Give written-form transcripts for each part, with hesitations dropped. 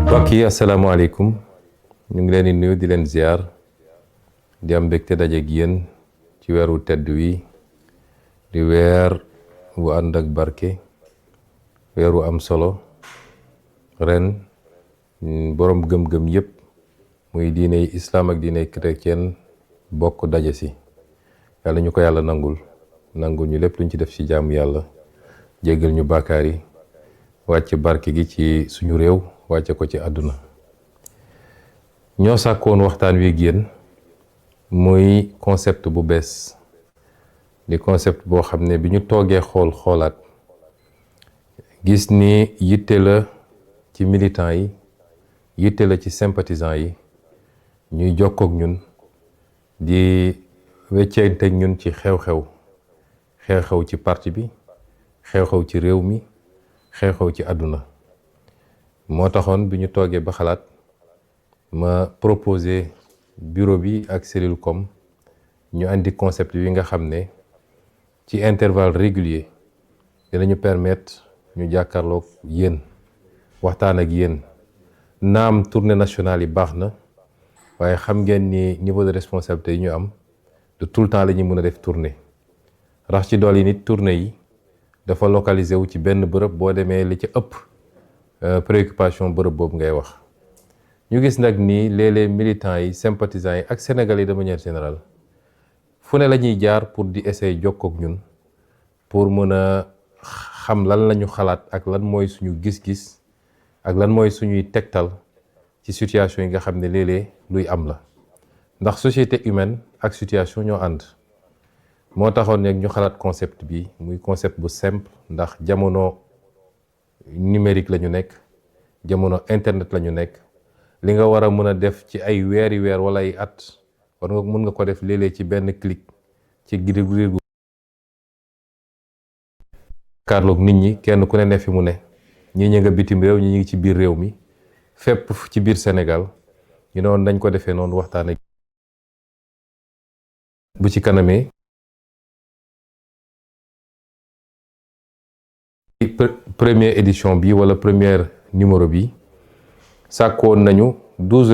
mbokk yi asalaamaaleykum ñu ngi leen di nuyu di leen ziar di am mbégte daje ak yéen ci weeru tedd wi di weer bu ànd ak barke weeru am solo ren boroom gëm-gëm yépp muy diiney islam ak diiney chrétien bokk daje si yàlla ñu ko yàlla nangul ñu lépp luñ ci def ci jaamu yàlla jéggal ñu bàkkaar yi wàcc barke gi ci suñu réew wàcce ko ci àdduna ñoo sàkkoon waxtaan wi génn muy concept bu bees di concept boo xam ne bi ñu toogee xoolaat gis ni yitte la ci militants yi yitte la ci sympathisants yi ñuy jokkook ñun di wecceente ñun ci xew-xew ci parti bi xew-xew ci réew mi xew-xew ci àdduna moo taxoon bi ñu toogee ba xalaat ma proposé bureau bi ak cellule com ñu andi concept bi nga xam ne ci intervalle régulier dinañu permettre ñu jàkkaarloog yéen waxtaan ak yéen naam tournée nationale yi baax na waaye xam ngeen ni niveau de responsabilité yi ñu am de tout le temps la ñuy mën a def tournée rax ci dool yi nit tournée yi dafa localisé wu ci benn bërëb boo demee li ci ëpp préoccupation bërëb boobu ngay wax ñu gis nag ni léeg-léeg militants yi sympathisants yi ak sénégalais yi de manière générale fu ne la ñuy jaar pour di essayer jokkook ñun pour mën a xam lan lañu xalaat ak lan mooy suñu gis-gis ak lan mooy suñuy tegtal ci situation yi nga xam ne léeg-léeg luy am la ndax société humaine ak situation ñoo ànd moo taxoon nag ñu xalaat concept bi muy concept bu simple ndax jamono numérique la ñu nekk jamono internet la ñu nekk li nga war a mën a def ci ay weeri weer wala ay at war nga mën nga ko def léeg-léeg ci benn clic ci giir gu karloog nit ñi kenn ku ne fi mu ne ñii ñi nga bitim réew ñi ngi ci biir réew mi fépp ci biir Sénégal ñu ne woon dañ ko defee noonu waxtaan ak bu ci kanamee première édition bi wala première numéro bi sàkkoon nañu 14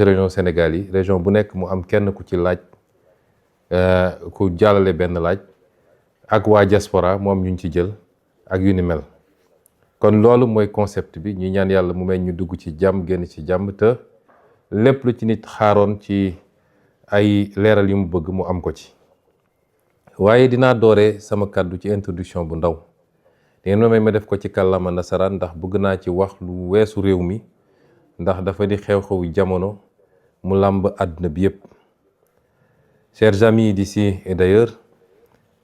régions Sénégal yi région bu nekk mu am kenn ku ci laaj ku jàllale benn laaj ak waa diaspora mu am ñu ci jël ak yu ni mel kon loolu mooy concept bi ñuy ñaan yàlla mu may ñu dugg ci jàmm génn ci jàmm te lépp lu ci nit xaaroon ci ay leeral yu mu bëgg mu am ko ci waaye dinaa doore sama kàddu ci introduction bu ndaw ngeen ma def ko ci kàllaama nasaraan ndax bëgg naa ci wax lu weesu réew mi ndax dafa di xew-xewu jamono mu làmb àdduna bi yépp. Chers amis d'ici et d'ailleurs,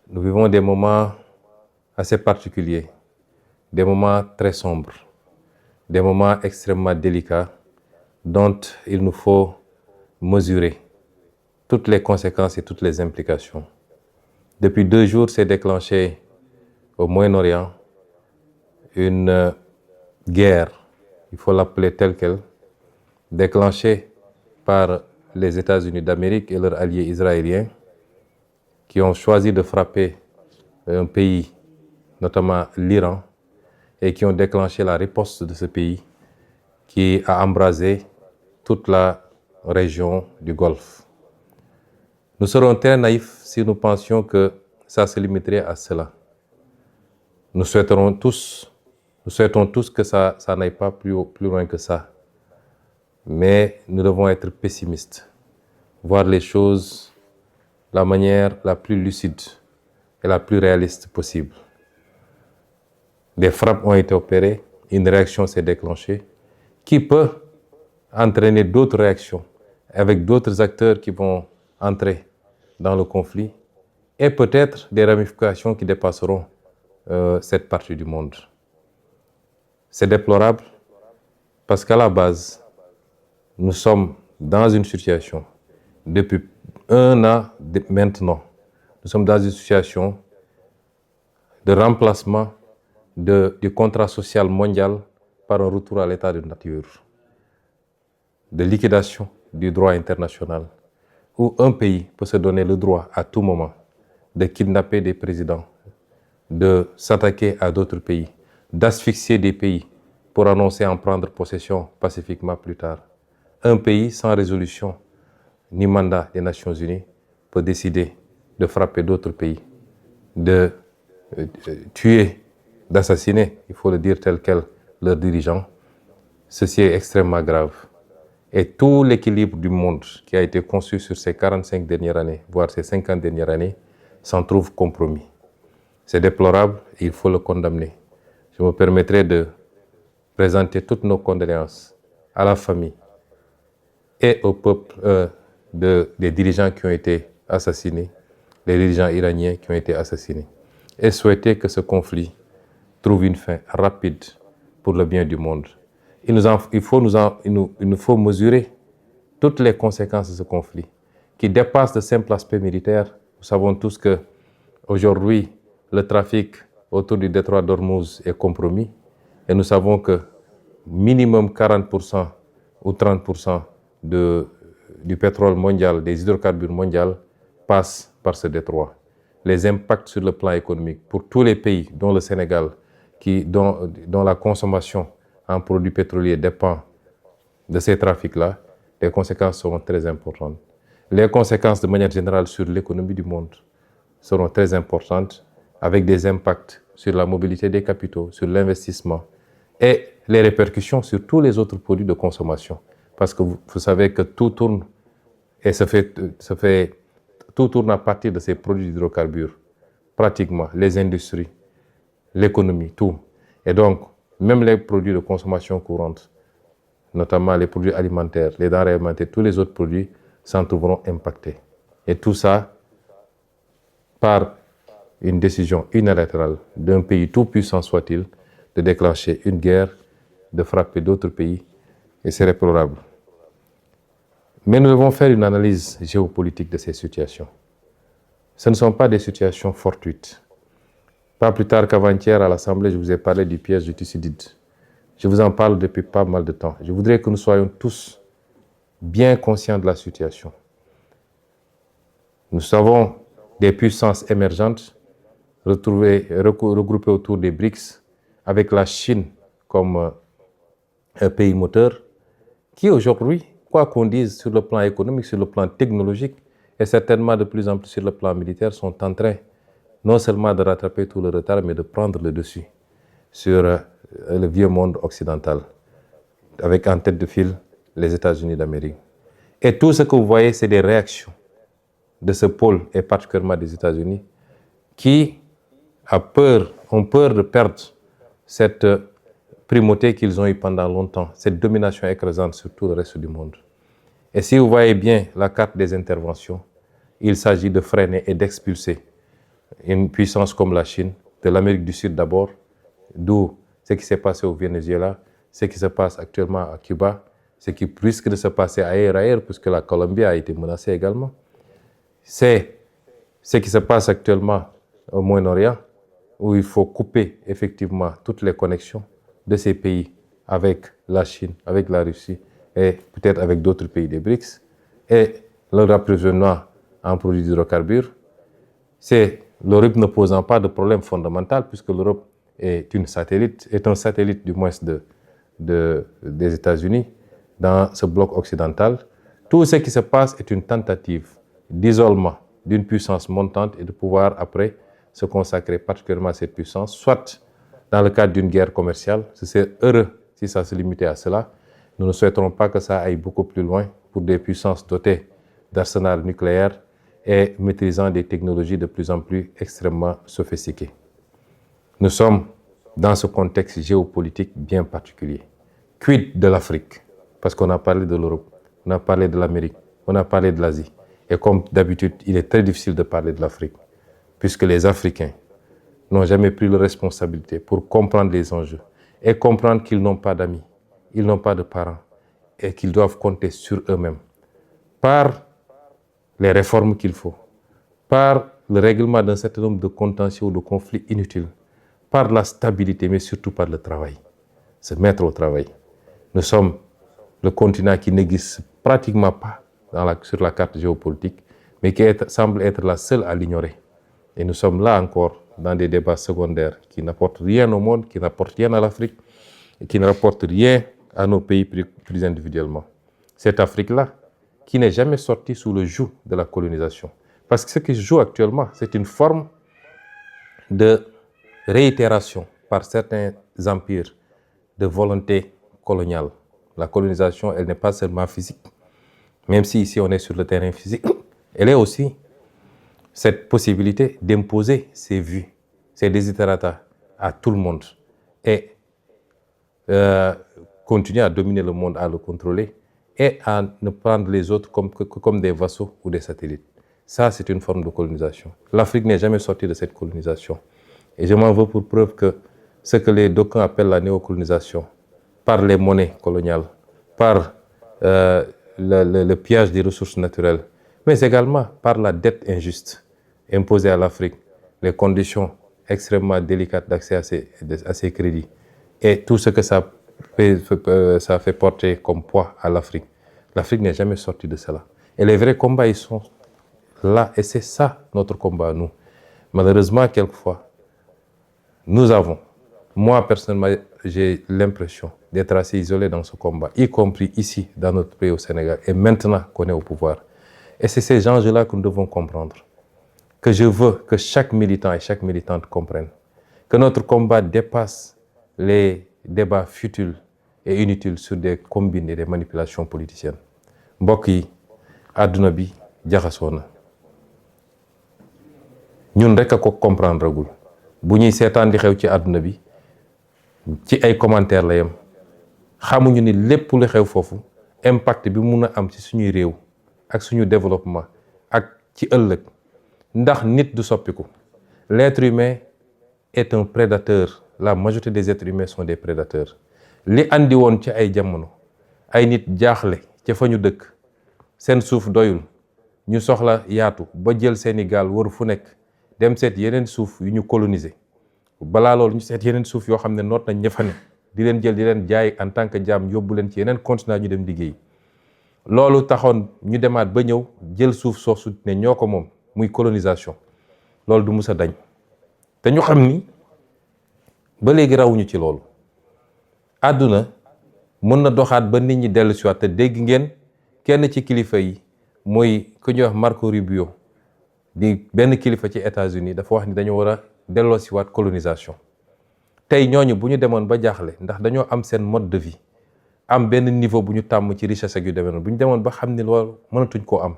nous vivons des moments assez particuliers, des moments très sombres, des moments extrêmement délicats dont il nous faut mesurer toutes les conséquences et toutes les implications. Depuis 2 jours, s'est déclenché au Moyen-Orient une guerre, il faut l'appeler telle quelle, déclenchée par les États-Unis d'Amérique et leurs alliés israéliens qui ont choisi de frapper un pays, notamment l'Iran, et qui ont déclenché la riposte de ce pays qui a embrasé toute la région du Golfe. Nous serons très naïfs si nous pensions que ça se limiterait à cela. Nous souhaitons tous que ça n'aille pas plus loin que ça. Mais nous devons être pessimistes, voir les choses de la manière la plus lucide et la plus réaliste possible. Des frappes ont été opérées, une réaction s'est déclenchée, qui peut entraîner d'autres réactions avec d'autres acteurs qui vont entrer dans le conflit et peut-être des ramifications qui dépasseront cette partie du monde. C'est déplorable parce qu'à la base, nous sommes dans une situation, depuis 1 an maintenant, nous sommes dans une situation de remplacement du contrat social mondial par un retour à l'état de nature, de liquidation du droit international, où un pays peut se donner le droit à tout moment de kidnapper des présidents, de s'attaquer à d'autres pays, d'asphyxier des pays pour annoncer en prendre possession pacifiquement plus tard. Un pays sans résolution ni mandat des Nations Unies peut décider de frapper d'autres pays, de tuer, d'assassiner, il faut le dire tel quel, leurs dirigeants. Ceci est extrêmement grave. Et tout l'équilibre du monde qui a été conçu sur ces 45 dernières années, voire ces 50 dernières années, s'en trouve compromis. C'est déplorable et il faut le condamner. Je me permettrai de présenter toutes nos condoléances à la famille et au peuple des dirigeants qui ont été assassinés, les dirigeants iraniens qui ont été assassinés, et souhaiter que ce conflit trouve une fin rapide pour le bien du monde. Il nous faut mesurer toutes les conséquences de ce conflit, qui dépassent le simple aspect militaire. Nous savons tous que aujourd'hui, le trafic autour du détroit d'Ormuz est compromis, et nous savons que minimum 40% ou 30% du pétrole mondial, des hydrocarbures mondiaux, passent par ce détroit. Les impacts sur le plan économique pour tous les pays, dont le Sénégal, dont la consommation en produits pétroliers dépend de ces trafics-là, les conséquences seront très importantes. Les conséquences de manière générale sur l'économie du monde seront très importantes, avec des impacts sur la mobilité des capitaux, sur l'investissement et les répercussions sur tous les autres produits de consommation. Parce que vous savez que tout tourne et tout tourne à partir de ces produits d'hydrocarbures, pratiquement, les industries, l'économie, tout. Et donc, même les produits de consommation courante, notamment les produits alimentaires, les denrées alimentaires, tous les autres produits s'en trouveront impactés. Et tout ça par une décision unilatérale d'un pays tout puissant soit-il de déclencher une guerre, de frapper d'autres pays, et c'est déplorable. Mais nous devons faire une analyse géopolitique de ces situations. Ce ne sont pas des situations fortuites. Pas plus tard qu'avant-hier à l'Assemblée, je vous ai parlé du piège de Thucydide. Je vous en parle depuis pas mal de temps. Je voudrais que nous soyons tous bien conscients de la situation. Nous avons des puissances émergentes regroupées autour des BRICS, avec la Chine comme un pays moteur, qui aujourd'hui, quoi qu'on dise sur le plan économique, sur le plan technologique, et certainement de plus en plus sur le plan militaire, sont en train non seulement de rattraper tout le retard, mais de prendre le dessus sur le vieux monde occidental, avec en tête de file les États-Unis d'Amérique. Et tout ce que vous voyez, c'est des réactions de ce pôle, et particulièrement des États-Unis, qui ont peur de perdre cette primauté qu'ils ont eue pendant longtemps, cette domination écrasante sur tout le reste du monde. Et si vous voyez bien la carte des interventions, il s'agit de freiner et d'expulser une puissance comme la Chine, de l'Amérique du Sud d'abord, d'où ce qui s'est passé au Venezuela, ce qui se passe actuellement à Cuba, ce qui risque de se passer ailleurs, puisque la Colombie a été menacée également. C'est ce qui se passe actuellement au Moyen-Orient, où il faut couper effectivement toutes les connexions de ces pays avec la Chine, avec la Russie et peut-être avec d'autres pays des BRICS, et leur approvisionnement en produits d'hydrocarbures. C'est l'Europe ne posant pas de problème fondamental, puisque l'Europe est un satellite du moins des États-Unis dans ce bloc occidental. Tout ce qui se passe est une tentative d'isolement d'une puissance montante et de pouvoir après se consacrer particulièrement à cette puissance, soit dans le cadre d'une guerre commerciale. C'est heureux si ça se limitait à cela. Nous ne souhaiterons pas que ça aille beaucoup plus loin pour des puissances dotées d'arsenal nucléaire et maîtrisant des technologies de plus en plus extrêmement sophistiquées. Nous sommes dans ce contexte géopolitique bien particulier. Quid de l'Afrique? Parce qu'on a parlé de l'Europe, on a parlé de l'Amérique, on a parlé de l'Asie. Et comme d'habitude, il est très difficile de parler de l'Afrique, puisque les Africains n'ont jamais pris leur responsabilité pour comprendre les enjeux et comprendre qu'ils n'ont pas d'amis, ils n'ont pas de parents et qu'ils doivent compter sur eux-mêmes par les réformes qu'il faut, par le règlement d'un certain nombre de contentieux ou de conflits inutiles, par la stabilité, mais surtout par le travail, se mettre au travail. Nous sommes le continent qui n'existe pratiquement pas sur la carte géopolitique, mais qui semble être la seule à l'ignorer. Et nous sommes là encore dans des débats secondaires qui n'apportent rien au monde, qui n'apportent rien à l'Afrique qui ne rapporte rien à nos pays pris individuellement. Cette Afrique-là, qui n'est jamais sortie sous le joug de la colonisation. Parce que ce qui se joue actuellement, c'est une forme de réitération par certains empires de volonté coloniale. La colonisation, elle n'est pas seulement physique, même si ici on est sur le terrain physique, elle est aussi cette possibilité d'imposer ses vues, ses desiderata à tout le monde et continuer à dominer le monde, à le contrôler et à ne prendre les autres comme des vassaux ou des satellites. Ça, c'est une forme de colonisation. L'Afrique n'est jamais sortie de cette colonisation. Et je m'en veux pour preuve que ce que les d'aucuns appellent la néocolonisation, par les monnaies coloniales, par le pillage des ressources naturelles, mais également par la dette injuste imposée à l'Afrique, les conditions extrêmement délicates d'accès à ces crédits et tout ce que ça fait porter comme poids à l'Afrique. L'Afrique n'est jamais sortie de cela. Et les vrais combats, ils sont là. Et c'est ça notre combat, nous. Malheureusement, quelquefois, moi personnellement, j'ai l'impression d'être assez isolé dans ce combat, y compris ici, dans notre pays au Sénégal, et maintenant qu'on est au pouvoir. Et c'est ces enjeux-là que nous devons comprendre. Que je veux que chaque militant et chaque militante comprenne. Que notre combat dépasse les débats futiles et inutiles sur des combines et des manipulations politiciennes. mbokk yi àdduna bi jaxasoo na ñun rek a ko comprendre gul bu ñuy seetaan di xew ci àdduna bi ci ay commentaires la yem xamuñu ni lépp lu xew foofu impact bi mun a am ci suñuy réew ak suñu développement ak ci ëllëg ndax nit du soppiku. L'être humain est un prédateur. La majorité des êtres humains sont des prédateurs. li andi woon ci ay jamono ay nit jaaxle ca fa ñu dëkk seen suuf doyul ñu soxla yaatu ba jël seeni gaal wër fu nekk dem seet yeneen suuf yu ñu coloniser balaa loolu ñu seet yeneen suuf yoo xam ne noot nañ ña fa ne di leen jël di leen jaay en tant que jaam yóbbu leen ci yeneen continent ñu dem liggéey. loolu taxoon ñu demaat ba ñëw jël suuf soosu ne ñoo ko moom muy colonisation loolu du mus a dañ te ñu xam ni ba léegi rawuñu ci loolu. àdduna mën na doxaat ba nit ñi dellu si waat te dégg ngeen kenn ci kilifa yi muy ku ñuy wax Marco Rubio di benn kilifa ci États-Unis dafa wax ni dañoo war a delloo si waat colonisation. tey ñooñu bu ñu demoon ba jaaxle ndax dañoo am seen mode de vie am benn niveau bu ñu tàmm ci richesse ak yu demee noonu bu ñu demoon ba xam ni loolu mënatuñ koo am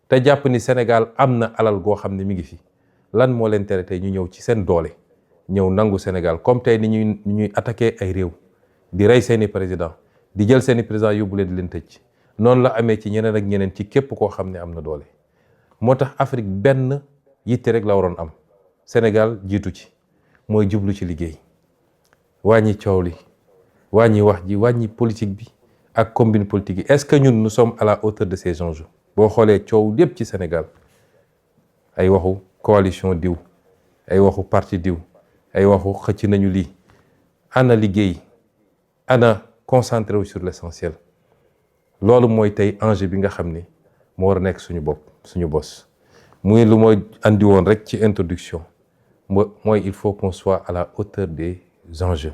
te jàpp ni Sénégal am na alal goo xam ne mi ngi fi lan moo leen tere tey ñu ñëw ci seen doole ñëw nangu Sénégal comme tey ni ñuy attaqué ay réew di rey seeni président di jël seeni président yóbbu leen di leen tëj noonu la amee ci ñeneen ak ñeneen ci képp koo xam ne am na doole. moo tax Afrique benn yitte rek la waroon am Sénégal jiitu ci mooy jublu ci liggéey wàññi coow li wàññi wax ji wàññi politique bi ak combine politique yi. est-ce que ñun nous sommes à la hauteur de ces enjeux? boo xoolee coow lépp ci Sénégal ay waxu coalition diw ay waxu parti diw ay waxu xëcc nañu lii ana liggéey ana concentré wu sur l'essentiel. loolu mooy tey enjeu bi nga xam ni moo war a nekk suñu bos muy lu mooy andi woon rek ci introduction mooy il faut qu'on soit à la hauteur des enjeux.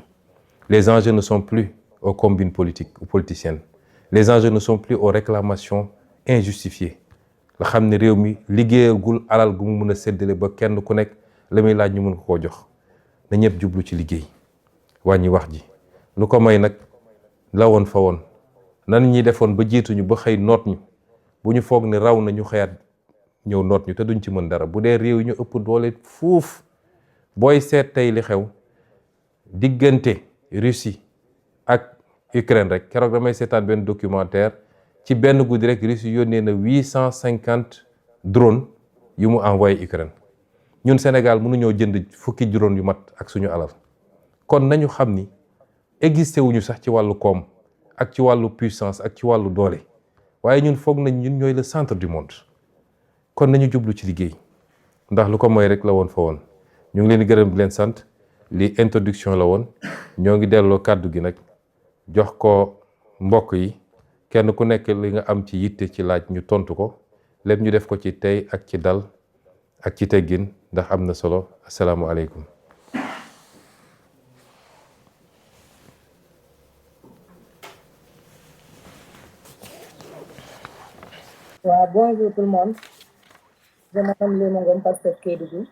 Les enjeux ne sont plus aux combines politiques ou politiciennes. Les enjeux ne sont plus aux réclamations injustifiées. la xam ne réew mi liggéeyagul alal gu mu mën a séddale ba kenn ku nekk la muy laaj ñu mën ko koo jox na ñëpp jublu ci liggéey wàññi wax ji. lu ko may nag la woon fa woon nan ñi defoon ba jiituñu ba xëy noot ñu bu ñu foog ne raw na ñu xëyaat ñëw noot ñu te duñ ci mën dara. bu dee réew yi ñu ëpp doole fuuf booy seet tey li xew diggante Russie ak Ukraine rek keroog damay seetaan benn documentaire ci benn guddi rek Russie yónnee na 850 drones yu mu envoyé Ukraine. ñun Sénégal mënuñoo jënd fukki drone yu mat ak suñu alal. kon nañu xam ni existé wuñu sax ci wàllu koom ak ci wàllu puissance ak ci wàllu doole waaye ñun foog nañ ñun ñooy le centre du monde. kon nañu jublu ci liggéey ndax lu ko mooy rek la woon fa woon. ñu ngi leen di gërëm di leen sant li introduction la woon ñoo ngi delloo kàddu gi nag jox ko mbokk yi kenn ku nekk li nga am ci yitte ci laaj ñu tontu ko lépp ñu def ko ci tey ak ci dal ak ci teggin ndax am na solo. asalaamualeykum. Bonjour tout le monde. Je m'appelle Léma Ngom, Pastef Kédougou.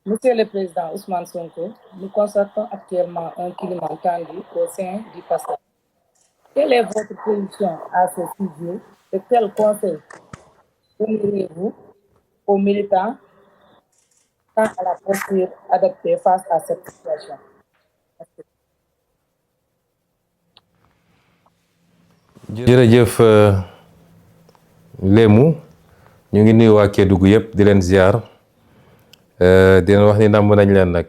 Monsieur le Président Ousmane Sonko, nous constatons actuellement un climat tendu au sein du Pastef. Quelle est votre position à ce sujet et quel conseil donneriez-vous aux militants quant à la posture adoptée face à cette situation? jërëjëf Lému ñu ngi nuyu waa Kédougou yëpp di leen ziar di leen wax ni namm nañ leen nag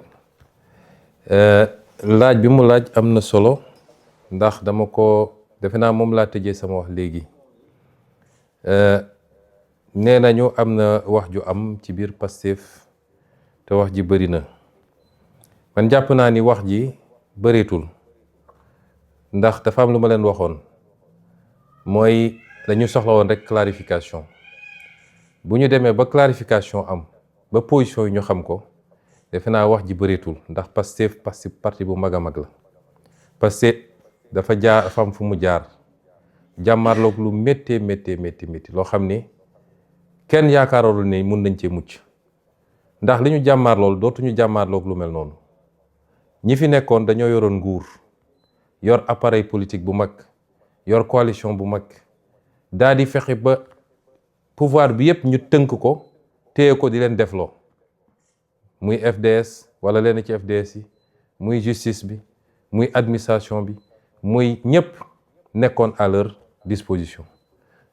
laaj bi mu laaj am na solo ndax dama ko defe naa moom laa tëjee sama wax léegi nee nañu am na wax ju am ci biir Pastef te wax ji bëri na man jàpp naa ni wax ji bëreetul ndax dafa am lu ma leen waxoon mooy dañu soxla woon rek clarification bu ñu demee ba clarification am ba position yi ñu xam ko defe naa wax ji bëreetul ndax Pastef parti bu mag a mag la Pastef dafa jaar dafa am fu mu jaar jàmmarloog lu méttee loo xam ni kenn yaakaaroon ne mun nañ cee mucc ndax li ñu jàmmarlool dootuñu jàmmarloog lu mel noonu ñi fi nekkoon dañoo yoroon nguur yor appareil politique bu mag yor coalition bu mag daal di fexe ba pouvoir bi yépp ñu tënk ko téye ko di leen defloo muy FDS wala leen ci FDS yi muy justice bi muy administration bi muy ñépp nekkoon à leur disposition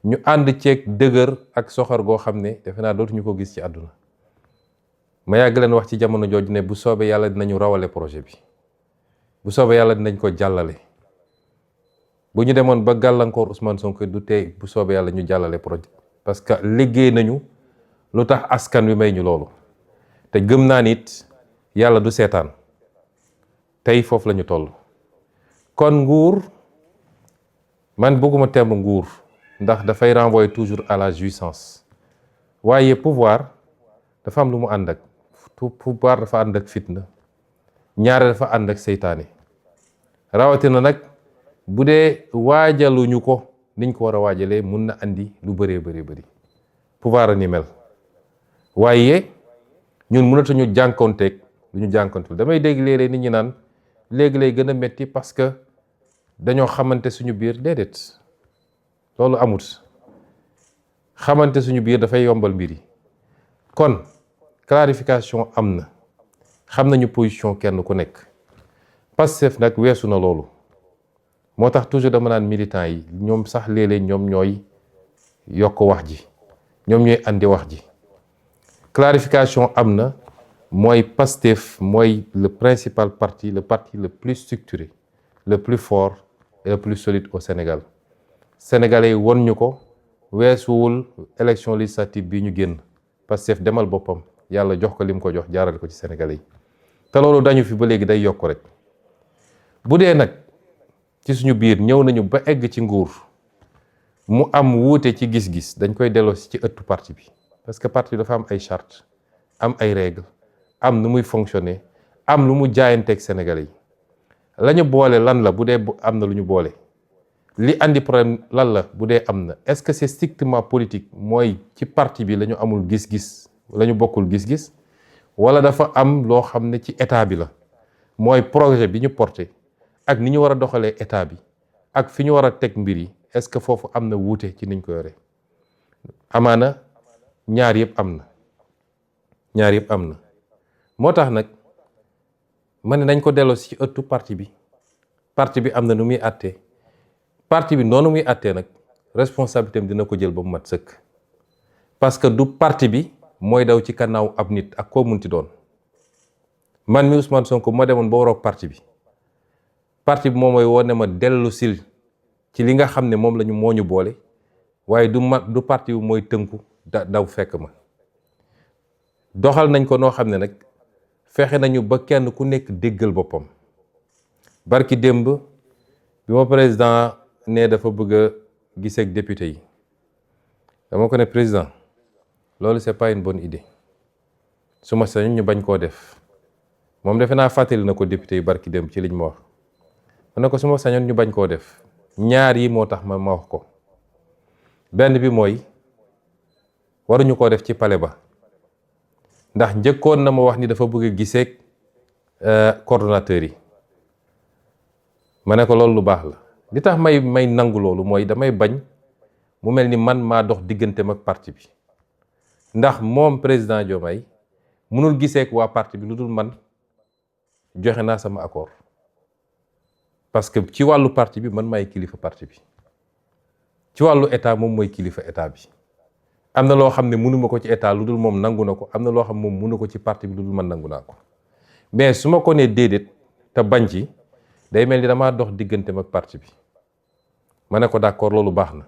ñu ànd ceeg dëgër ak soxor goo xam ne defe naa dootuñu ko gis ci àdduna ma yàgg leen wax ci jamono jooju ne bu soobee yàlla dinañu rawale projet bi bu soobee yàlla dinañ ko jàllale bu ñu demoon ba gàllankoor Ousmane Sonko du tey bu soobee yàlla ñu jàllale projet parce que liggéey nañu lu tax askan wi may ñu loolu te gëm naa nit yàlla du seetaan tey foofu la ñu toll kon nguur man bëgguma terme nguur ndax dafay renvoyer toujours à la jouissance waaye pouvoir dafa am lu mu ànd ak pouvoir dafa ànd ak fitna ñaare dafa ànd ak seytaane rawatina nag bu dee waajaluñu ko niñ ko war a waajalee mun na andi lu bëree bëri pouvoir a ni mel waaye ñun mënatuñu jànkonteeg lu ñu jànkonteel damay dégg léeg-léeg nit ñi naan léegi lay gën a metti parce que dañoo xamante suñu biir déedéet loolu amut xamante suñu biir dafay yombal mbir yi kon clarification am na xam nañu position kenn ku nekk Pastef nag weesu na loolu moo tax toujours dama naan militant yi ñoom sax léeg-léeg ñoom ñooy yokk wax ji ñoom ñooy andi wax ji clarification am na mooy Pastef mooy le principal parti le parti le plus structuré le plus fort et le plus solide au Sénégal sénégalais yi won ñu ko weesuwul élection législative bi ñu génn Pastef demal boppam yàlla jox ko lim ko jox jaarale ko ci sénégalais yi te loolu dañu fi ba léegi day yokk rek bu dee nag ci suñu biir ñëw nañu ba egg ci nguur mu am wuute ci gis-gis dañ koy delloo ci ëttu parti bi parce que parti bi dafa am ay charte am ay règles am nu muy fonctionner am lu mu jaayanteeg sénégalais yi la ñu boole lan la bu dee am na lu ñu boole li andi problème lan la bu dee am na est-ce que c'est strictement politique mooy ci parti bi la ñu amul gis-gis la ñu bokkul gis-gis wala dafa am loo xam ne ci état bi la mooy projet bi ñu porté ak ni ñu war a doxalee état bi ak fi ñu war a teg mbir yi est-ce que foofu am na wuute ci niñ ko yore amaana ñaar yëpp am na moo tax nag ma ne nañ ko delloo ci ëttu parti bi am na nu muy àttee parti bi noonu muy àttee nag responsabilité am dina ko jël ba mu mat sëkk parce que du parti bi mooy daw ci kannaaw ab nit ak koo munti doon man mi Ousmane Sonko moo demoon ba waroog parti bi moom mooy woon ne ma dellu sil ci li nga xam ne moom lañu moo ñu boole waaye du parti bi mooy tënku daw fekk ma doxal nañ ko noo xam ne nag fexe nañu ba kenn ku nekk déggal boppam barki démb bi ma président ne dafa bëgg a gisee ak député yi dama ko ne président loolu c'est pas une bonne idée su ma sañoon ñu bañ koo def moom defe naa fàttali na ko député yi barki démb ci liñ ma wax ma ne ko su ma sañoon ñu bañ koo def ñaar yi moo tax ma wax ko benn bi mooy waruñu koo def ci palais ba ndax njëkkoon na ma wax ni dafa bëgg a giseeg coordonnateurs yi ma ne ko loolu lu baax la li tax may nangu loolu mooy damay bañ mu mel ni man maa dox digganteem ak parti bi ndax moom président Diomaye mënul giseeg waa parti bi lu dul man joxe naa sama accord parce que ci wàllu parti bi man maay kilifa parti bi ci wàllu état moom mooy kilifa état bi am na loo xam ne mënuma ko ci état lu dul moom nangu na ko am na loo xam moom mënu ko ci parti bi lu dul man nangu naa ko mais su ma ko nee déedéet te bañ ci day mel ni damaa dox digganteem ak parti bi ma ne ko d'accord loolu baax na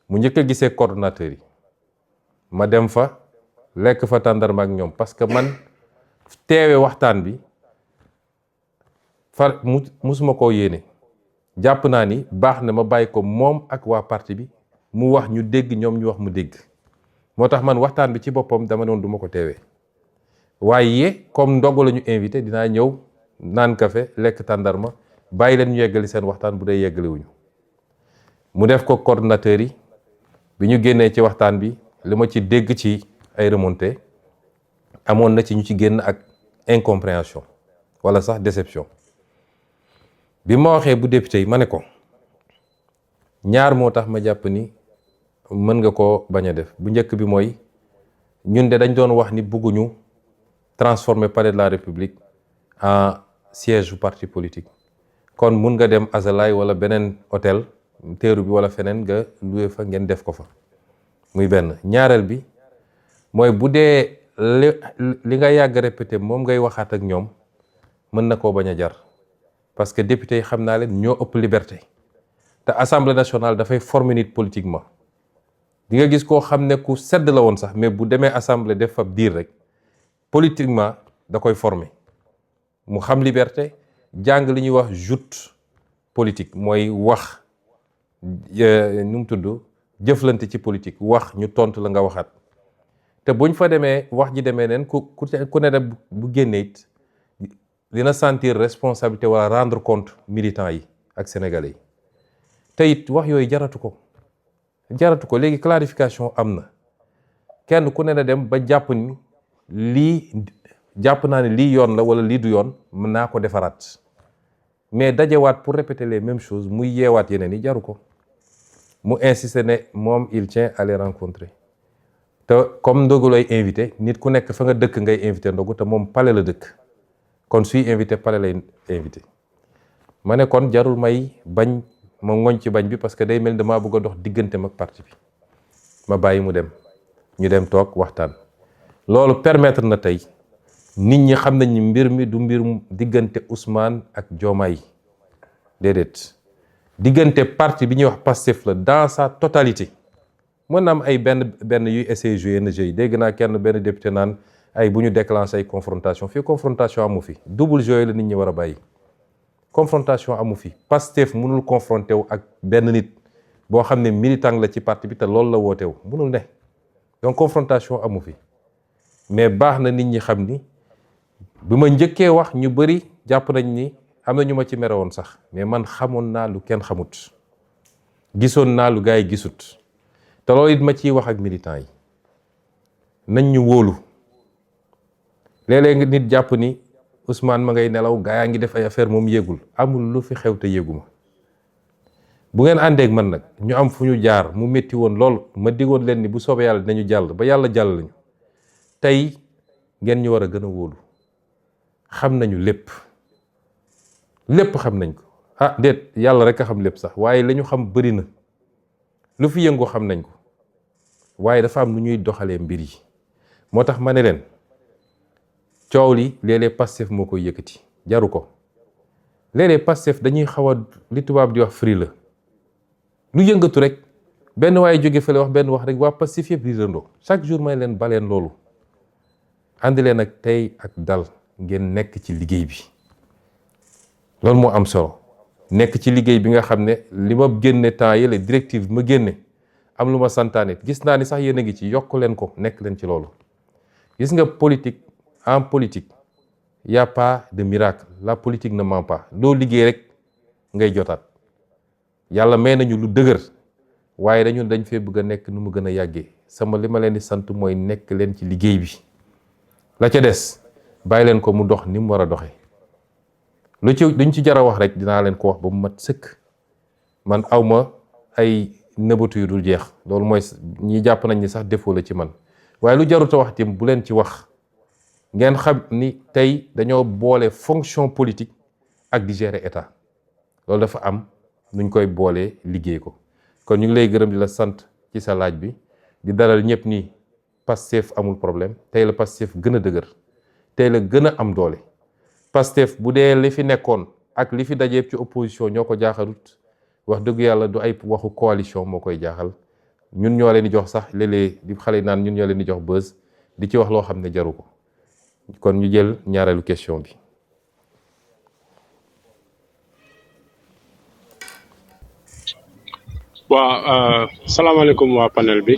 mu njëkk a gisee coordonnateurs yi ma dem fa lekk fa tàndarma ak ñoom parce que man teewe waxtaan bi musuma koo yéene jàpp naa ni baax na ma bàyyi ko moom ak waa parti bi mu wax ñu dégg ñoom ñu wax mu dégg moo tax man waxtaan bi ci boppam dama doon duma ko teewee waaye comme ndogu la ñu invité dinaa ñëw naan café lekk tàndarma bàyyi leen ñu yeggali seen waxtaan bu dee yeggaliwuñu mu def ko coordonnateurs yi bi ñu génnee ci waxtaan bi li ma ci dégg ci ay remontées amoon na ci ñu ci génn ak incompréhension wala sax déception bi ma waxee bu député yi ma ne ko ñaar moo tax ma jàpp ni mën nga koo bañ a def bu njëkk bi mooy ñun de dañ doon wax ni bëgguñu transformer palais de la République en siège du parti politique kon mun nga dem Azalaï wala beneen hôtel teeru bi wala feneen nga loué fa ngeen def ko fa muy benn ñaareel bi mooy bu dee li nga yàgg répété moom ngay waxaat ak ñoom mën na koo bañ a jar parce que député yi xam naa leen ñoo ëpp liberté te assemblée nationale dafay former nit politiquement di nga gis koo xam ne ku sedd la woon sax mais bu demee assemblée def fa diir rek politiquement da koy former mu xam liberté jàng li ñuy wax joute politique mooy wax nu mu tudd jëflante ci politique wax ñu tontu la nga waxaat te buñ fa demee wax ji demee neen ku ne dem bu génnee it dina sentir responsabilité wala rendre compte militants yi ak sénégalais yi te it wax yooyu jaratu ko léegi clarification am na kenn ku ne na dem ba jàpp ni jàpp naa ne lii yoon la wala lii du yoon mën naa ko defaraat mais dajewaat pour répéter les mêmes choses muy yeewaat yeneen yi jaru ko mu insister ne moom il tient à les rencontrer te comme ndogu lay invité nit ku nekk fa nga dëkk ngay invité ndogu te moom palais la dëkk kon suy invité palais lay invité ma ne kon jarul may bañ ma ngoñ ci bañ bi parce que day mel damaa bëgg a dox digganteem ak parti bi ma bàyyi mu dem ñu dem toog waxtaan loolu permettre na tey nit ñi xam nañ ni mbir mi du mbirum diggante Ousmane ak Diomaye déedéet diggante parti bi ñuy wax Pastef la dans sa totalité mën na am ay benn yuy essayer jouer yenn jeu yi dégg naa kenn benn député naan ay bu ñu déclenché ay confrontation fii confrontation amu fi double jeu la nit ñi war a bàyyi confrontation amu fi Pastef mënul confronté wu ak benn nit boo xam ne militant la ci parti bi te loolu la woote wu mënul ne donc confrontation amu fi mais baax na nit ñi xam ni bi ma njëkkee wax ñu bëri jàpp nañ ni am na ñu ma ci mere woon sax mais man xamoon naa lu kenn xamut gisoon naa lu gars yi gisut te loolu it ma ciy wax ak militants yi nañ ñu wóolu léeg-léeg nit jàpp ni Ousmane ma ngay nelaw gaa yaa ngi def ay affaire moom yéegul amul lu fi xew te yéeguma bu ngeen àndeek man nag ñu am fu ñu jaar mu métti woon lool ma digoon leen ni bu soobee yàlla dinañu jàll ba yàlla jàll lañu tey ngeen ñu war a gën a wóolu xam nañu lépp xam nañ ko déet yàlla rek a xam lépp sax waaye la ñu xam bëri na lu fi yëngu xam nañ ko waaye dafa am lu ñuy doxalee mbir yi moo tax ma ne leen coow li léeg-léeg Pastef moo koy yëkkati jaru ko léeg-léeg Pastef dañuy xaw a li tubaab di wax free la lu yëngatu rek benn waaye jóge fële wax benn wax rek waa Pastef yëpp riirandoo chaque jour may leen baleen loolu àndi leen ak tey ak dal ngeen nekk ci liggéey bi loolu moo am solo nekk ci liggéey bi nga xam ne li ma génne temps yële directive bi ma génne am lu ma santaane gis naa ni sax yéen a ngi ci yokk leen ko nekk leen ci loolu gis nga politique en politique y a pas de miracle la politique ne ment pas loo liggéey rek ngay jotaat yàlla may nañu lu dëgër waaye dañ fee bëgg a nekk nu mu gën a yàggee sama li ma leen di sant mooy nekk leen ci liggéey bi la ca des bàyyi leen ko mu dox ni mu war a doxee luñ ci jar a wax rek dinaa leen ko wax ba mu mat sëkk. man awma ay nëbatu yu dul jeex loolu mooy ñi jàpp nañ ni sax défaut la ci man waaye lu jaruta wax tim bu leen ci wax ngeen xam ni tey dañoo boole fonction politique ak di gérer état loolu dafa am nuñ koy boolee liggéey ko kon ñu ngi lay gërëm di la sant ci sa laaj bi di dalal ñëpp ni Pastef amul problème tey la Pastef gën a dëgër tey la gën a am doole Pastef bu dee li fi nekkoon ak li fi dajeeb ci opposition ñoo ko jaaxalut wax dëgg yàlla du ay waxu coalition moo koy jaaxal ñun ñoo leen di jox sax léeg-léeg di xale yi naan ñun ñoo leen di jox buzz di ci wax loo xam ne jaru ko kon ñu jël ñaareelu question bi. waaw salaamaaleykum waa panel bi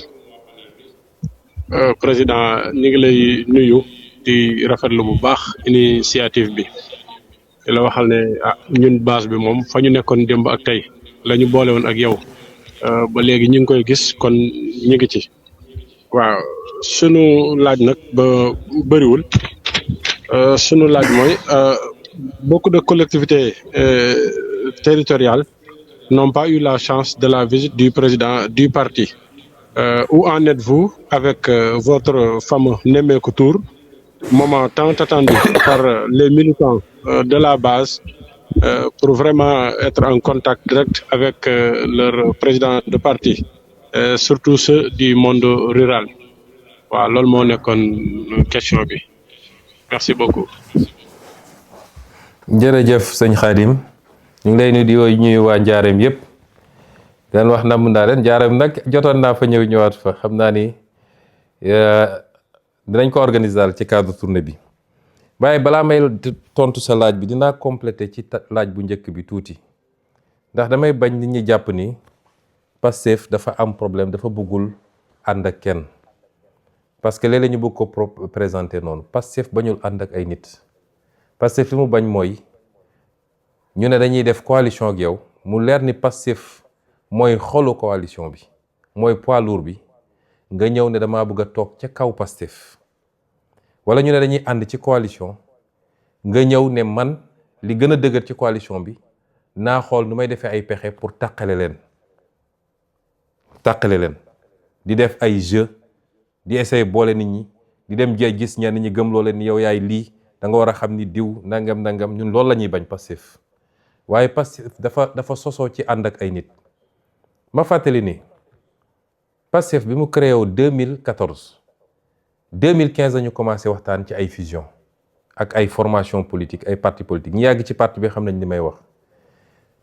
président ñu ngi lay nuyu di rafetlu bu baax initiative bi di la waxal ne ñun base bi moom fa ñu nekkoon démb ak tey la ñu boole woon ak yow ba léegi ñu ngi koy gis kon ñu ngi ci waaw sunu laaj nag ba bëriwul sunu laaj mooy beaucoup de collectivités territoriales n'ont pas eu la chance de la visite du président du parti. Où en êtes-vous avec votre fameux Nemmeeku Tour, moment tant attendu par les militants de la base pour vraiment être en contact direct avec leur président de parti, surtout ceux du monde rural. Waaw loolu moo nekkoon question bi. Merci beaucoup. jërëjëf sëñ Khadim ñu ngi lay nuyu di ñuyu waa Njaareem yëpp den wax namm naa leen Njaareem nag jotoon naa fa ñëwaat fa xam naa ni dinañ ko organiser daal ci cadre tournée bi waaye balaa may tontu sa laaj bi dinaa compléter ci laaj bu njëkk bi tuuti ndax damay bañ nit ñi jàpp ni Pastef dafa am problème dafa bëggul ànd ak kenn parce que léeg-léeg ñu bëgg ko présenter noonu Pastef bañul ànd ak ay nit Pastef li mu bañ mooy ñu ne dañuy def coalition ak yow mu leer ni Pastef mooy xolu coalition bi mooy poids lourd bi nga ñëw ne damaa bëgg a toog ca kaw Pastef wala ñu ne dañuy ànd ci coalition nga ñëw ne man li gën a dëgër ci coalition bi naa xool nu may defee ay pexe pour tàqale leen di def ay jeu di essayer boole nit ñi di dem gis ñenn ñi gëmloo leen ni yow yaay lii da nga war a xam ni diw nangam ñun loolu la ñuy bañ Pastef waaye Pastef dafa sosoo ci ànd ak ay nit ma fàttali ni Pastef bi mu créé wu 2014 2015 ñu commencé waxtaan ci ay fusion ak ay formation politique ay parti politique ñu yàgg ci parti bi xam nañ li may wax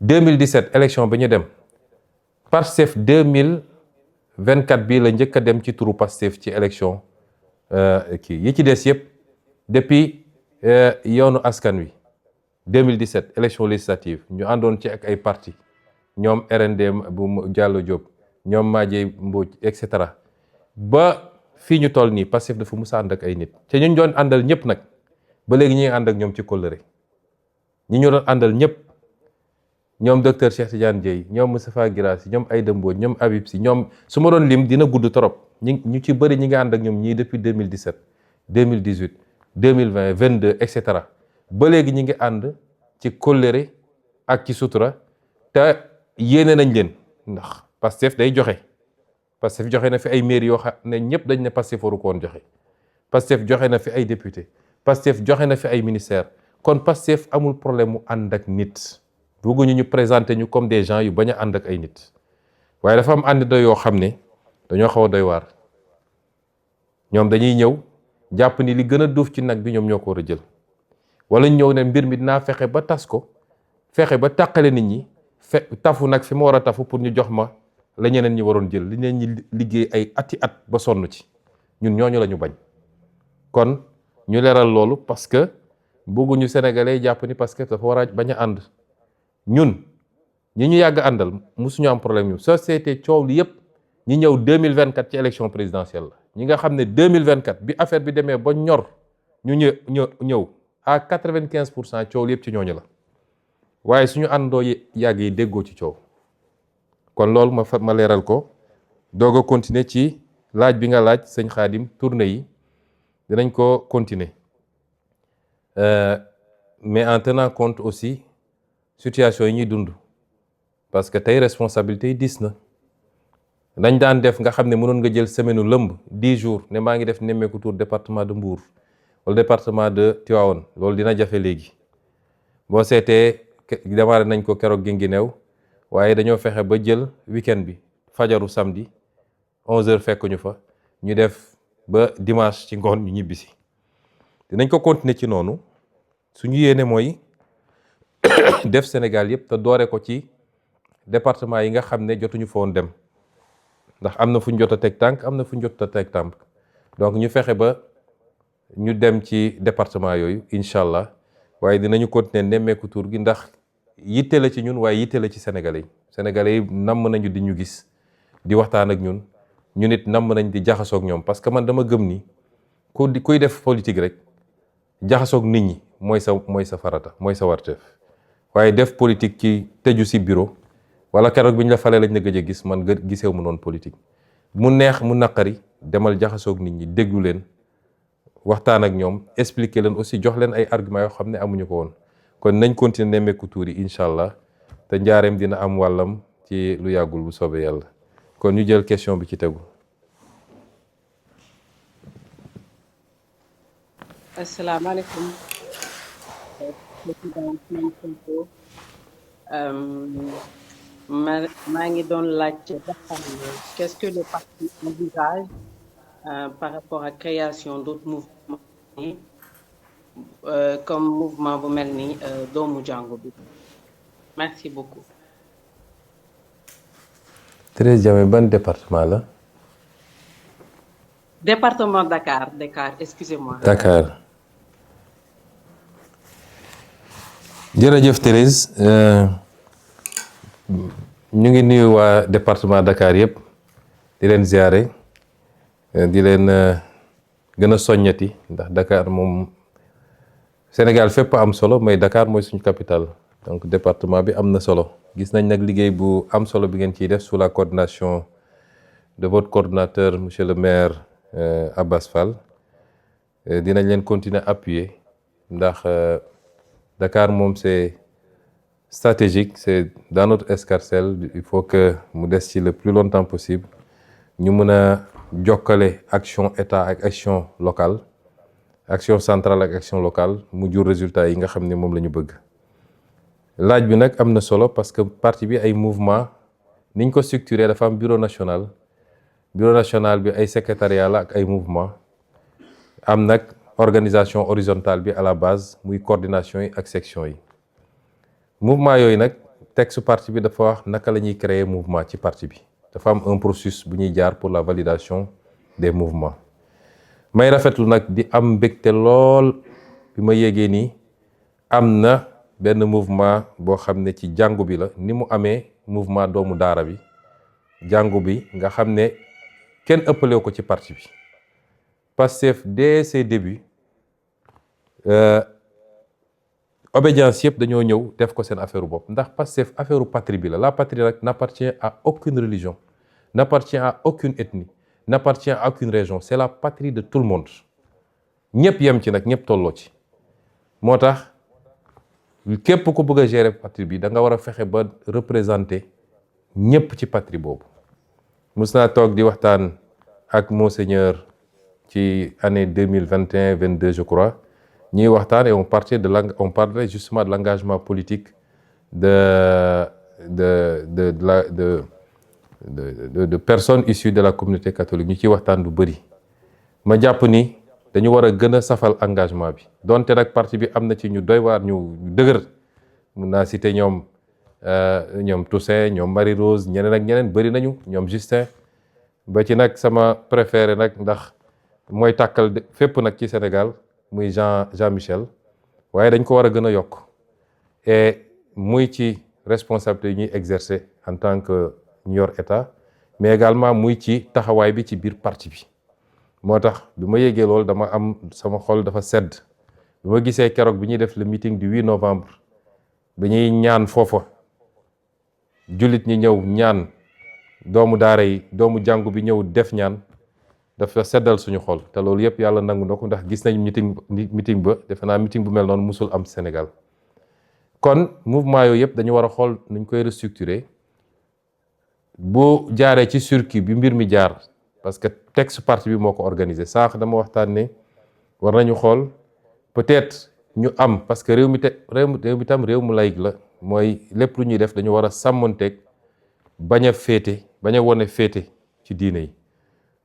2017 élection bi ñu dem Pastef 2024 bii la njëkk a dem ci turu Pastef ci élection yi ci des yëpp depuis yoonu askan wi 2017 élection législative ñu àndoon ci ak ay parti ñoom RND bu Diallo Diop ñoom Madieye Mbodj et cetera ba fii ñu toll nii Pastef dafa musa ànd ak ay nit te ñu doon àndal ñëpp nag ba léegi ñi ngi ànd ak ñoom ci kóllëre ñi ñu doon àndal ñëpp ñoom docteur Cheikh Tidiane Dièye ñoom Moustapha Guirassy ñoom Aïda Mbodj ñoom Habib Sy ñoom su ma doon lim dina gudd trop ñu ci bëri ñi ngi ànd ak ñoom ñii depuis 2017 2018 2020 22 et cetera ba léegi ñi ngi ànd ci kóllëre ak ci sutura te yéene nañ leen ndax Pastef day joxe Pastef joxe na fi ay maire yoo xam ne ñëpp dañ ne Pastef waru ko woon joxe Pastef joxe na fi ay député Pastef joxe na fi ay ministère kon Pastef amul problème mu ànd ak nit bëgguñu ñu présenter ñu comme des gens yu bañ a ànd ak ay nit waaye dafa am ànd yoo xam ne dañoo xaw a doy waar ñoom dañuy ñëw jàpp ni li gën a duuf ci nag bi ñoom ñoo ko war a jël wala ñëw ne mbir mi dinaa fexe ba tas ko fexe ba tàqale nit ñi tafu nag fi ma war a tafu pour ñu jox ma la ñeneen ñi waroon jël li ñeneen ñi liggéey ay ati at ba sonn ci ñun ñooñu la ñu bañ kon ñu leeral loolu parce que bëgguñu sénégalais jàpp ni parce que dafa war a bañ a ànd ñun ñi ñu yàgg àndal musuñu am problème ñu société coow li yëpp ñi ñëw 2024 ci élection présidentielle la ñi nga xam ne 2024 bi affaire bi demee ba ñor ñu ñëw à 95% coow li yëpp ci ñooñu la waaye suñu àndoo yàgg yi déggoo ci coow kon loolu ma leeral ko doog a continuer ci laaj bi nga laaj sëñ Khadim tournée yi dinañ ko continuer mais en tenant compte aussi situation yi ñuy dund parce que tey responsabilité yi diis na dañ daan def nga xam ne mënoon nga jël semaine u lëmb 10 jours ne maa ngi def nemmeeku tour département de Mbour wala département de Tivaouane loolu dina jafe léegi boo seetee démarré nañ ko keroog Guinguinéo waaye dañoo fexe ba jël week-end bi fajaru samedi 11h fekk ñu fa ñu def ba dimanche ci ngoon ñu ñibbisi dinañ ko continuer ci noonu suñu yéene mooy def Sénégal yëpp te doore ko ci département yi nga xam ne jotuñu fa woon dem ndax am na fu ñu jot a teg tànk am na fu ñu jot a teg tànk donc ñu fexe ba ñu dem ci département yooyu incha allah waaye dinañu continuer nemmeeku tour gi ndax yitte la ci ñun waaye yitte la ci sénégalais yi namm nañu di ñu gis di waxtaan ak ñun nit namm nañ di jaxasoog ñoom parce que man dama gëm ni kuy def politique rek jaxasoog nit ñi mooy sa farata mooy sa warteef waaye def politique ci tëju si bureau wala keroog bi ñu la falee lañ la gëj a gis man giseewu mu noonu politique mu neex mu naqari demal jaxasoog nit ñi déglu leen waxtaan ak ñoom expliquer leen aussi jox leen ay arguments yoo xam ne amuñu ko woon kon nañ continuer nemmeeku tuur yi incha allah te njaareem dina am wàllam ci lu yàggul bu soobee yàlla kon ñu jël question bi ci tegu. asalaamaaleykum. maa ngi doon laajte ba xam qu'est-ce que le parti envisage par rapport à création d'autres mouvements comme mouvement bu mel ni doomu jàngu bi. Merci beaucoup. Thérèse Diamé ban département la. Département Dakar, excusez-moi. Dakar. jërëjëf Thérèse ñu ngi nuyu waa département Dakar yëpp di leen ziare di leen gën a soññati ndax Dakar moom Sénégal fépp am solo mais Dakar mooy suñu capitale donc département bi am na solo gis nañ nag liggéey bu am solo bi ngeen ciy def sous la coordination de votre coordinateur monsieur le maire Abbas Fall dinañ leen continuer appuyer ndax Dakar moom c'est stratégique, c'est dans notre escarcelle, il faut que mu des ci le plus longtemps possible ñu mën a jokkale action état ak action locale action centrale ak action locale mu jur résultat yi nga xam ne moom la ñu bëgg. laaj bi nag am na solo parce que parti bi ay mouvement niñ ko structuré dafa am bureau national bi ay secrétariat la ak ay mouvement am nag organisation horizontale bi à la base muy coordination yi ak section yi mouvement yooyu nag texte parti bi dafa wax naka la ñuy créer mouvement ci parti bi dafa am un processus bu ñuy jaar pour la validation des mouvements may rafetlu nag di am mbégte lool bi ma yégee nii am na benn mouvement boo xam ne ci jàngu bi la ni mu amee mouvement doomu daara bi jàngu bi nga xam ne kenn ëppalew ko ci parti bi Pastef dès ses débuts obédience yëpp dañoo ñëw def ko seen affaire bopp ndax Pastef affaire patrie bi la patrie nag n'appartient à aucune religion n'appartient à aucune ethnie n'appartient à aucune région c'est la patrie de tout le monde ñëpp yem ci nag ñëpp tolloo ci moo tax képp ku bëgg a gérer patrie bi da nga war a fexe ba représenter ñëpp ci patrie boobu mus naa toog di waxtaan ak monseigneur ci année 2021-22 je crois ñuy waxtaan et on parlait justement de l'engagement politique de personnes issues de la communauté catholique ñu ciy waxtaan lu bëri ma jàpp ni dañu war a gën a safal engagement bi donte nag parti bi am na ci ñu doy waar ñu dëgër mun naa citer ñoom Toussaint ñoom Marie Rose ñeneen ak ñeneen bëri nañu ñoom Justin ba ci nag sama préféré nag ndax mooy tàkkal fépp nag ci Sénégal muy Jean Michel waaye dañ ko war a gën a yokk et muy ci responsabilité yi ñuy exercer en tant que ñu yor état mais également muy ci taxawaay bi ci biir parti bi moo tax bi ma yégee loolu dama am sama xol dafa sedd bi ma gisee keroog bi ñuy def le meeting du 8 novembre bi ñuy ñaan foofa jullit ñi ñëw ñaan doomu daara yi doomu jàngu bi ñëw def ñaan dafa seddal suñu xol te loolu yëpp yàlla nangu na ko ndax gis nañ meeting ba defe naa meeting bu mel noonu musul am Sénégal kon mouvement yooyu yëpp dañu war a xool nuñ koy restructurer bu jaaree ci circuit bi mbir mi jaar parce que texte parti bi moo ko organisé sànq dama waxtaan ne war nañu xool peut-être ñu am parce que réew mi tam réew mu laïc la mooy lépp lu ñuy def dañu war a sàmmonteeg bañ a wone féete ci diine yi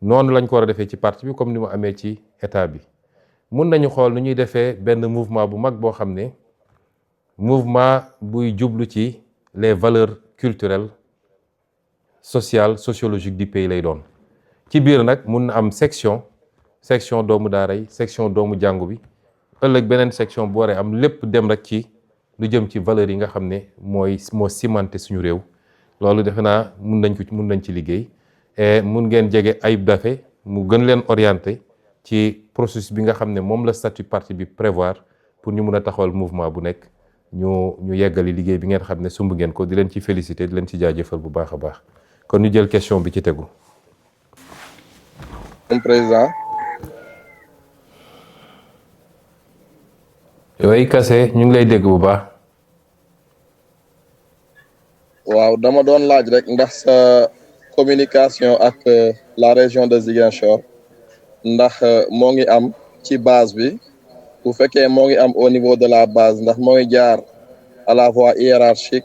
noonu lañ ko war a defee ci parti bi comme ni mu amee ci état bi mun nañu xool nu ñuy defee benn mouvement bu mag boo xam ne mouvement buy jublu ci les valeurs culturelles sociales sociologiques du pays lay doon ci biir nag mun na am section doomu daara yi section doomu jàngu bi ëllëg beneen section bu waree am lépp dem rek ci lu jëm ci valeurs yi nga xam ne moo cimenté suñu réew loolu defe naa mun nañ ci liggéey et mun ngeen jege Ayib Daffé mu gën leen orienté ci processus bi nga xam ne moom la statut parti bi prévoir pour ñu mun a taxawal mouvement bu nekk ñu yeggali liggéey bi ngeen xam ne sumb ngeen ko di leen ci félicité di leen ci jaajëfal bu baax a baax kon ñu jël question bi ci tegu. Président. yooyu Kassé ñu ngi lay dégg bu baax. waaw dama doon laaj rek ndax sa communication ak la région de Ziguinchor ndax moo ngi am ci base bi bu fekkee moo ngi am au niveau de la base ndax moo ngi jaar à la voie hiérarchique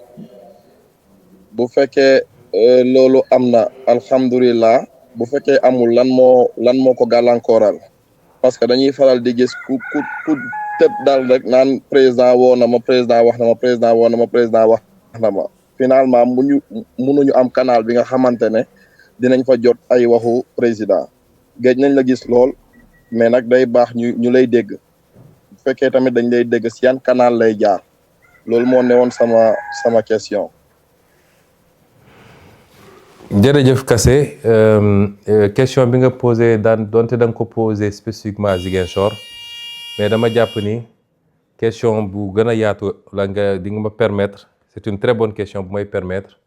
bu fekkee loolu am na alhamdulilah bu fekkee amul lan moo ko gàllankooral parce que dañuy faral di gis ku tëb dal rek naan président woo na ma président wax na ma président woo na ma président wax na ma finalement mënuñu am canal bi nga xamante ne dinañ fa jot ay waxu président géej nañ la gis lool mais nag day baax ñu lay dégg bu fekkee tamit dañ lay dégg si yan canal lay jaar loolu moo newoon sama question. jërëjëf Kassé question bi nga posé donte da nga ko posé spécifiquement à Ziguinchor mais dama jàpp ni question bu gën a yaatu la di nga ma permettre c'est une très bonne question bu may permettre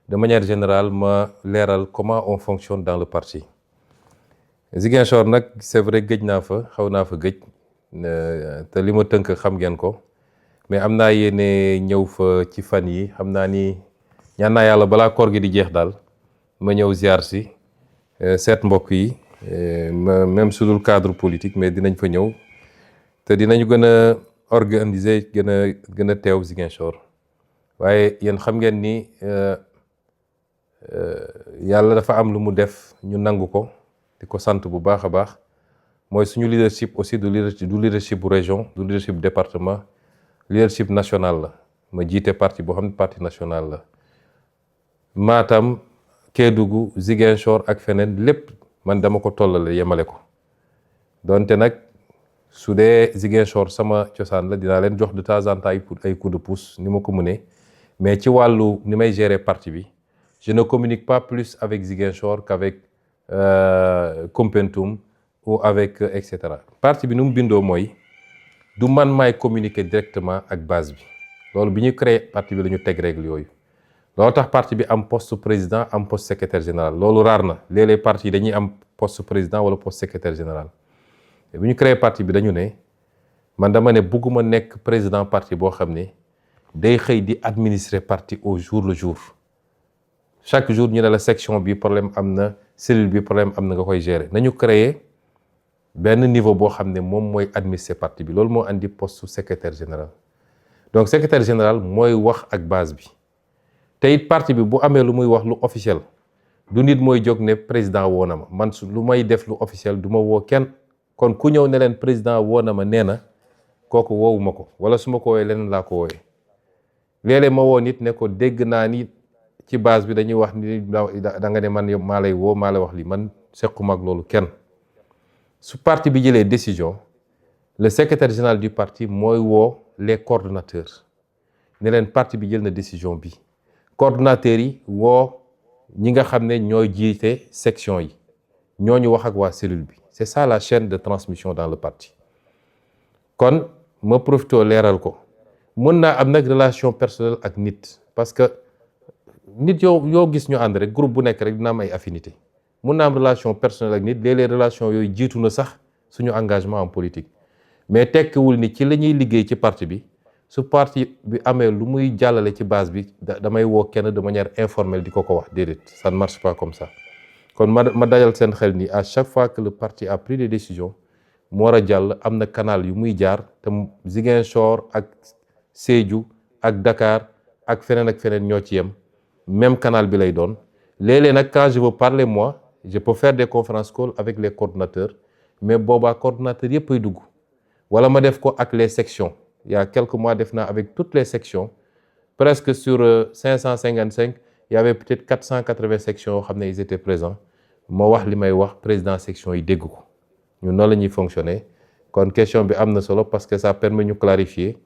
de manière générale ma leeral comment on fonctionne dans le parti. Ziguinchor nag c'est vrai gëj naa fa xaw naa fa gëj te li ma tënk xam ngeen ko mais am naa yéene ñëw fa ci fan yi xam naa ni ñaan naa yàlla balaa koor gi di jeex daal ma ñëw ziar si seet mbokk yi même su dul cadre politique mais dinañ fa ñëw te dinañu gën a organiser gën a teew Ziguinchor waaye yéen xam ngeen ni yàlla dafa am lu mu def ñu nangu ko di ko sant bu baax a baax mooy suñu leadership aussi du leadership bu région du leadership département leadership national la ma jiite parti boo xam ne parti national la Matam Kédougou Ziguinchor ak feneen lépp man dama ko tollale yemale ko donte nag su dee Ziguinchor sama cosaan la dinaa leen jox de temps en temps pour ay coup de pouce ni ma ko mënee mais ci wàllu ni may gérer parti bi je ne communique pas plus avec Ziguinchor qu'avec Koumpentoum ou avec et cetera parti bi nu mu bindoo mooy du man maay communiquer directement ak base bi loolu bi ñu créé parti bi la ñu teg règle yooyu loolu tax parti bi am poste président am poste secrétaire général loolu raar na léeg-léeg parti yi dañuy am poste président wala poste secrétaire général bi ñu créé parti bi dañu ne man dama ne bëgguma nekk président parti boo xam ne day xëy di administrer parti au jour le jour chaque jour ñu ne la section bi problème am na cellule bi problème am na nga koy gérer nañu créer benn niveau boo xam ne moom mooy administrer parti bi loolu moo andi poste secrétaire général donc secrétaire général mooy wax ak base bi te it parti bi bu amee lu muy wax lu officiel du nit mooy jóg ne président woo na ma man su lu may def lu officiel du ma woo kenn kon ku ñëw ne leen président woo na ma nee na kooku woowuma ko wala su ma ko woowee leneen laa ko woowee léeg-léeg ma woo nit ne ko dégg naa ni ci base bi dañuy wax ni da nga ne man maa lay woo maa lay wax li man sequma ak loolu kenn su parti bi jëlee décision le secrétaire général du parti mooy woo les coordonnateurs ne leen parti bi jël na décision bi coordonnateurs yi woo ñi nga xam ne ñooy jiite section yi ñooñu wax ak waa cellule bi c'est ça la chaîne de transmission dans le parti kon ma profité leeral ko mën naa am nag relation personnelle ak nit parce que nit yoo gis ñu ànd rek groupe bu nekk rek dina am ay affinité mun na am relation personnelle ak nit léeg-léeg relation yooyu jiitu na sax suñu engagement en politique mais tekkiwul ni ci la ñuy liggéey ci parti bi su parti bi amee lu muy jàllale ci base bi damay woo kenn de manière informelle di ko wax déedéet ça ne marche pas comme ça kon ma dajal seen xel ni à chaque fois que le parti a pris des décisions mu war a jàll am na canal yu muy jaar te Ziguinchor ak Sédhiou ak Dakar ak feneen ñoo ci yem même canal bi lay doon léeg-léeg nag quand je veux parler moi je peux faire des conférences call avec les coordonnateurs mais boobaa coordonnateurs yëpp ay dugg wala ma def ko ak les sections il y a quelques mois def naa avec toutes les sections presque sur 555 il y avait peut-être 480 sections yoo xam ne ils étaient présents ma wax li may wax président section yi dégg ko ñun noonu la ñuy fonctionner kon question bi am na solo parce que ça permet ñu clarifier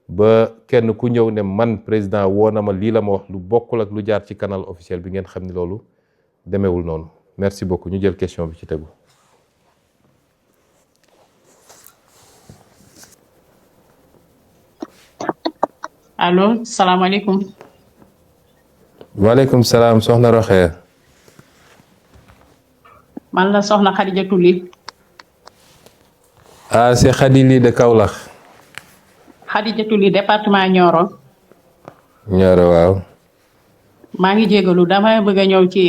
ba kenn ku ñëw ne man président woo na ma lii la ma wax lu bokkul ak lu jaar ci canal officiel bi ngeen xam ni loolu demeewul noonu merci beaucoup ñu jël question bi ci tegu. allo salaamaaleykum. waaleykum salaam soxna Roxee. man la soxna Khadijatou Ly. ah c'est Khady Ly de Kaolack. Khadijatou Ly département Nioro. Nioro waaw. maa ngi jégalu dama bëgg a ñëw ci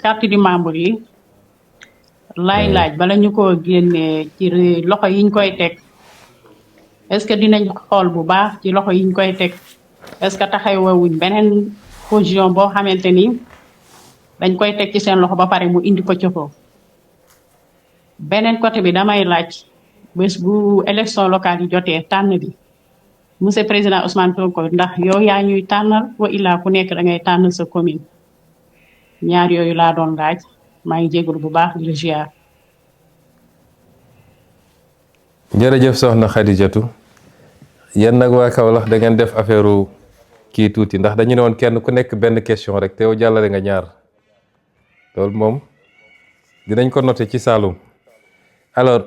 carte du membre yi. laaj bala ñu ko génnee ci loxo yiñ koy teg. est-ce que dinañ xool bu baax ci loxo yiñ koy teg est-ce que taxawuñ beneen position boo xamante ni dañ koy teg ci seen loxo ba pare mu indi ko ci foofu. beneen côté bi damay laaj bés bu élection locale yi jotee tànn bi monsieur président Ousmane Sonko ndax yow yaa ñuy tànnal wa illaa ku nekk da ngay tànn sa commune ñaar yooyu laa doon laaj maa ngi jégalu bu baax di la ziar. jërëjëf soxna Khadijatou yéen nag waa Kaolack da ngeen def affaire kii tuuti ndax dañu ne woon kenn ku nekk benn question rek te yow jàllale nga ñaar loolu moom dinañ ko noter ci Saloum. alors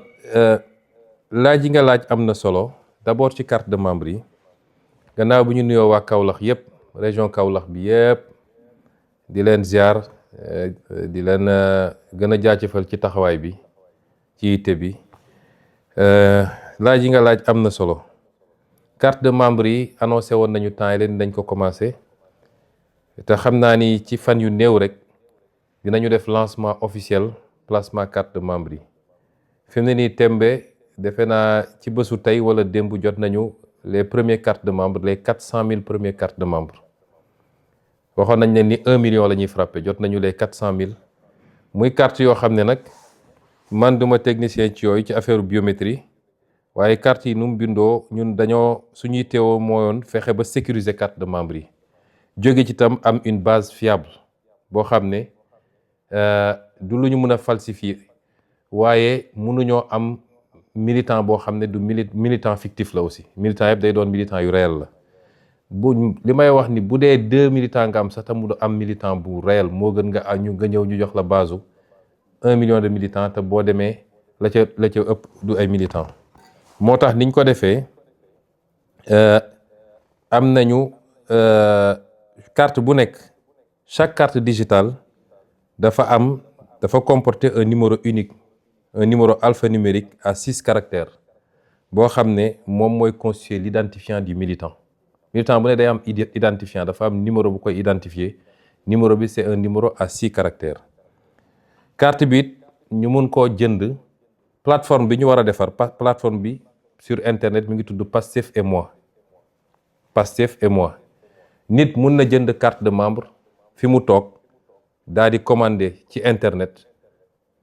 laaj yi nga laaj am na solo d'abord ci carte de membre yi gannaaw bu ñu nuyoo waa Kaolack yëpp région Kaolack bi yëpp di leen ziar di leen gën a jaajëfal ci taxawaay bi ci yitte bi. laaj yi nga laaj am na solo carte de membre yi annoncé woon nañu temps yi leen dañ ko commencé te xam naa ni ci fan yu néew rek dinañu def lancement officiel placement carte de membre yi fi mu ne nii tembe defe naa ci bésu tey wala démb jot nañu les premières cartes de membre les 400 000 premières cartes de membre waxoon nañ leen ni 1 million la ñuy frappé jot nañu les 400 000 muy carte yoo xam ne nag man duma technicien ci yooyu ci affaire biométrie waaye carte yi nu mu bindoo ñun dañoo suñuy teewoo mooyoon fexe ba sécuriser carte de membre yi jóge ci tam am une base fiable boo xam ne du lu ñu mën a falsifier waaye mënuñoo am militant boo xam ne du militant fictif la aussi militant yëpp day doon militant yu réel la bu li may wax ni bu dee 2 militants nga am sax tam mu am militant bu réel moo gën nga ñëw ñu jox la base 1 million de militants te boo demee la ca ëpp du ay militants moo tax niñ ko defee am nañu carte bu nekk chaque carte digitale dafa comporter un numéro unique un numéro alphanumérique à 6 caractères boo xam ne moom mooy constituer l'identifiant du militant bu ne day am identifiant dafa am numéro bu koy identifier numéro bi c'est un numéro à 6 caractères carte bi ñu mun koo jënd plateforme bi ñu war a defar plateforme bi sur internet mi ngi tudd Pastef et moi nit mun na jënd carte de membre fi mu toog daal di commander ci internet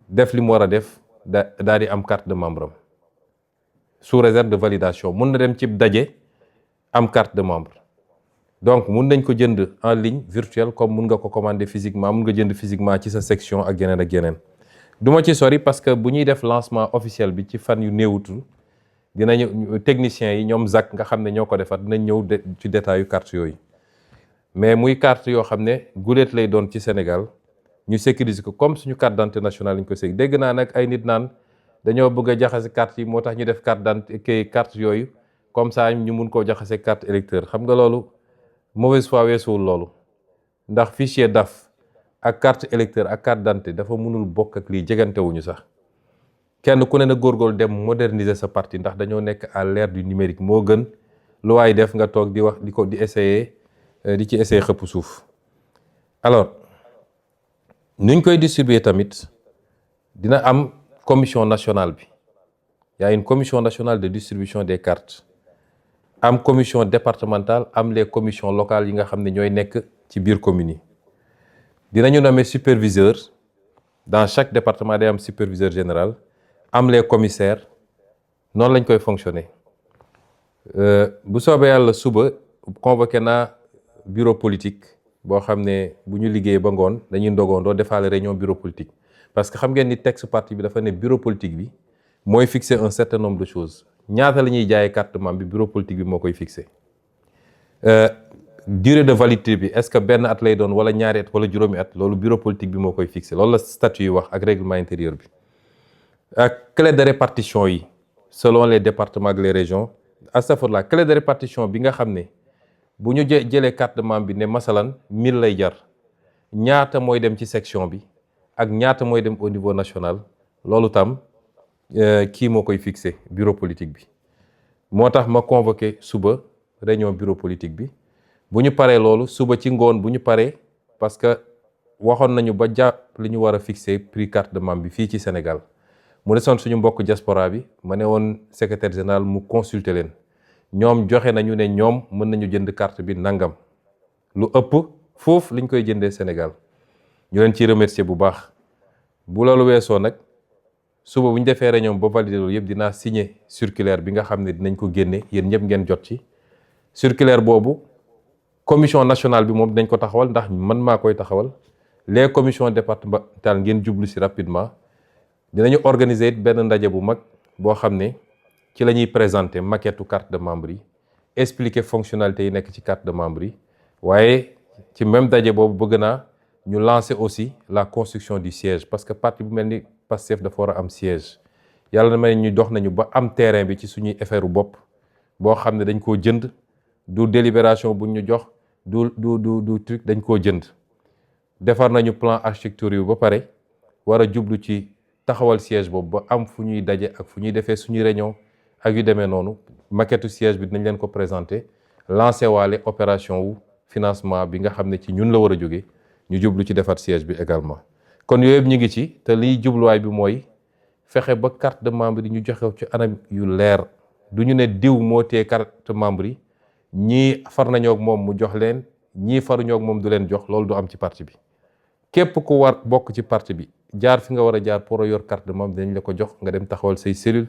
def li mu war a def daal di am carte de membre am sous réserve de validation mun na dem ci daje am carte de membre donc mun nañ ko jënd en ligne virtuelle comme mun nga ko commander physiquement mun nga jënd physiquement ci sa section ak yeneen du ma ci sori parce que bu ñuy def lancement officiel bi ci fan yu néewutul dinañu techniciens yi ñoom ZAC nga xam ne ñoo ko defar dinañ ñëw ci détail yu carte yooyu mais muy carte yoo xam ne guléet lay doon ci Sénégal ñu sécuriser ko comme suñu carte d'identité nationale ñu ko sécuriser dégg naa nag ay nit naan dañoo bëgg a jaxase carte yi moo tax ñu def carte d'identité carte yooyu comme ça ñu mun koo jaxase carte électeur xam nga loolu mauvaise foi weesuwul loolu ndax fichier DAF ak carte électeur ak carte d'identité dafa mënul bokk ak lii jegantewuñu sax kenn ku ne na góorgóorlu dem moderniser sa parti ndax dañoo nekk à l'ère du numérique moo gën lu waay def nga toog di wax di essayer di ci essayer xëpp suuf. alors nuñ koy distribuer tamit dina am commission nationale bi y a une commission nationale de distribution des cartes am commission départementale am les commissions locales yi nga xam ne ñooy nekk ci biir communes yi dinañu nommer superviseur dans chaque département day am superviseur général am les commissaires noonu lañ koy fonctionner bu soobee yàlla suba convoqué naa bureau politique boo xam ne bu ñu liggéey ba ngoon dañuy ndogoondoo defaale réunion bureau politique parce que xam ngeen ni texte parti bi dafa ne bureau politique bi mooy fixer un certain nombre de choses ñaata la ñuy jaayee carte membre bi bureau politique bi moo koy fixer durée de validité bi est-ce que benn at lay doon wala ñaari at wala juróomi at loolu bureau politique bi moo koy fixer loolu la statut yi wax ak règlement intérieur bi ak clé de répartition yi selon les départements ak les régions astafurlah clé de répartition bi nga xam ne bu ñu jëlee carte de membre bi ne masalan 1000 lay jar ñaata mooy dem ci section bi ak ñaata mooy dem au niveau national loolu tam kii moo koy fixé bureau politique bi moo tax ma convoqué suba réunion bureau politique bi bu ñu paree loolu suba ci ngoon bu ñu paree parce que waxoon nañu ba jàpp li ñu war a fixé prix carte de membre bi fii ci Sénégal mu desoon suñu mbokk diaspora bi ma ne woon secrétaire général mu consulter leen ñoom joxe nañu ne ñoom mën nañu jënd carte bi nangam lu ëpp foofu liñ koy jëndee Sénégal ñu leen ciy remercier bu baax bu loolu weesoo nag suba bu ñu defee réunion ba valider loolu yëpp dinaa signer circulaire bi nga xam ne dinañ ko génne yéen ñëpp ngeen jot ci circulaire boobu commission nationale bi moom dinañ ko taxawal ndax man maa koy taxawal les commissions départementales ngeen jublu si rapidement dinañu organiser it benn ndaje bu mag boo xam ne ci la ñuy présenter maquette carte de membre yi expliquer fonctionnalité yi nekk ci carte de membre yi waaye ci même daje boobu bëgg naa ñu lancer aussi la construction du siège parce que parti bu mel ni Pastef dafa war a am siège yàlla na may ñu dox nañu ba am terrain bi ci suñuy affaire bopp boo xam ne dañ koo jënd du délibération buñ ñu jox du truc dañ koo jënd defar nañu plan architecture yu ba pare war a jublu ci taxawal siège boobu ba am fu ñuy daje ak fu ñuy defee suñuy réunion ak yu demee noonu maquette siège bi dinañ leen ko présenter lancer waale opération wu financement bi nga xam ne ci ñun la war a jóge ñu jublu ci defar siège bi également kon yooyu yëpp ñu ngi ci te liy jubluwaay bi mooy fexe ba carte de membre yi ñu joxe ci anam yu leer du ñu ne diw moo tee carte membre yi ñii far nañoo ak moom mu jox leen ñii faruñoo ak moom du leen jox loolu du am ci parti bi képp ku war bokk ci parti bi jaar fi nga war a jaar pour yor carte de membre dañ la ko jox nga dem taxawal say cellule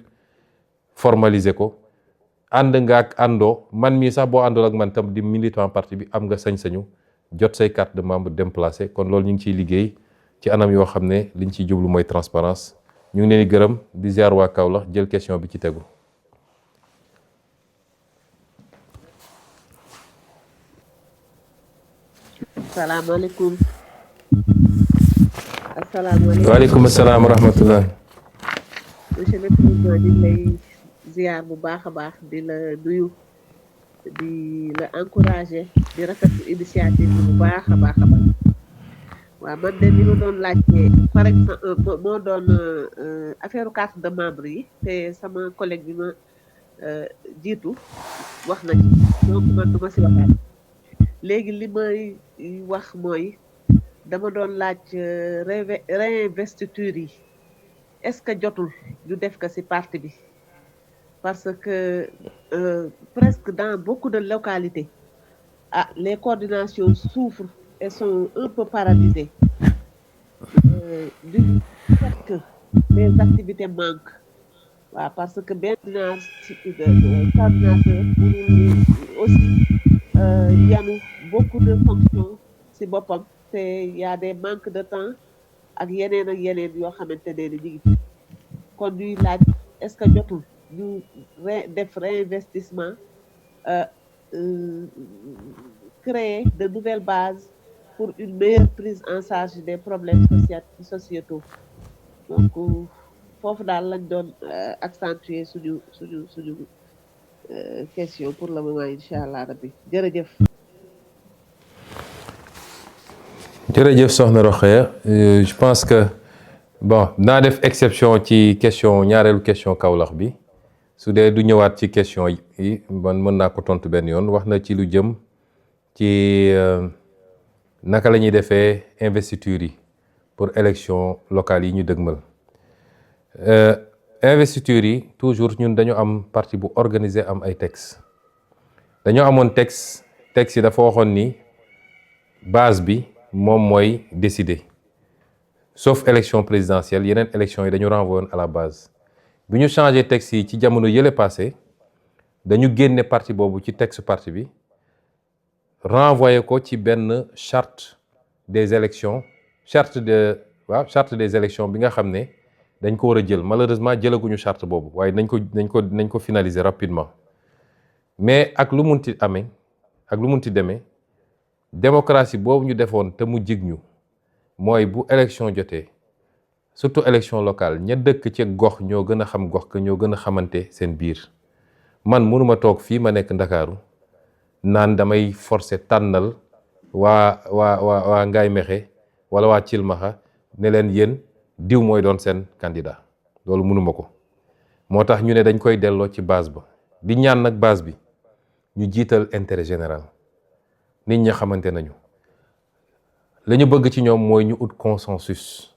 formaliser ko ànd nga ak àndoo man mii sax boo àndul ak man tam di militant parti bi am nga sañ-sañu jot say carte de membre dem placer kon loolu ñu ngi ciy liggéey ci anam yoo xam ne liñ ciy jublu mooy transparence ñu ngi leen di gërëm di ziar waa Kaolack jël question bi ci tegu. asalaamaaleykum. asalaamaaleykum. waaleykum salaam wa rahmatullah. monsieur le président di lay ziar bu baax a baax di la nuyu di la encourager di rafetlu initiative bi bu baax a baax a baax waaw man de li ma doon laajte par exemple moo doon affaire carte de membre yi te sama collègue bi ma jiitu wax na ci donc man du ma si waxaat léegi li may wax mooy dama doon laaj réinvestiture yi est-ce que jotul ñu def ko ci parti bi parce que presque dans beaucoup de localités les coordinations souffrent et sont un peu paralysées du fait que les activités manquent parce que benn coordinateur aussi yanu beaucoup de fonctions ci boppam te y a des manques de temps ak yeneen yoo xamante ne ni ñu ngi fi kon ñuy laaj est-ce que jotul ñu def réinvestissement créer de nouvelles bases pour une meilleure prise en charge des problèmes sociétaux donc foofu daal lañ doon accentuer suñu question pour le moment incha allah rabbi jërëjëf. jërëjëf soxna Rokhaya je pense que bon naa def exception ci question ñaareelu question Kaolack bi su dee du ñëwaat ci question yi man mën naa ko tontu benn yoon wax na ci lu jëm ci naka la ñuy defee investiture yi pour élection locale yi ñu dëgmal investiture yi toujours ñun dañu am parti bu organisé am ay texte dañoo amoon texte yi dafa waxoon ni base bi moom mooy décider sauf élection présidentielle yeneen élection yi dañu renvoyer à la base bi ñu changé texte yi ci jamono yële passé dañu génne parti boobu ci texte parti bi renvoyer ko ci benn charte des élections charte des élections bi nga xam ne dañ ko war a jël malheureusement jëlaguñu charte boobu waaye nañ ko finaliser rapidement mais ak lu munti amee ak lu munti demee démocratie boobu ñu defoon te mu jig ñu mooy bu élection jotee surtout élection locale ña dëkk ci gox ñoo gën a xam gox ka ñoo gën a xamante seen biir man mënuma toog fii ma nekk Ndakaaru naan damay forcer tànnal waa Ngaye Mékhé wala waa Thilmakha ne leen yéen diw mooy doon seen candidat loolu mënuma ko moo tax ñu ne dañ koy delloo ci base ba di ñaan nag base bi ñu jiital intérêt général nit ñi xamante nañu la ñu bëgg ci ñoom mooy ñu ut consensus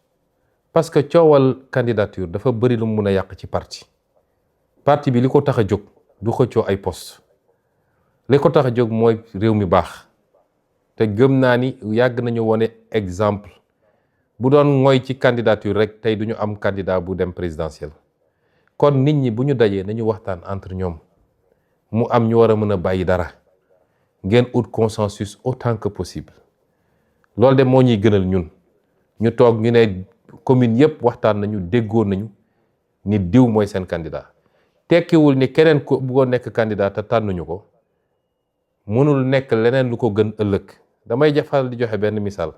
parce que coowal candidature dafa bëri lu mu mun a yàq ci parti bi li ko tax a jóg du xëccoo ay poste li ko tax a jóg mooy réew mi baax te gëm naa ni yàgg nañu wone exemple bu doon mooy ci candidature rek tey duñu am candidat bu dem présidentiel kon nit ñi bu ñu dajee nañu waxtaan entre ñoom mu am ñu war a mën a bàyyi dara ngeen ut consensus autant que possible loolu de moo ñuy gënal ñun ñu toog ñu ne commune yépp waxtaan nañu déggoo nañu ni diw mooy seen candidat tekkiwul ni keneen ko bëggoon nekk candidat te tànnuñu ko mënul nekk leneen lu ko gën ëllëg damay jafal di joxe benn misaal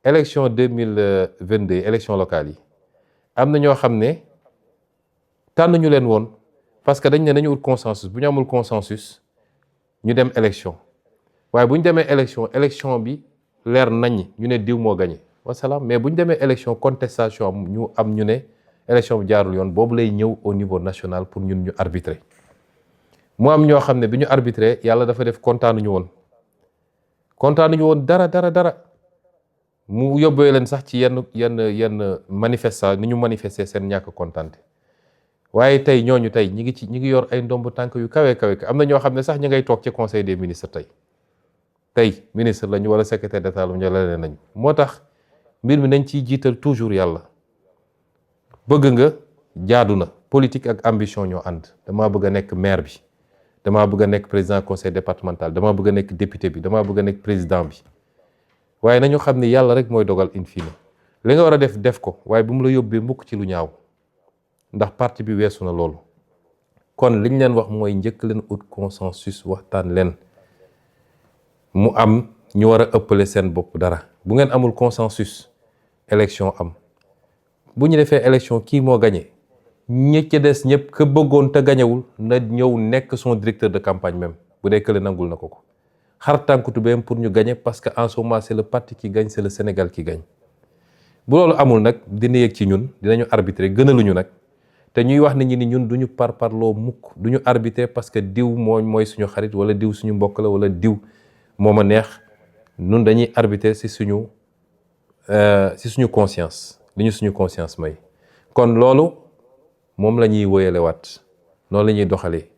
élection 2022 élection locale yi am na ñoo xam ne tànnuñu leen woon parce que dañ ne nañu ut consensus bu ñu amul consensus ñu dem élection waaye bu ñu demee élection bi leer nañ ñu ne diw moo gagné wasalaam mais bu ñu demee élection contestation am ñu ne élection bi jaarul yoon boobu lay ñëw au niveau national pour ñun ñu arbitrer mu am ñoo xam ne bi ñu arbitrer yàlla dafa def kontaanuñu woon dara mu yóbbee leen sax ci yenn manifestation ni ñu manifester seen ñàkk kontaante waaye tey ñooñu tey ñi ngi yor ay ndomb tànk yu kawe am na ñoo xam ne sax ñi ngay toog ci conseil des ministres tey ministre lañu wala secrétaire d'état lañu wala leneen nañu moo tax mbir mi nañ ciy jiital toujours yàlla bëgg nga jaadu na politique ak ambition ñoo ànd damaa bëgg a nekk maire bi damaa bëgg a nekk président conseil départemental damaa bëgg a nekk député bi damaa bëgg a nekk président bi waaye nañu xam ni yàlla rek mooy dogal in fine li nga war a def ko waaye bu mu la yóbbee mukk ci lu ñaaw ndax parti bi weesu na loolu kon liñ leen wax mooy njëkk leen ut consensus waxtaan leen mu am ñu war a ëppale seen bopp dara bu ngeen amul consensus élection am bu ñu defee élection kii moo gagné ñi ci des ñëpp ka bëggoon te gañewul na ñëw nekk son directeur de campagne même bu dee kële nangul na ko xar tànku tubéyam pour ñu gagner parce que en ce moment c'est le parti qui gagne c'est le Sénégal qui gagne bu loolu amul nag dina yëg ci ñun dinañu arbitrer gënaluñu nag te ñuy wax nit ñi ni ñun duñu parparloo mukk duñu arbitrer parce que diw mooy suñu xarit wala diw suñu mbokk la wala diw moo ma neex ñun dañuy arbitrer ci suñu conscience li ñu suñu conscience may kon loolu moom la ñuy wóyale waat noonu la ñuy doxalee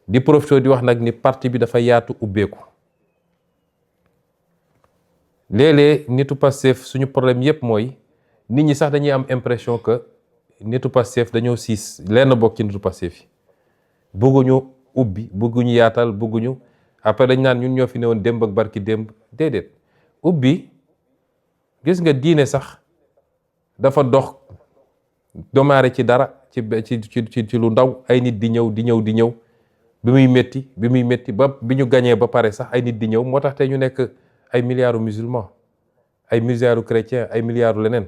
di profité di wax nag ni parti bi dafa yaatu ubbeeku léeg-léeg nitu Pastef suñu problème yépp mooy nit ñi sax dañuy am impression que nitu Pastef dañoo siis lenn bokk ci nitu Pastef yi bëgguñu ubbi bëgguñu yaatal bëgguñu après dañ naan ñun ñoo fi newoon démb ak barki démb déedéet ubbi gis nga diine sax dafa dox domaare ci dara ci lu ndaw ay nit di ñëw bi muy métti ba bi ñu gañee ba pare sax ay nit di ñëw moo tax tey ñu nekk ay milliards musulmans ay milliards chrétiens ay milliards leneen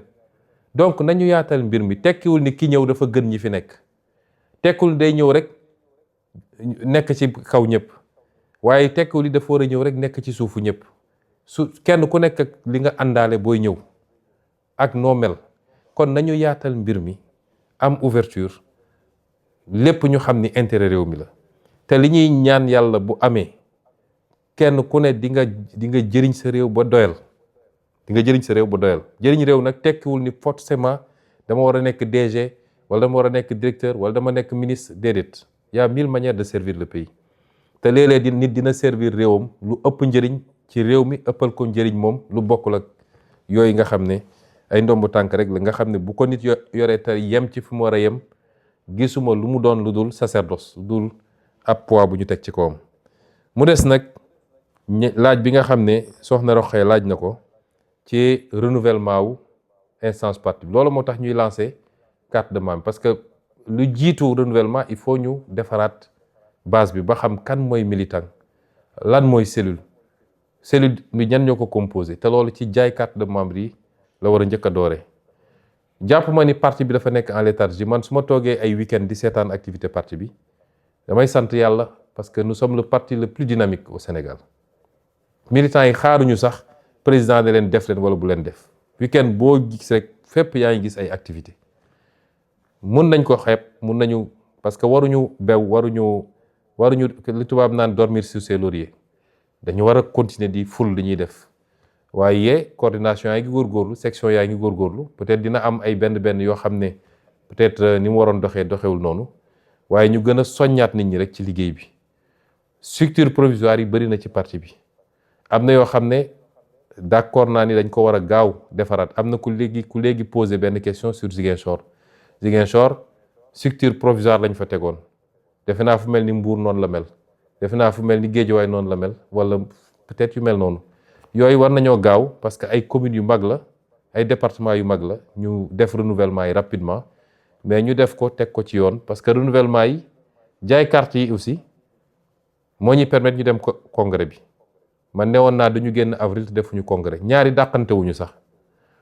donc nañu yaatal mbir mi tekkiwul ni ki ñëw dafa gën ñi fi nekk tekkiwul day ñëw rek nekk ci kaw ñëpp waaye tekkiwul ni dafa war a ñëw rek nekk ci suufu ñëpp su kenn ku nekk ak li nga àndaale booy ñëw ak noo mel kon nañu yaatal mbir mi am ouverture lépp ñu xam ni intérêt réew mi la te li ñuy ñaan yàlla bu amee kenn ku ne di nga jëriñ sa réew ba doyal jëriñ réew nag tekkiwul ni forcément dama war a nekk DG wala dama war a nekk directeur wala dama nekk ministre déedéet y a 1000 manières de servir le pays te léeg-léeg nit dina servir réewam lu ëpp njëriñ ci réew mi ëppal ko njëriñ moom lu bokkul ak yooyu nga xam ne ay ndombu tànk rek la nga xam ne bu ko nit yoree te yem ci fu mu war a yem gisuma lu mu doon lu dul sacerdoce lu dul ab poids bu ñu teg ci kawam. mu des nag laaj bi nga xam ne soxna Roxaya laaj na ko ci renouvellement wu instance parti bi loolu moo tax ñuy lancer carte de membre parce que lu jiitu renouvellement il faut ñu defaraat base bi ba xam kan mooy militant lan mooy cellule bi ñan ñoo ko composé te loolu ci jaay carte de membre yi la war a njëkk a doore jàpp ma ni parti bi dafa nekk en léthargie man su ma toogee ay week-end di seetaan activité parti bi damay sant yàlla parce que nous sommes le parti le plus dynamique au Sénégal militants yi xaaruñu sax président de leen def leen wala bu leen def week-end boo gis rek fépp yaa ngi gis ay activité mun nañ ko xeeb mun nañu parce que waruñu bew waruñu li tubaab naan dormir sur ses lauriers dañu war a continuer di ful li ñuy def waaye coordination yaa ngi góorgóorlu section yaa ngi góorgóorlu peut-être dina am ay benn yoo xam ne peut-être ni mu waroon doxewul noonu waaye ñu gën a soññaat nit ñi rek ci liggéey bi structure provisoire yi bëri na ci parti bi am na yoo xam ne d'accord naa ni dañ ko war a gaaw defaraat am na ku léegi poser benn question sur Ziguinchor structure provisoire lañ fa tegoon defe naa fu mel ni Mbour noonu la mel defe naa fu mel ni Guédiawaye noonu la mel wala peut-être yu mel noonu yooyu war nañoo gaaw parce que ay communes yu mag la ay départements yu mag la ñu def renouvellement yi rapidement mais ñu def ko teg ko ci yoon parce que renouvellement yi jaay carte yi aussi moo ñuy permettre ñu dem congrès bi man newoon naa duñu génn avril te defuñu congrès ñaari dàqante wuñu sax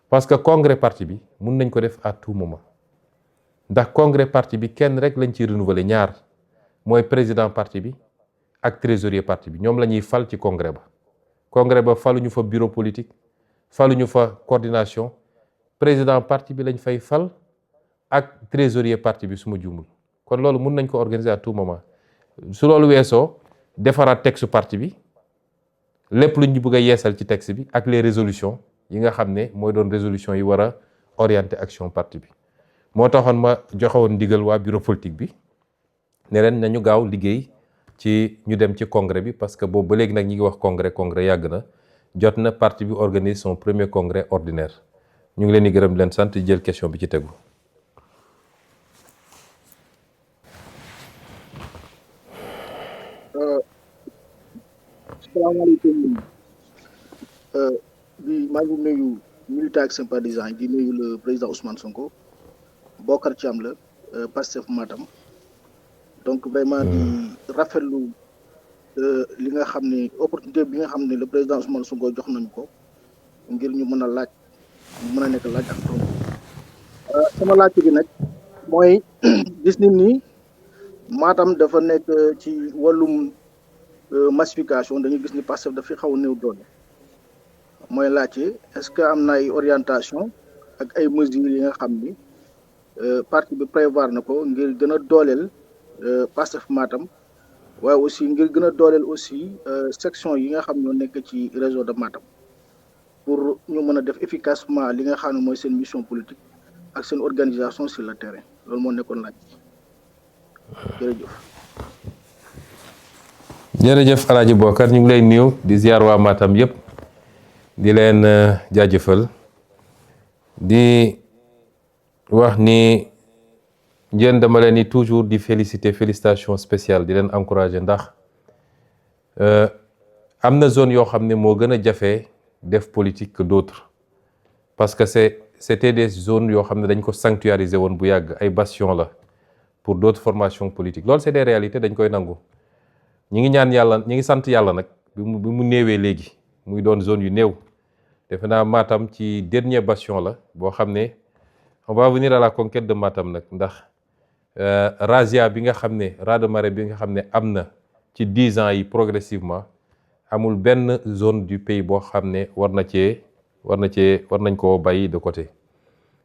parce que congrès parti bi mun nañ ko def à tout moment ndax congrès parti bi kenn rek lañ ciy renouveler ñaar mooy président parti bi ak trésorier parti bi ñoom la ñuy fal ci congrès ba faluñu fa bureau politique faluñu fa coordination président parti bi lañ fay fal ak trésorier parti bi su ma juumul kon loolu mun nañ ko organiser à tout moment su loolu weesoo defaraat texte parti bi lépp lu ñu bëgg a yeesal ci texte bi ak les résolutions yi nga xam ne mooy doon résolution yi war a orienter action parti bi moo taxoon ma joxewoon ndigal waa bureau politique bi ne leen nañu gaaw liggéey ci ñu dem ci congrès bi parce que boobu ba léegi nag ñi ngi wax congrès yàgg na jot na parti bi organise son premier congrès ordinaire ñu ngi leen di gërëm leen sant jël question bi ci tegu. salaamaaleykum maa ngi nuyu militants ak sympathisants di nuyu le président Ousmane Sonko Bokar Thiam la Pastef Matam donc vraiment di rafetlu li nga xam ne opportunité bi nga xam ne le président Ousmane Sonko jox nañu ko ngir ñu mën a laaj mën a nekk laaj ak tontu sama laaj bi nag mooy gis nit ni Matam dafa nekk ci wàllum massification dañu gis ni Pastef dafay xaw a néew doole mooy laajte est-ce que am na ay orientation ak ay mesures yi nga xam ni parti bi prévoir na ko ngir gën a dooleel Pastef Matam waaye aussi ngir gën a dooleel aussi section yi nga xam ñoo nekk ci réseau de Matam pour ñu mën a def efficacement li nga xam ne mooy seen mission politique ak seen organisation sur le terrain loolu moo nekkoon laaj jërëjëf. jërëjëf Alaaji Bokar ñu ngi lay nuyu di ziar waa Matam yëpp di leen jaajëfal di wax ni njeen dama leen ni toujours di félicitation spéciale di leen encourager ndax am na zone yoo xam ne moo gën a jafe def politique que d'autres parce que c'était des zones yoo xam ne dañ ko sanctuariser woon bu yàgg ay bastion la pour d'autres formations politiques loolu c'est des réalités dañ koy nangu ñi ngi ñaan yàlla ñi ngi sant yàlla nag bi mu néewee léegi muy doon zone yu néew defe naa Matam ci dernier bastion la boo xam ne on va venir à la conquête de Matam nag ndax razzia bi nga xam ne raz-de-marée bi nga xam ne am na ci 10 ans yi progressivement amul benn zone du pays boo xam ne war nañ koo bàyyi de côté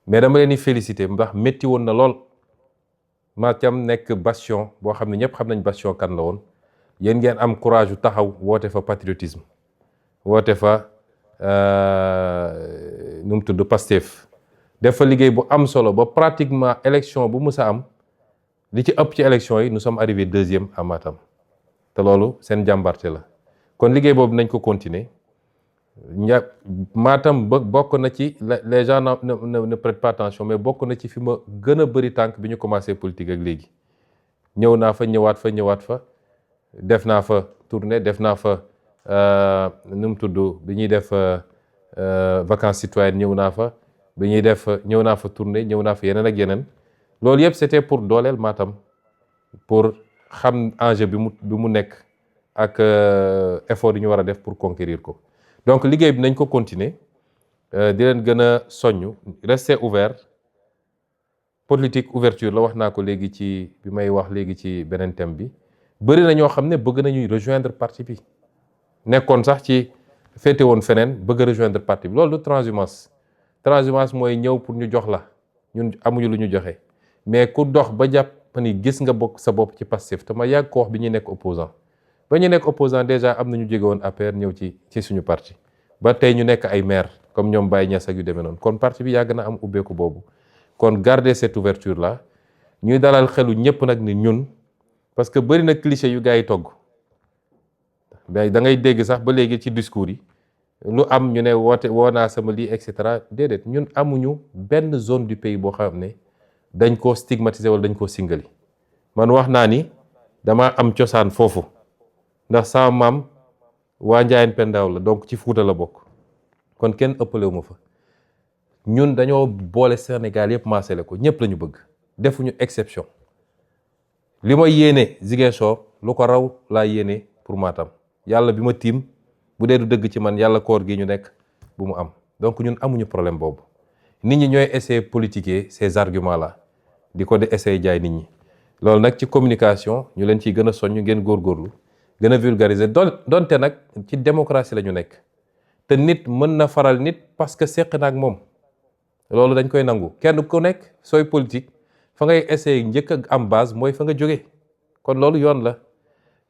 mais dama leen di féliciter ndax métti woon na lool Matam nekk bastion boo xam ne ñëpp xam nañ bastion kan la woon yéen ngeen am courage yu taxaw woote fa patriotisme woote fa nu mu tudd Pastef def fa liggéey bu am solo ba pratiquement élection bu mus a am li ci ëpp ci élection yi nous sommes arrivés 2e à Matam te loolu seen jàmbarte la kon liggéey boobu nañ ko continuer Matam bokk na ci les gens ne prêtent pas attention mais bokk na ci fi ma gën a bëri tànk bi ñu commencé politique ak léegi ñëw naa fa ñëwaat fa def naa fa tournée def naa fa nu mu tudd bi ñuy def vacances citoyennes ñëw naa fa bi ñuy def ñëw naa fa tournée ñëw naa fa yeneen ak yeneen loolu yëpp c'était pour dooleel Matam pour xam enjeu bi mu nekk ak effort yi ñu war a def pour conquérir ko donc liggéey bi nañ ko continuer di leen gën a soññ rester ouvert politique ouverture la wax naa ko léegi ci bi may wax léegi ci beneen thème bi bëri na ñoo xam ne bëgg nañuy rejoindre parti bi nekkoon sax ci féete woon feneen bëgg a rejoindre parti bi loolu du transhumance mooy ñëw pour ñu jox la ñun amuñu lu ñu joxe mais ku dox ba jàpp ni gis nga bokk sa bopp ci Pastef te ma yàgg ko wax bi ñuy nekk opposant ba ñu nekk opposant déjà am na ñu jóge woon APR ñëw ci suñu parti ba tey ñu nekk ay maire comme ñoom Baye Niass ak yu demee noonu kon parti bi yàgg na am ubbeeku boobu kon garder cette ouverture là ñuy dalal xelu ñëpp nag ni ñun parce que bëri na cliché yu gars yi togg mais da ngay dégg sax ba léegi ci discours yi lu am ñu ne woo naa sama lii et cetera déedéet ñun amuñu benn zone du pays boo xam ne dañ koo stigmatiser wala dañ koo singali man wax naa ni dama am cosaan foofu ndax sama maam waa Njaayeen Pendaaw la donc ci Fuuta la bokk kon kenn ëppalewu ma fa ñun dañoo boole Sénégal yëpp maasale ko ñëpp la ñu bëgg defuñu exception li ma yéene Ziguinchor lu ko raw laa yéene pour Matam yàlla bi ma tiim bu dee du dëgg ci man yàlla koor gi ñu nekk bu mu am donc ñun amuñu problème boobu nit ñi ñooy essayer politiquer ces arguments là di ko de essayer jaay nit ñi loolu nag ci communication ñu leen ciy gën a soññ ngeen góorgóorlu gën a vulgariser donte nag ci démocratie la ñu nekk te nit mën na faral nit parce que seq na ak moom loolu dañ koy nangu kenn ku nekk sooy politique fa ngay essayer njëkk a am base mooy fa nga jóge kon loolu yoon la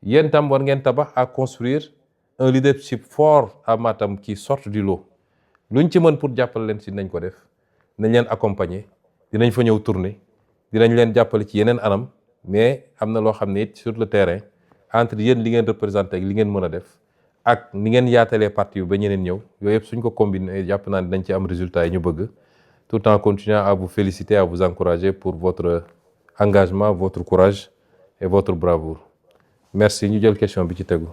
yéen tam war ngeen tabax à construire un leadership fort à Matam qui sorte du lot luñ ci mën pour jàppale leen si nañ ko def nañ leen accompagner dinañ fa ñëw tourner dinañ leen jàppale ci yeneen anam mais am na loo xam ne it sur le terrain entre yéen li ngeen représenté ak li ngeen mën a def ak ni ngeen yaatalee parti yu ba ñeneen ñëw yooyu yëpp suñ ko combiner jàpp naa ne dañ ci am résultat yi ñu bëgg tout en continuant à vous féliciter, à vous encourager pour votre engagement, votre courage et votre bravoure. Merci. Ñu jël question bi ci tegu.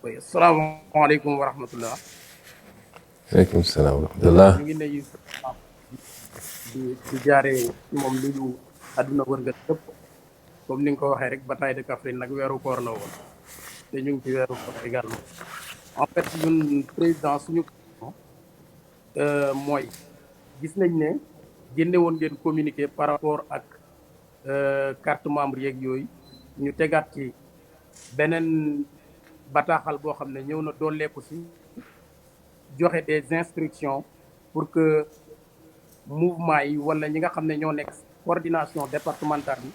Oui, asalaamaaleykum wa rahmatullah. Waaleykum salaam wa rahmatullah. ñu ngi nuyu di jaaree moom li ñu àdduna wërngal yëpp comme ni nga ko waxee rek bataille de Kaffrine nag weeru koor la woon te ñu ngi ci weeru koor également. En fait ñun président suñu mooy gis nañ ne génne woon ngeen communiqué par rapport ak carte membre yeeg yooyu ñu tegaat ci beneen bataaxal boo xam ne ñëw na dooleeku si joxe des instructions pour que mouvement yi wala ñi nga xam ne ñoo nekk coordination départementale yi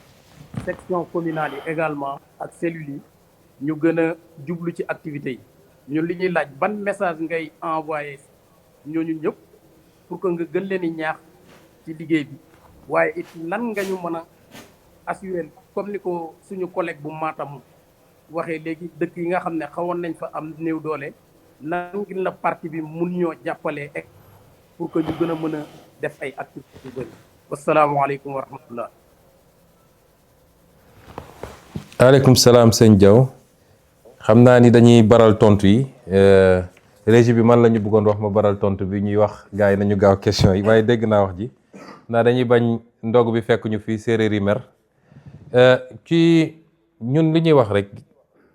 section communale yi également ak cellules yi ñu gën a jublu ci activités yi ñun li ñuy laaj ban message ngay envoyé ñooñu ñëpp pour que nga gën leen di ñaax ci liggéey bi waaye it lan nga ñu mën a assurer comme ni ko suñu collègue bu Matam waxee léegi dëkk yi nga xam ne xawoon nañ fa am néew doole nan ngir la parti bi mun ñoo jàppalee ek pour que ñu gën a mën a def ay activités yu bëri wasalaamaaleykum wa rahmatullah. Aleykum salaam sëñ Diaw. xam naa ni dañuy baral tontu yi régie bi man la ñu bëggoon wax ma baral tontu bi ñuy wax gars yi nañu gaaw question yi waaye dégg naa wax ji naa dañuy bañ ndog bi fekk ñu fii séeréer yi mer ci ñun li ñuy wax rek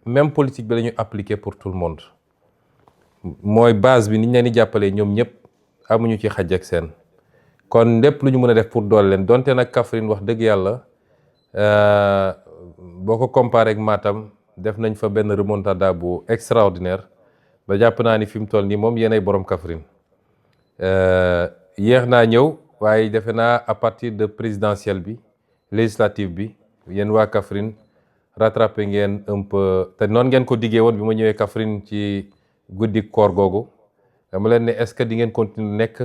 même politique bi la ñu appliquer pour tout le monde mooy base bi ni ñu leen di jàppalee ñoom ñëpp amuñu ci xaj ak seen kon lépp lu ñu mën a def pour doole leen donte nag Kaffrine wax dëgg yàlla boo ko comparé ak Matam def nañ fa benn remontada bu extraordinaire ba jàpp naa ni fi mu toll nii moom yéenay borom Kaffrine yéex naa ñëw waaye defe naa à partir de présidentielle bi législative bi yéen waa Kaffrine rattrapé ngeen un peu te noonu ngeen ko diggee woon bi ma ñëwee Kaffrine ci guddi koor googu dama leen ne est-ce que di ngeen continuer nekk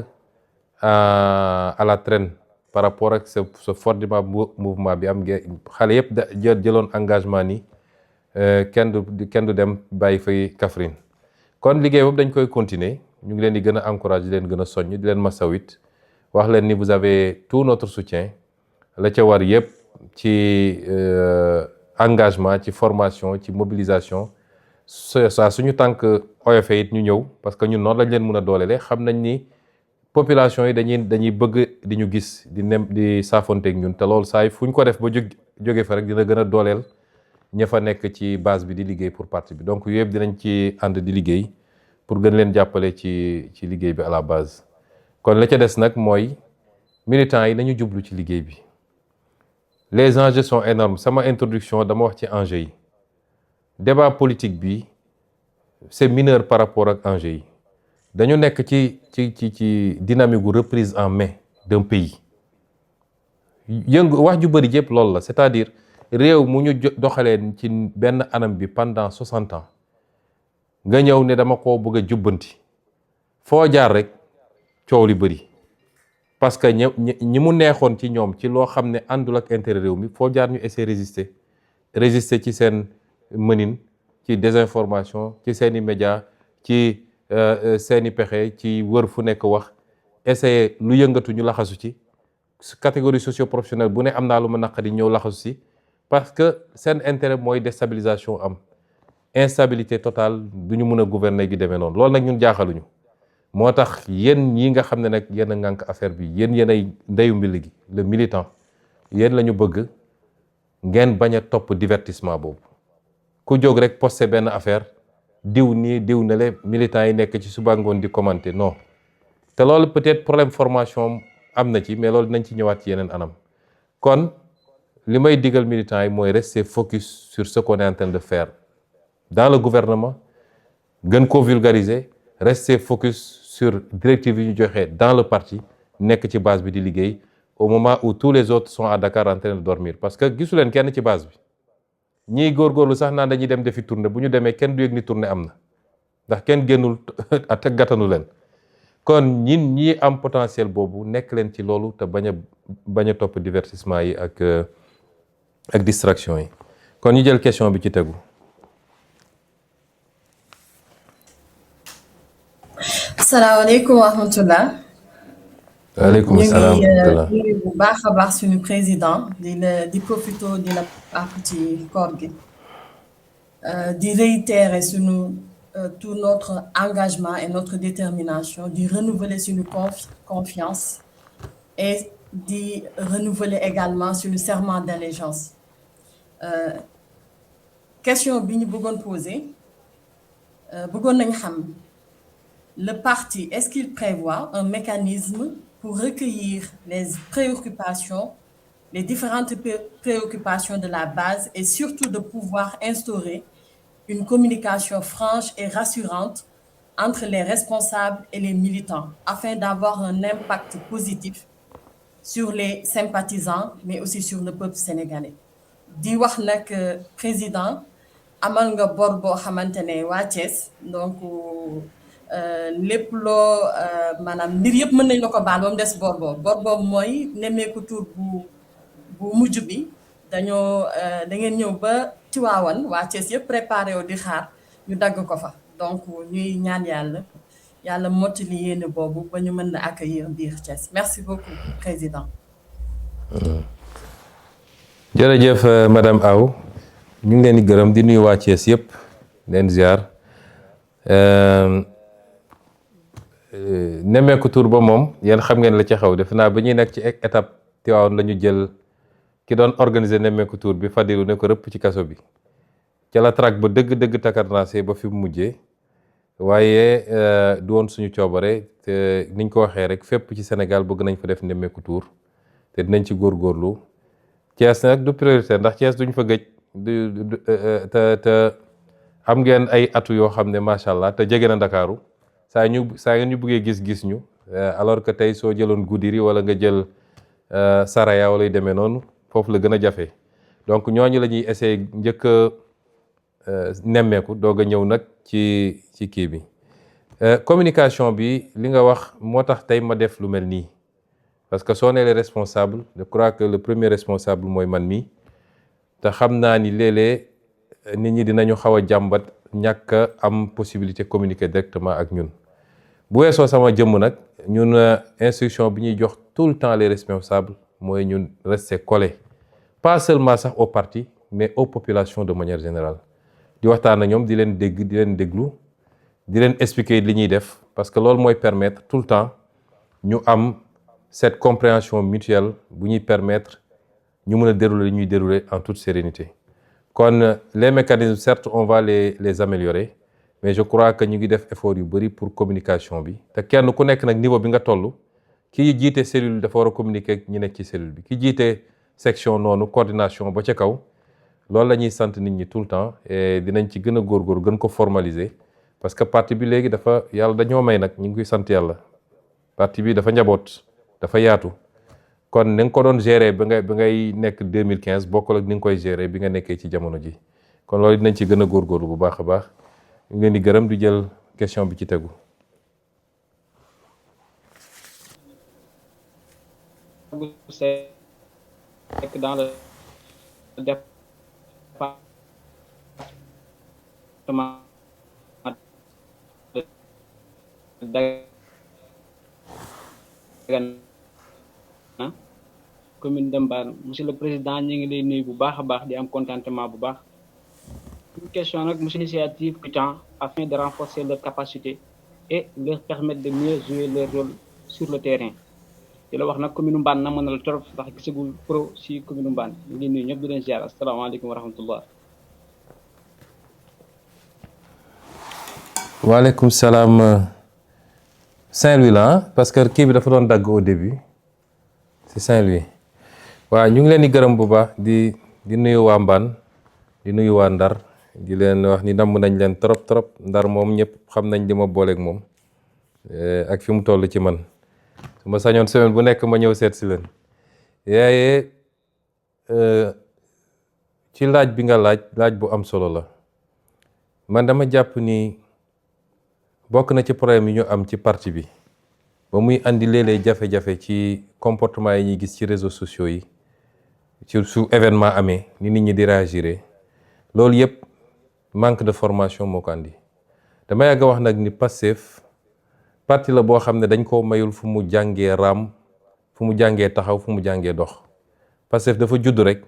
à la traîne par rapport ak ce fort mouvement bi am ngeen xale yëpp jëloon engagement ni kenn du dem bàyyi fay Kaffrine kon liggéey boobu dañ koy continuer ñu ngi leen di gën a encourager di leen gën a soññ di leen masawit wax leen ni vous avez tout notre soutien la ca war yëpp ci engagement ci formation ci mobilisation saa suñu tànk oyofee it ñu ñëw parce que ñun noonu lañ leen mën a dooleele xam nañ ni population yi dañuy bëgg di ñu gis di saafonteeg ñun te loolu saa yi fu ñu ko def ba jóge fa rek dina gën a dooleel ña fa nekk ci base bi di liggéey pour parti bi donc yooyu yëpp dinañ ci ànd di liggéey pour gën leen jàppale ci liggéey bi à la base kon la ca des nag mooy militants yi nañu jublu ci liggéey bi les enjeux sont énormes sama introduction dama wax ci enjeux yi débat politique bi c'est mineur par rapport ak enjeux yi dañu nekk ci dynamique gu reprise en main d'un pays wax ju bëri yëpp loolu la c'est-à-dire réew mu ñu doxalee ci benn anam bi pendant 60 ans nga ñëw ne dama koo bëgg a jubbanti foo jaar rek coow li bëri parce que ñi mu neexoon ci ñoom ci loo xam ne àndul ak intérêt réew mi foo jaar ñu essayer résister ci seen mënin ci désinformation ci seeni médias ci seeni pexe ci wër fu nekk wax essayer lu yëngatu ñu laxasu ci catégorie socio-professionnelle bu ne am naa lu ma naqari ñëw laxasu ci parce que seen intérêt mooy déstabilisation am instabilité totale du ñu mën a gouverner gi demee noonu loolu nag ñun jaaxaluñu moo tax yéen ñi nga xam ne nag yéen a ngànk affaire bi yéen ay ndeyu mbili gi le militant yéen la ñu bëgg ngeen bañ a topp divertissement boobu ku jóg rek posté benn affaire diw nii diw na le militants yi nekk ci suba ngoon di commenter non te loolu peut-être problème formation am na ci mais loolu dinañ ci ñëwaat ci yeneen anam kon li may digal militants yi mooy rester focus sur ce qu'on est en train de faire dans le gouvernement gën koo vulgariser rester focus sur directive yi ñu joxe dans le parti nekk ci base bi di liggéey au moment où tous les autres sont à Dakar en train de dormir parce que gisu leen kenn ci base bi ñiy góorgóorlu sax naan dañuy dem defi tournée bu ñu demee kenn du yëg ni tournée am na ndax kenn génnul te gàttanu leen kon ñi am potentiel boobu nekk leen ci loolu te bañ a topp divertissement yi ak distraction yi kon ñu jël question bi ci tegu. salaamaaleykum wa rahmatulah. waaleykum salaam ñu ngi bu baax a baax suñu président di profito di la àpp ci koor gi di réitérer suñu tout notre engagement et notre détermination di renouveler suñu confiance et di renouveler également suñu serment d'allégeance question bi ñu bëggoon poser bëggoon nañ xam le parti est-ce qu'il prévoit un mécanisme pour recueillir les préoccupations, les différentes préoccupations de la base et surtout de pouvoir instaurer une communication franche et rassurante entre les responsables et les militants afin d'avoir un impact positif sur les sympathisants, mais aussi sur le peuple sénégalais. Di wax nag président amal nga bor boo xamante ne waa Thiès donc lépp loo maanaam mbir yëpp mën nañ la ko baal ba mu des bor boobu mooy nemmeeku tur bu mujj bi da ngeen ñëw ba Tiwaawan waa Thiès yëpp préparé wu di xaar ñu dagg ko fa donc ñuy ñaan yàlla mottali yéene boobu ba ñu mën na accueillir biir Thiès merci beaucoup président. jërëjëf madame Aw ñu ngi leen di gërëm di nuyu waa Thiès yëpp leen ziar. nemmeeku tur ba moom yéen xam ngeen la ci xew defe naa ba ñuy nekk ci étape Tivaouane la ñu jël ki doon organiser nemmeeku tur bi Fadilu ne ko rëpp ci kaso bi ca la traque ba dëgg takarnaase ba fi mu mujjee waaye du woon suñu coobare te niñ ko waxee rek fépp ci Sénégal bëgg nañ fa def nemmeeku tur te dinañ ci góorgóorlu Thiès nag du priorité ndax Thiès duñ fa gëj te am ngeen ay atu yoo xam ne macha allah te jege na Ndakaaru saa ngeen ñu bëggee gis ñu alors que tey soo jëloon Goudiri wala nga jël Saraya wala yu demee noonu foofu la gën a jafe donc ñooñu la ñuy essayer njëkk a nemmeeku doog a ñëw nag ci kii bi communication bi li nga wax moo tax tey ma def lu mel nii parce que soo nee les responsables je crois que le premier responsable mooy man mii te xam naa ni léeg-léeg nit ñi dinañu xaw a jàmbat ñàkk a am possibilité communiquer directement ak ñun bu weesoo sama jëmm nag ñun instruction bi ñuy jox tout le temps les responsables mooy ñun rester collés pas seulement sax au parti mais aux populations de manière générale di waxtaan ak ñoom di leen dégg di leen déglu di leen expliquer li ñuy def parce que loolu mooy permettre tout le temps ñu am cette compréhension mutuelle bu ñuy permettre ñu mën a dérouler li ñuy dérouler en toute sérénité kon les mécanismes certes on va les améliorer mais je crois que ñu ngi def effort yu bëri pour communication bi te kenn ku nekk nag niveau bi nga toll ki jiite cellule dafa war a communiquer ak ñi nekk ci cellule bi ki jiite section noonu coordination ba ca kaw loolu la ñuy sant nit ñi tout le temps et dinañ ci gën a góorgóor gën ko formaliser parce que parti bi léegi dafa yàlla dañoo may nag ñu ngi koy sant yàlla parti bi dafa njaboot dafa yaatu kon ni nga ko doon gérer ba ngay nekk 2015 bokkul ak ni nga koy gérer bi nga nekkee ci jamono ji kon loolu dinañ ci gën a góorgóorlu bu baax a baax ñu ngi leen di gërëm di jël question bi ci tegu. Dans le département de Dagana commune de Mbane monsieur le président ñu ngi lay nuyu bu baax a baax di am contentement bu baax une question nag monsieur l'initiative afin de renforcer leur capacité et leur permettre de mieux jouer leur rôle sur le terrain di la wax nag commune Mbane na mën na la trop ndax gisagul pro si commune Mbane ñu ngi nuyu ñëpp di leen ziar asalaamaaleykum wa rahmatullah. waaleykum salaam. Saint-Louis la parce que kii bi dafa doon dagg au début c'est Saint-Louis waaw ñu ngi leen di gërëm bu baax di nuyu waa Mbane di nuyu waa Ndar di leen wax ni namm nañ leen trop Ndar moom ñëpp xam nañ li ma booleeg moom ak fi mu toll ci man su ma sañoon semaine bu nekk ma ñëw seet si leen yaaye ci laaj bi nga laaj bu am solo la man dama jàpp ni bokk na ci problème yi ñu am ci parti bi ba muy andi léeg-léeg jafe-jafe ci comportement yi ñuy gis ci réseaux sociaux yi ci su événement amee ni nit ñi di réagir loolu yëpp manque de formation moo ko andi dama yàgg wax nag ni Pastef parti la boo xam ne dañ ko mayul fu mu jàngee raam fu mu jàngee taxaw fu mu jàngee dox Pastef dafa judd rek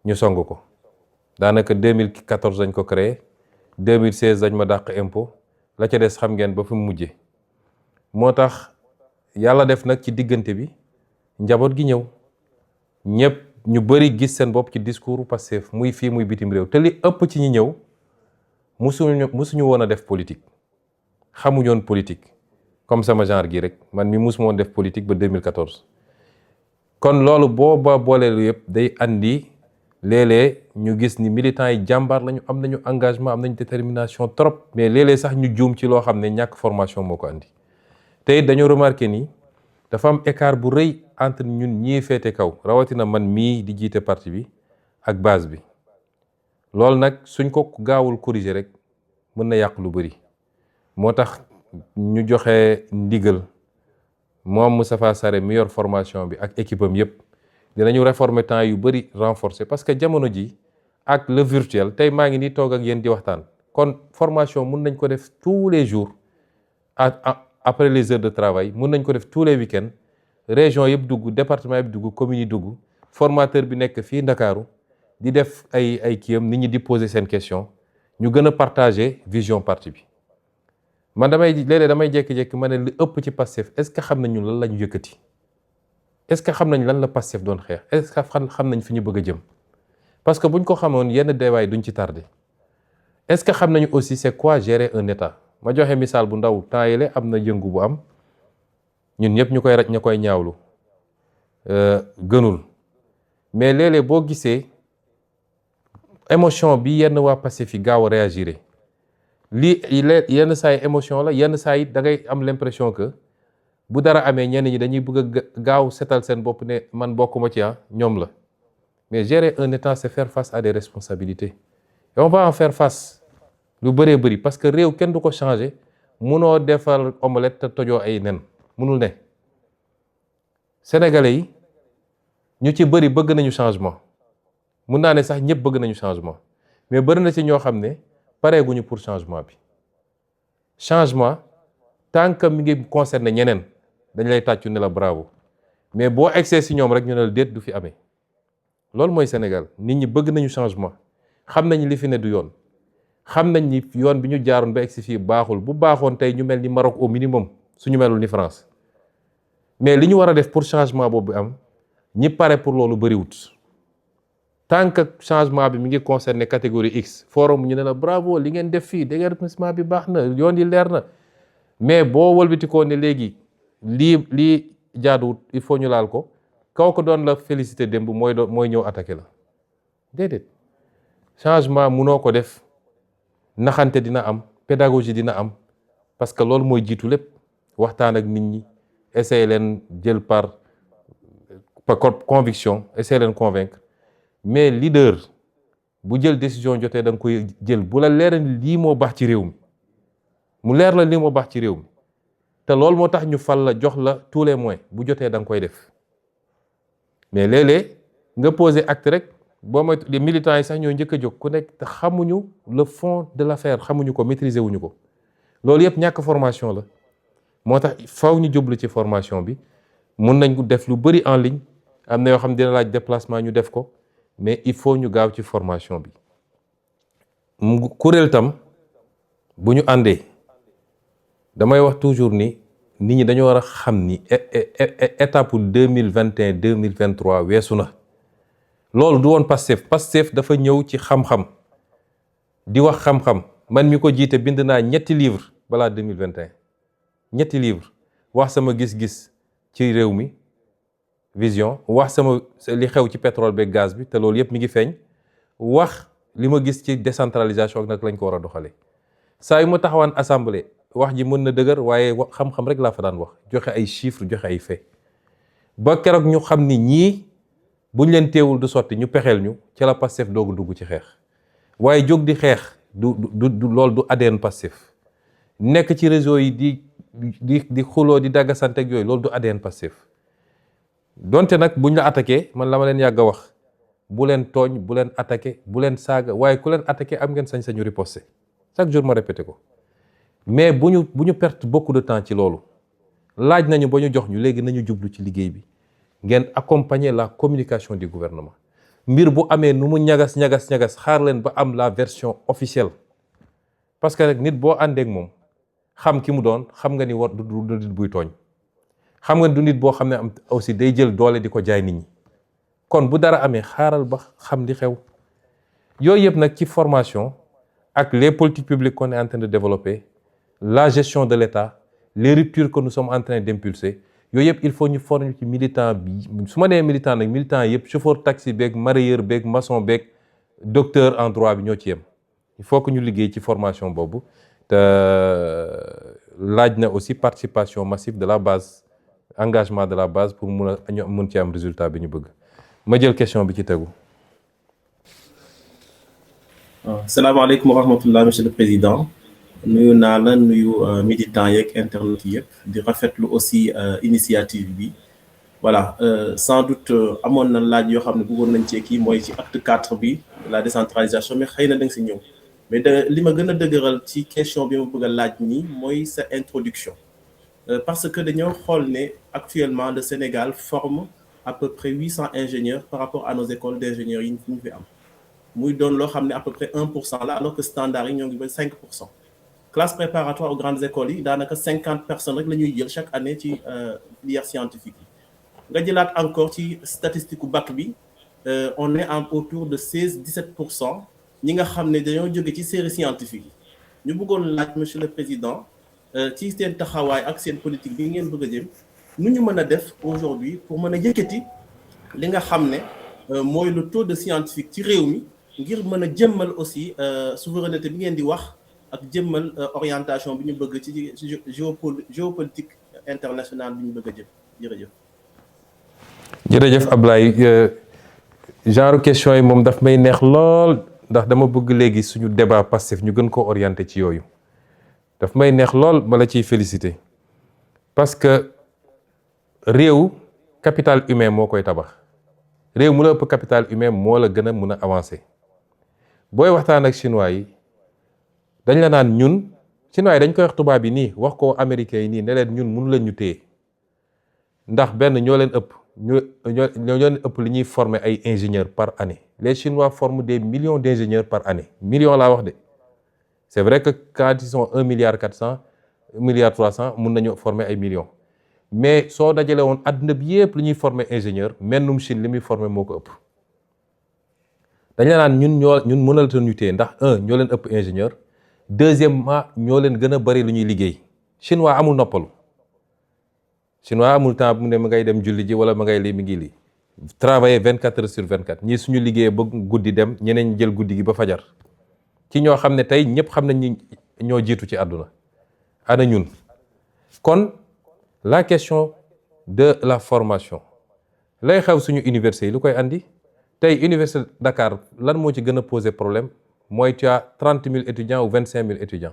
ñu song ko daanaka 2014 dañ ko créé 2016 dañ ma dàq impôt la ca des xam ngeen ba fi mu mujjee moo tax yàlla def nag ci diggante bi njaboot gi ñëw ñëpp ñu bëri gis seen bopp ci discours Pastef muy fii muy bitim réew te li ëpp ci ñi ñëw musuñu woon a def politique xamuñoon politique comme sama genre gi rek man mi musuma woon def politique ba 2014 kon loolu boo booleelu yëpp day andi léeg-léeg ñu gis ni militants yi jàmbaar lañu am nañu engagement am nañu détermination trop mais léeg-léeg sax ñu juum ci loo xam ne ñàkk formation moo ko andi te it dañoo remarqué ni dafa am écart bu rëy entre ñun ñii féete kaw rawatina man mii di jiite parti bi ak base bi loolu nag suñ ko gaawul corriger rek mën na yàq lu bëri moo tax ñu joxe ndigal moom Moustapha Sarré mi yor formation bi ak équipe am yëpp dinañu réformer temps yu bëri renforcer parce que jamono ji ak le virtuel tey maa ngi nii toog ak yéen di waxtaan kon formation mun nañ ko def tous les jours après les heures de travail mun nañ ko def tous les week-ends région yëpp dugg département yëpp dugg commune yi dugg formateur bi nekk fii Ndakaaru di def ay kiyam nit ñi di poser seen question ñu gën a partager vision parti bi man léeg-léeg damay jékki-jékki ma ne li ëpp ci Pastef est-ce que xam nañu lan la ñu yëkkati est-ce que xam nañ lan la Pastef doon xeex est-ce que xam nañ fi ñu bëgg a jëm parce que buñ ko xamoon yenn déwaay duñ ci tardé est-ce que xam nañu aussi c'est quoi gérer un état ma joxe misaal bu ndaw temps yële am na yëngu bu am ñun ñëpp ñu koy raj ña koy ñaawlu gënul mais léeg-léeg boo gisee émotion bi yenn waa Pastef fi gaaw a réagir lii yenn saa yi émotion la yenn saa yi da ngay am l'impression que bu dara amee ñenn ñi dañuy bëgg a gaaw setal seen bopp ne man bokkuma ci ñoom la mais gérer un état c'est faire face à des responsabilités et on va en faire face lu bëree bëri parce que réew kenn du ko changer munoo defal omelette te tojoo ay nen munul ne sénégalais yi ñu ci bëri bëgg nañu changement mun naa ne sax ñëpp bëgg nañu changement mais bëri na ci ñoo xam ne pareeguñu pour changement bi changement tant que mi ngi concerné ñeneen dañ lay tàccu ne la bravo mais boo egsee si ñoom rek ñu ne la déet du fi amee loolu mooy Sénégal nit ñi bëgg nañu changement xam nañ li fi ne du yoon xam nañ ni yoon bi ñu jaaroon ba egsi fii baaxul bu baaxoon tey ñu mel ni Maroc au minimum suñu melul ni France mais li ñu war a def pour changement boobu am ñi pare pour loolu bëriwut tant que changement bi mi ngi concerné catégorie X forum ñu ne la bravo li ngeen def fii déguerpissement bi baax na yoon yi leer na mais boo wëlbatikoo ne léegi lii jaaduwut il faut ñu laal ko kaw ko doon la félicité démb mooy ñëw attaqué la déedéet changement munoo ko def naxante dina am pédagogie dina am parce que loolu mooy jiitu lépp waxtaan ak nit ñi essayer leen jël par conviction essayer leen convaincre mais leader bu jël décision jotee da nga koy jël bu la leer ni lii moo baax ci réew mi mu leer la lii moo baax ci réew mi te loolu moo tax ñu fal la jox la tous les moyens bu jotee da nga koy def mais léeg-léeg nga poser acte rek boo mooy les militants yi sax ñoo njëkk a jóg ku nekk te xamuñu le fond de l'affaire xamuñu ko maîtriser wuñu ko loolu yëpp ñàkk formation la moo tax faw ñu jublu ci formation bi mun nañ ko def lu bëri en ligne am na yoo xam dina laaj déplacement ñu def ko mais il faut ñu gaaw ci formation bi kuréel tam bu ñu àndee damay wax toujours ni nit ñi dañoo war a xam ni étape 2021 2023 weesu na loolu du woon Pastef dafa ñëw ci xam-xam di wax xam-xam man mi ko jiite bind naa 3 livres balaa 2021 3 livres wax sama gis-gis ci réew mi vision wax sama li xew ci pétrole beeg gaz bi te loolu yëpp mi ngi feeñ wax li ma gis ci décentralisation ak nag lañ ko war a doxalee saa yu ma taxawaan assemblée wax ji mën na dëgër waaye xam-xam rek laa fa daan wax joxe ay chiffres joxe ay faits ba keroog ñu xam ni ñii buñ leen teewul du sotti ñu pexeel ñu ci la Pastef doogu dugg ci xeex waaye jóg di xeex du loolu du ADN Pastef nekk ci réseau yi di xuloo di daggasante ak yooyu loolu du ADN Pastef donte nag buñ la attaqué man la ma leen yàgg a wax bu leen tooñ bu leen attaqué bu leen saaga waaye ku leen attaqué am ngeen sañ-sañu riposter chaque jour ma répété ko mais bu ñu perte beaucoup de temps ci loolu laaj nañu ba ñu jox ñu léegi nañu jublu ci liggéey bi ngeen accompagner la communication du gouvernement mbir bu amee nu mu ñagas xaar leen ba am la version officielle parce que rek nit boo àndeek moom xam ki mu doon xam nga ni war du nit buy tooñ xam nga du nit boo xam ne am aussi day jël doole di ko jaay nit ñi kon bu dara amee xaaral ba xam li xew yooyu yëpp nag ci formation ak les politiques publiques qu'on est en train de développer la gestion de l'État les ruptures que nous sommes en train d'impulser yooyu yëpp il faut ñu former ci militant bi su ma nee militant nag militant yëpp chauffeur taxi beeg mareyeur beeg maçon beeg docteur en droit bi ñoo ci yem il faut que ñu liggéey ci formation boobu te laaj na aussi participation massive de la base engagement de la base pour mun ci am résultat bi ñu bëgg ma jël question bi ci tegu. salaamaaleykum wa rahmatullah monsieur le président nuyu naa la nuyu militants yeeg internet yëpp di rafetlu aussi initiative bi voilà sans doute amoon na laaj yoo xam ne bëggoon nañ cee kii mooy ci acte 4 bi la décentralisation mais xëy na da nga si ñëw mais li ma gën a dëgëral ci question bi ma bëgg a laaj nii mooy sa introduction parce que dañoo xool ne actuellement le Sénégal forme à peu près 800 ingénieurs par rapport à nos écoles d'ingénieurs yi ñu fi am muy doon loo xam ne à peu près 1% là alors que standard yi ñoo ngi ba 5%. classe préparatoire aux grandes écoles yi daanaka 50 personnes rek la ñuy jël chaque année ci filière scientifique yi nga jëlaat encore ci statistique u bac bi on est autour de 16-17% ñi nga xam ne dañoo jóge ci série scientifique yi ñu bëggoon laaj monsieur le président ci seen taxawaay ak seen politique bi ngeen bëgg a jëm nu ñu mën a def aujourd'hui pour mën a yëkkati li nga xam ne mooy le taux de scientifique ci réew mi ngir mën a jëmmal aussi souveraineté bi ngeen di wax ak jëmmal orientation bi ñu bëgg ci géopolitique internationale bi ñu bëgg a jëm jërëjëf. jërëjëf Ablaye genre question yi moom daf may neex lool ndax dama bëgg léegi suñu débat Pastef ñu gën ko orienté ci yooyu daf may neex lool ma la ciy félicité parce que réew capital humain moo koy tabax réew mu la ëpp capital humain moo la gën a mën a avancer booy waxtaan ak chinois yi dañ la naan ñun chinois yi dañ koy wax tubaab yi nii wax ko américains yi nii ne leen ñun mënu leen ñu téye ndax benn ñoo leen ëpp ñoo leen ëpp li ñuy former ay ingénieurs par année les chinois forment des millions d'ingénieurs par année millions laa wax de c'est vrai que quand ils sont 1,4 milliard 1,3 milliard mun nañu former ay millions mais soo dajale woon àdduna bi yëpp li ñuy former ingénieur mennum Chine li muy former moo ko ëpp dañ la naan ñun mënalata ñu téye ndax ñoo leen ëpp ingénieur deuxièmement ñoo leen gën a bari lu ñuy liggéey chinois amul noppalu chinois amul temps bu mu ne ma ngay dem julli ji wala ma ngay lii mi ngi lii travailler 24 heures sur 24 ñii suñu liggéeyee ba guddi dem ñeneen ñi jël guddi gi ba fajar ci ñoo xam ne tey ñëpp xam nañ ñi ñoo jiitu ci àdduna ana ñun kon la question de la formation lay xew suñu université yi lu koy andi tey université Dakar lan moo ci gën a poser problème mooy tu as 30 000 étudiants ou 25 000 étudiants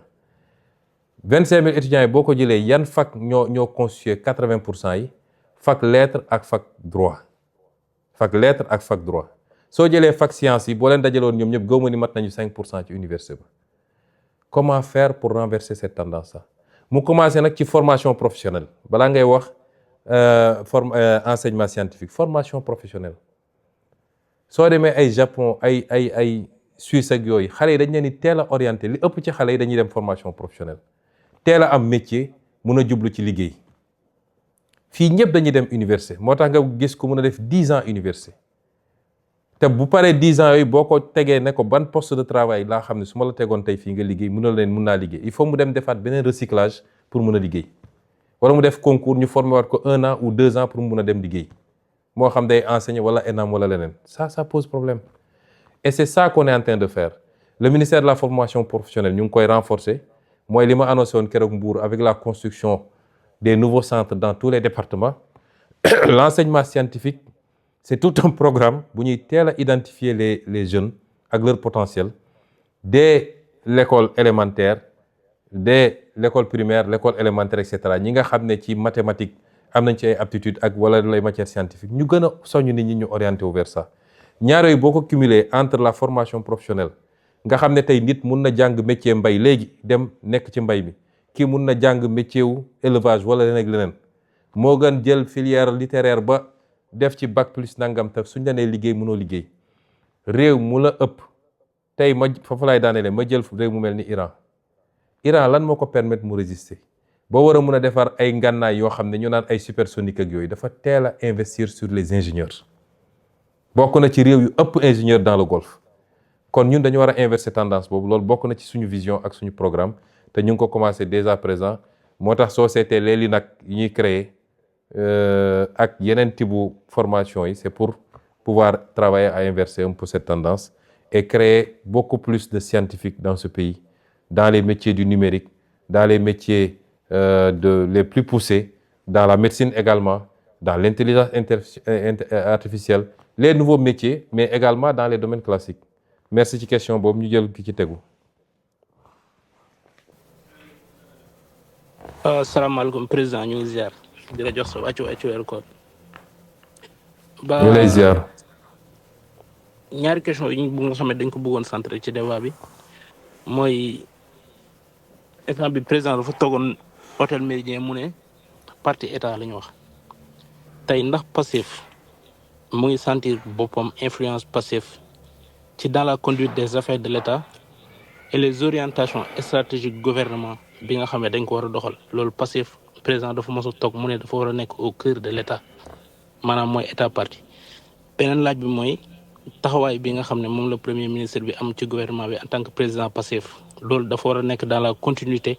25 000 étudiants yi boo ko jëlee yan fac ñoo constitué 80% yi fac lettres ak fac droit soo jëlee fac sciences yi boo leen dajaloon ñoom ñëpp gëwma ni mat nañu 5% ci université ba comment faire pour renverser cette tendance là mu commencé nag ci formation professionnelle balaa ngay wax enseignement scientifique formation professionnelle soo demee ay Japon ay Suisse ak yooyu xale yi dañ leen di teel a orienté li ëpp ci xale yi dañuy dem formation professionnelle teel a am métier mun a jublu ci liggéey fii ñëpp dañuy dem université moo tax nga gis ku mun a def 10 ans université te bu paree 10 ans yooyu boo ko tegee ne ko ban poste de travail laa xam ne su ma la tegoon tey fii nga liggéey mun naa liggéey il faut mu dem defaat beneen recyclage pour mun a liggéey wala mu def concours ñu formé waat ko 1 an ou 2 ans pour mu mun a dem liggéey moo xam day enseigner wala ENAM wala leneen ça pose problème et c'est ça qu'on est en train de faire le ministère de la formation professionnelle ñu ngi koy renforcer mooy li ma annoncé woon keroog Mbour avec la construction des nouveaux centres dans tous les départements l'enseignement scientifique c'est tout un programme bu ñuy teel a identifier les jeunes ak leur potentiel dès l'école élémentaire dès l'école primaire l'école élémentaire et cetera ñi nga xam ne ci mathématiques am nañ ci ay aptitudes ak wala les matières scientifiques ñu gën a soññ nit ñi ñu orienté vers ça ñaar yooyu boo ko cumuler entre la formation professionnelle nga xam ne tey nit mun na jàng métier mbay léegi dem nekk ci mbay mi kii mun na jàng métier wu élevage wala leneen ak leneen moo gën jël filière littéraire ba def ci bac plus nangam te suñ la nee liggéey mënoo liggéey réew mu la ëpp tey ma foofu laay daanelee ma jël réew mu mel ni Iran lan moo ko permettre mu résister boo war a mun a defar ay ngànnaay yoo xam ne ñu naan ay supersonique ak yooyu dafa teel a investir sur les ingénieurs bokk na ci réew yu ëpp ingénieur dans le Golfe kon ñun dañu war a inverser tendance boobu loolu bokk na ci suñu vision ak suñu programme te ñu ngi ko commencé dès à présent moo tax société léegi nag yi ñuy créer ak yeneen type formation yi c'est pour pouvoir travailler à inverser un peu cette tendance et créer beaucoup plus de scientifiques dans ce pays dans les métiers du numérique dans les métiers les plus poussés dans la médecine également dans l'intelligence artificielle les nouveaux métiers mais également dans les domaines classiques merci ci question boobu ñu jël ki ci tegu. asalaamaaleykum président ñu ngi ziar di la jox sa wàccu weeru koor. ñu lay ziar. ñaari question yi bu nga xam ne dañ ko bëggoon centré ci débat bi mooy état bi président dafa toogoon hôtel Méridien mu ne parti état la ñu wax tey ndax Pastef mu ngi sentir boppam influence Pastef ci dans la conduite des affaires de l'État et les orientations stratégiques gouvernement bi nga xam ne dañ ko war a doxal loolu Pastef président dafa mos a toog mu ne dafa war a nekk au cœur de l'État maanaam mooy état parti beneen laaj bi mooy taxawaay bi nga xam ne moom la premier ministre bi am ci gouvernement bi en tant que président Pastef loolu dafa war a nekk dans la continuité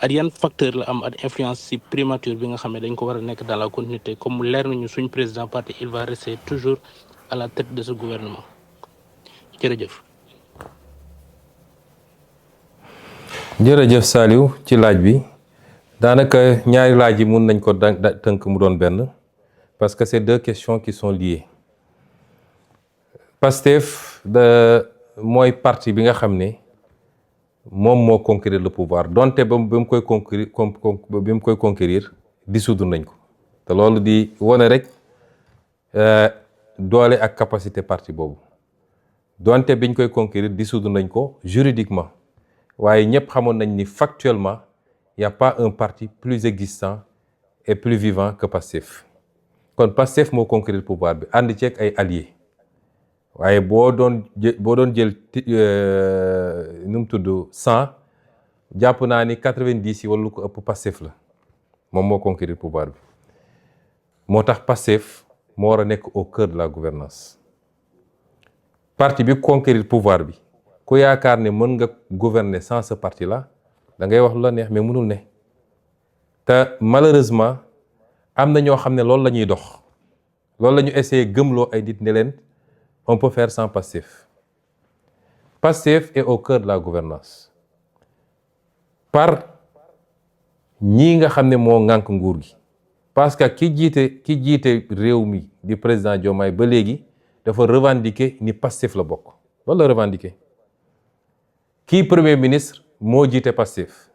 ak yan facteur la am ak influence ci primature bi nga xam ne dañ ko war a nekk dans la continuité comme leer nañu suñ président parti il va rester toujours à la tête de ce gouvernement jërëjëf. jërëjëf Saliou ci laaj bi daanaka ñaari laaj yi mun nañ ko tënk mu doon benn parce que c'est deux questions qui sont liées. Pastef mooy parti bi nga xam ne moom moo conquérir le pouvoir donte ba mu koy conquérir dissoudre nañ ko te loolu di wane rek doole ak capacité parti boobu donte biñ koy conquérir dissoudre nañ ko juridiquement waaye ñëpp xamoon nañ ni factuellement y a pas un parti plus existant et plus vivant que Pastef kon Pastef moo conquérir pouvoir bi ànd ceeg ay alliés waaye boo doon jël nu mu tudd 100 jàpp naa ni 90 yi wala lu ko ëpp Pastef la moom moo conquérir pouvoir bi moo tax Pastef moo war a nekk au cœur de la gouvernance parti bi conquérir pouvoir bi ku yaakaar ne mën nga gouverner sans ce parti là da ngay wax lu la neex mais mënul ne te malheureusement am na ñoo xam ne loolu la ñuy dox loolu la ñu essayé gëmloo ay nit ne leen on peut faire sans Pastef. Pastef est au cœur de la gouvernance par ñii nga xam ne moo ŋànk nguur gi parce que ki jiite réew mi di président Diomaye ba léegi dafa revendiquer ni Pastef la bokk loolu la revendiquer kii premier ministre moo jiite Pastef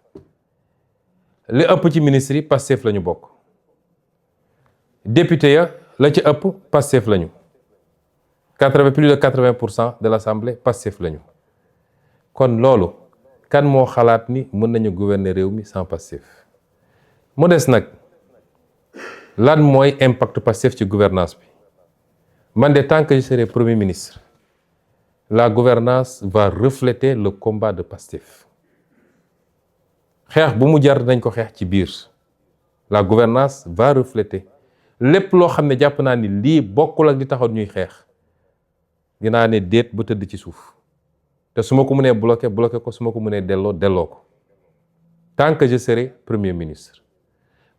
li ëpp ci ministre yi Pastef la ñu bokk député ya la ci ëpp Pastef la ñu plus de 80% de l'Assemblée Pastef lañu kon loolu kan moo xalaat ni mën nañu gouverner réew mi sans Pastef mu des nag lan mooy impact Pastef ci gouvernance bi man de tant que je serai premier ministre la gouvernance va refléter le combat de Pastef xeex bu mu jar nañ ko xeex ci biir la gouvernance va refléter lépp loo xam ne jàpp naa ni lii bokkul ak di taxaw ñuy xeex dinaa ne déet ba tëdd ci suuf te su ma ko mënee bloqué ko su ma ko mënee delloo ko tant que je serai premier ministre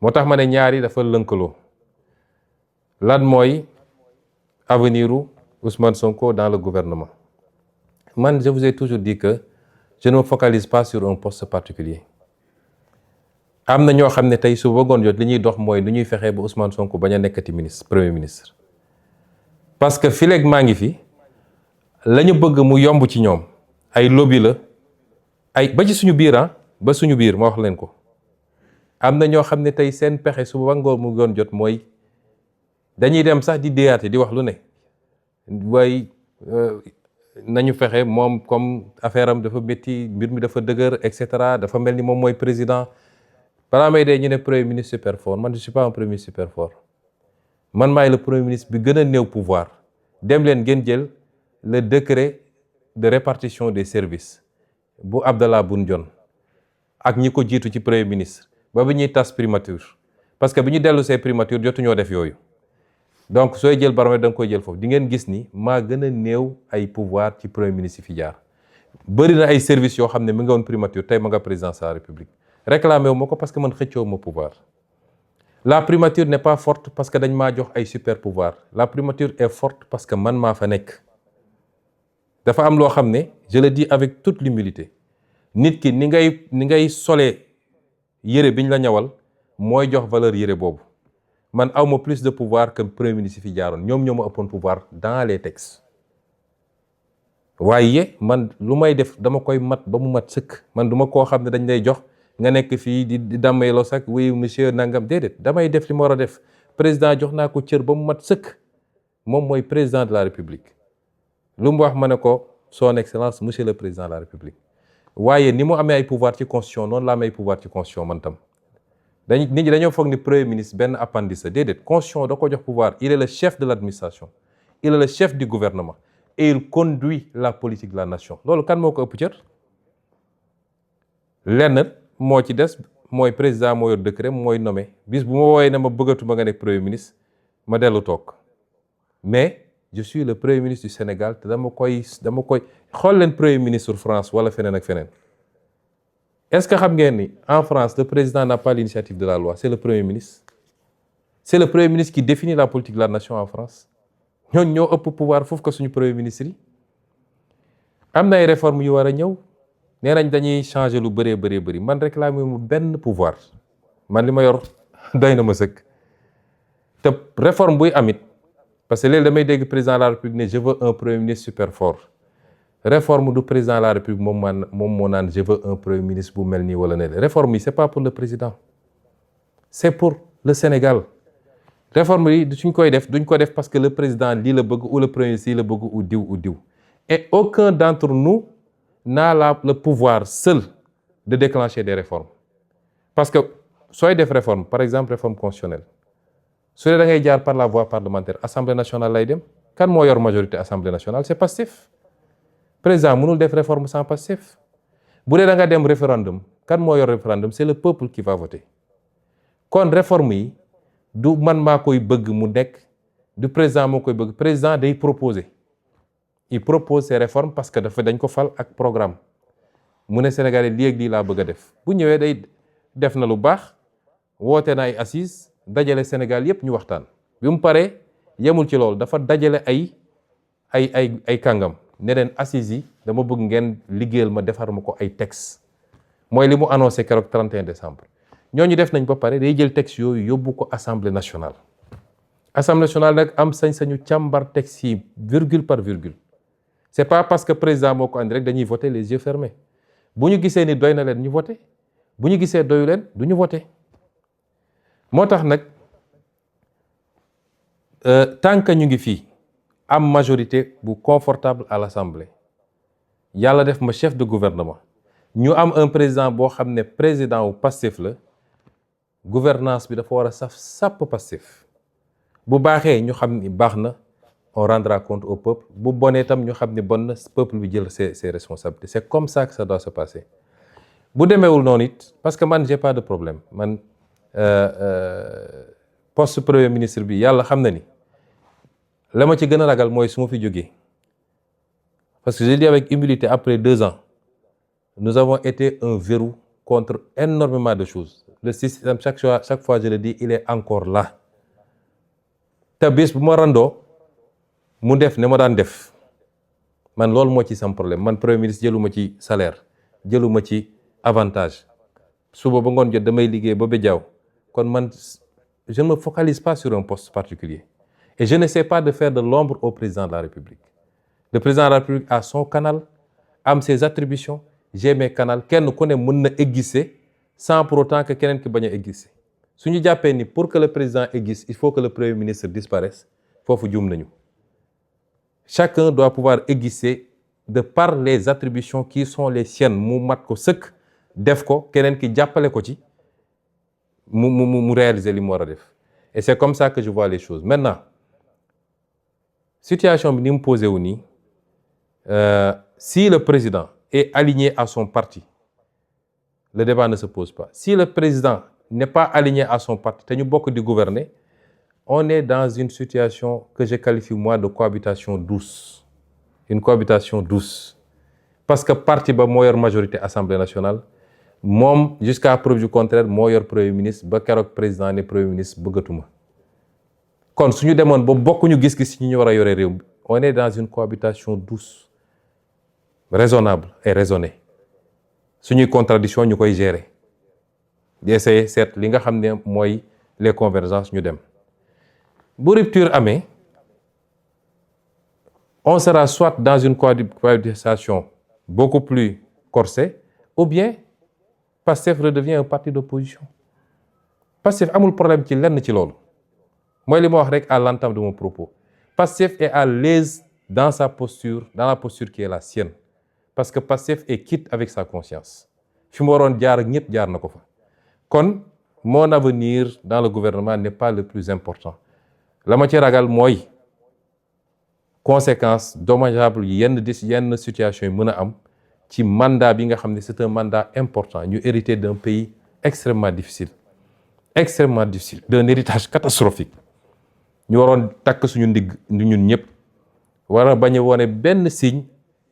moo tax ma ne ñaari dafa lënkaloo lan mooy avenir u Ousmane Sonko dans le gouvernement man je vous ai toujours dit que je ne me focalise pas sur un poste particulier am na ñoo xam ne tey su bëggoon jot li ñuy dox mooy nu ñuy fexee ba Ousmane Sonko bañ a nekkati premier ministre parce que fileeg maa ngi fi la ñu bëgg mu yomb ci ñoom ay lobby la ay ba ci suñu biir ba suñu biir ma wax leen ko am na ñoo xam ne tey seen pexe su ba ngoor mu doon jot mooy dañuy dem sax di déyaate di wax lu ne waaye nañu fexe moom comme affaire am dafa métti mbir mi dafa dëgër et cetera dafa mel ni moom mooy président balaa may dee ñu ne premier ministre super fort man je suis pas un premier ministre super fort man maay le premier ministre bi gën a néew pouvoir dem leen ngeen jël le décret de répartition des services bu Abdallah Boun Dionne ak ñi ko jiitu ci premier ministre ba bi ñuy tas primature parce que bi ñu dellu see primature jotuñoo def yooyu donc sooy jël baromètre da nga koy jël foofu di ngeen gis ni maa gën a néew ay pouvoir ci premier ministre yi fi jaar bëri na ay services yoo xam ne mi nga woon primature tey ma nga présidence de la République réclamé wu ma ko parce que man xëccoo ma pouvoir la primature n'est pas forte parce que dañ maa jox ay super pouvoir la primature est forte parce que man maa fa nekk dafa am loo xam ne je le dis avec toute l'humilité nit ki ni ngay solee yére biñ la ñawal mooy jox valeur yére boobu man awma plus de pouvoir que premier ministre fi jaaroon ñoom ñoo ma ëppoon pouvoir dans les textes waaye man lu may def dama koy mat ba mu mat sëkk man duma koo xam ne dañ lay jox nga nekk fii di dammayloo sax oui monsieur nangam déedéet damay def li ma war a def président jox naa ko cër ba mu mat sëkk moom mooy président de la République lu mu wax ma ne ko son excellence monsieur le président de la République waaye ni mu amee ay pouvoir ci constitution noonu la amee ay pouvoir ci constitution man tam nit ñi dañoo foog ni premier ministre benn appendice la déedéet constitution da ko jox pouvoir il est le chef de l'administration il est le chef du gouvernement et il conduit la politique de la nation loolu kan moo ko ëpp cër lenn moo ci des mooy président moo yor décret mooy nommé bis bu ma woowee ne ma bëggatuma nga nekk premier ministre ma dellu toog mais je suis le premier ministre du Sénégal te dama koy xool leen premier ministre France wala feneen ak feneen est-ce que xam ngeen ni en France le président n'a pas l'initiative de la loi c'est le premier ministre qui définit la politique de la nation en France ñooñu ñoo ëpp pouvoir foofu ko suñu premier ministre yi am na ay réformes yu war a ñëw nee nañ dañuy changer lu bëri man réclamer mu benn pouvoir man li ma yor doy na ma sëkk te réforme buy amit parce que léegi damay dégg président de la République ne je veux un premier ministre super fort réforme du président de la République moom moo naan je veux un premier ministre bu mel nii wala ne réforme yi c'est pas pour le président c'est pour le Sénégal réforme yi suñ koy def duñ ko def parce que le président lii la bëgg ou le premier ministre lii la bëgg ou diw et aucun d'entre nous n'a le pouvoir seul de déclencher des réformes parce que sooy def réforme par exemple réforme constitutionnelle su dee da ngay jaar par la voie parlementaire assemblée nationale lay dem kan moo yor majorité assemblée nationale c'est Pastef président mënul def réforme sans Pastef bu dee da nga dem référendum kan moo yor référendum c'est le peuple qui va voter kon réforme yi du man maa koy bëgg mu nekk du président moo koy bëgg président day proposer il propose ces réformes parce que dañ ko fal ak programme mu ne Sénégalais lii ak lii laa bëgg a def bu ñëwee day def na lu baax woote na ay assises dajale Sénégal yépp ñu waxtaan bi mu paree yemul ci loolu dafa dajale ay kàngam ne leen assises yi dama bëgg ngeen liggéeyal ma defar ma ko ay textes mooy li mu annoncé keroog 31 décembre ñooñu def nañ ba pare day jël textes yooyu yóbbu ko assemblée nationale nag am sañ-sañu càmbar textes yi virgule par virgule c'est pas parce que président moo ko andi rek dañuy voter les yeux fermés bu ñu gisee ni doy na leen ñu voter bu ñu gisee doyu leen du ñu voter moo tax nag tant que ñu ngi fii am majorité bu confortable à l'Assemblée yàlla def ma chef de gouvernement ñu am un président boo xam ne président wu Pastef la gouvernance bi dafa war a sàpp Pastef bu baaxee ñu xam ni baax na on rendra compte au peuple bu bonee tam ñu xam ni bon na peuple bi jël ses responsabilités c'est comme ça que ça doit se passer bu demeewul noonu it parce que man j'ai pas de problème man poste premier ministre bi yàlla xam na ni la ma ci gën a ragal mooy su ma fi jógee parce que je dis avec humilité après 2 ans nous avons été un verrou contre énormément de choses le système chaque fois je le dis il est encore là te bés bu ma randoo mu def ne ma daan def man loolu moo ci sam problème man premier ministre jëluma ci salaire jëluma ci avantage suba ba ngoon jot damay liggéey ba bejaaw kon man je ne me focalise pas sur un poste particulier et je n'essaie pas de faire de l'ombre au président de la République le président de la République a son canal am ses attributions j'ai mes canaux kenn ku ne mën na exister sans pour autant que keneen ki bañ a exister su ñu jàppee ni pour que le président existe il faut que le premier ministre disparaisse foofu juum nañu chacun doit pouvoir exister de par les attributions qui sont les siennes mu mat ko sëkk def ko keneen ki jàppale ko ci mu réaliser li mu war a def et c'est comme ça que je vois les choses maintenant situation bi ni mu posé wu nii si le président est aligné à son parti le débat ne se pose pas si le président n'est pas aligné à son parti te ñu bokk di gouverner on est dans une situation que je qualifie moi de cohabitation douce une cohabitation douce parce que parti ba moo yor majorité Assemblée nationale moom jusqu'à preuve du contraire moo yor premier ministre ba keroog président ne premier ministre bëggatuma kon suñu demoon ba bokkuñu gis-gis ñu war a yore réew mi on est dans une cohabitation douce raisonnable et raisonnée suñuy contradiction ñu koy gérer di essayer seet li nga xam ne mooy les convergences ñu dem bu rupture amee on sera soit dans une cohabitation beaucoup plus corsée ou bien Pastef redevient un parti d'opposition Pastef amul problème ci lenn ci loolu mooy li ma wax rek à l'entame de mon propos Pastef est à l'aise dans sa posture dans la posture qui est la sienne parce que Pastef est quitte avec sa conscience fi mu waroon jaar ak ñëpp jaar na ko fa kon mon avenir dans le gouvernement n'est pas le plus important la ma ci ragal mooy conséquences dommageables yenn situation yi mën a am ci mandat bi nga xam ne c'est un mandat important ñu hérité d'un pays extrêmement difficile d'un héritage catastrophique ñu waroon takk suñu ndigg ñun ñëpp war a bañ a wone benn signe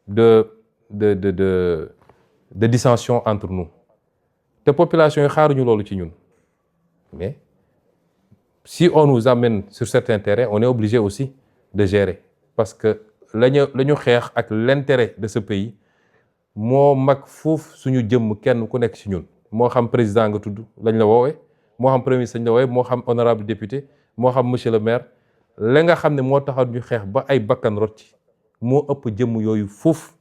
de dissension entre nous te population yi xaaruñu loolu ci ñun mais si on nous amène sur certains terrains on est obligé aussi de gérer parce que la ñu xeex ak l'intérêt de ce pays moo mag fuuf suñu jëmm kenn ku nekk ci ñun moo xam président nga tudd lañ la woowee moo xam premier ministre lañ la woowee moo xam honorable député moo xam monsieur le maire la nga xam ne moo taxaw ñu xeex ba ay bakkan rot ci moo ëpp jëmm yooyu fuuf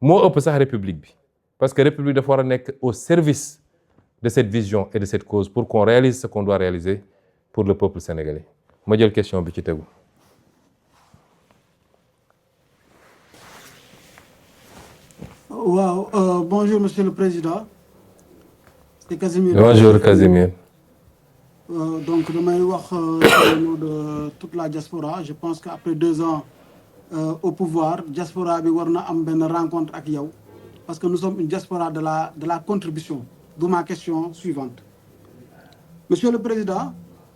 moo ëpp sax république bi parce que république dafa war a nekk au service de cette vision et de cette cause pour qu'on réalise ce qu'on doit réaliser pour le peuple sénégalais ma jël question bi ci tegu. waaw bonjour monsieur le président. c'est Casimir. Bonjour Casimir. Donc damay wax au nom de toute la diaspora je pense qu'après 2 ans au pouvoir diaspora bi war na am benn rencontre ak yow parce que nous sommes une diaspora de la contribution. D'où ma question suivante. Monsieur le président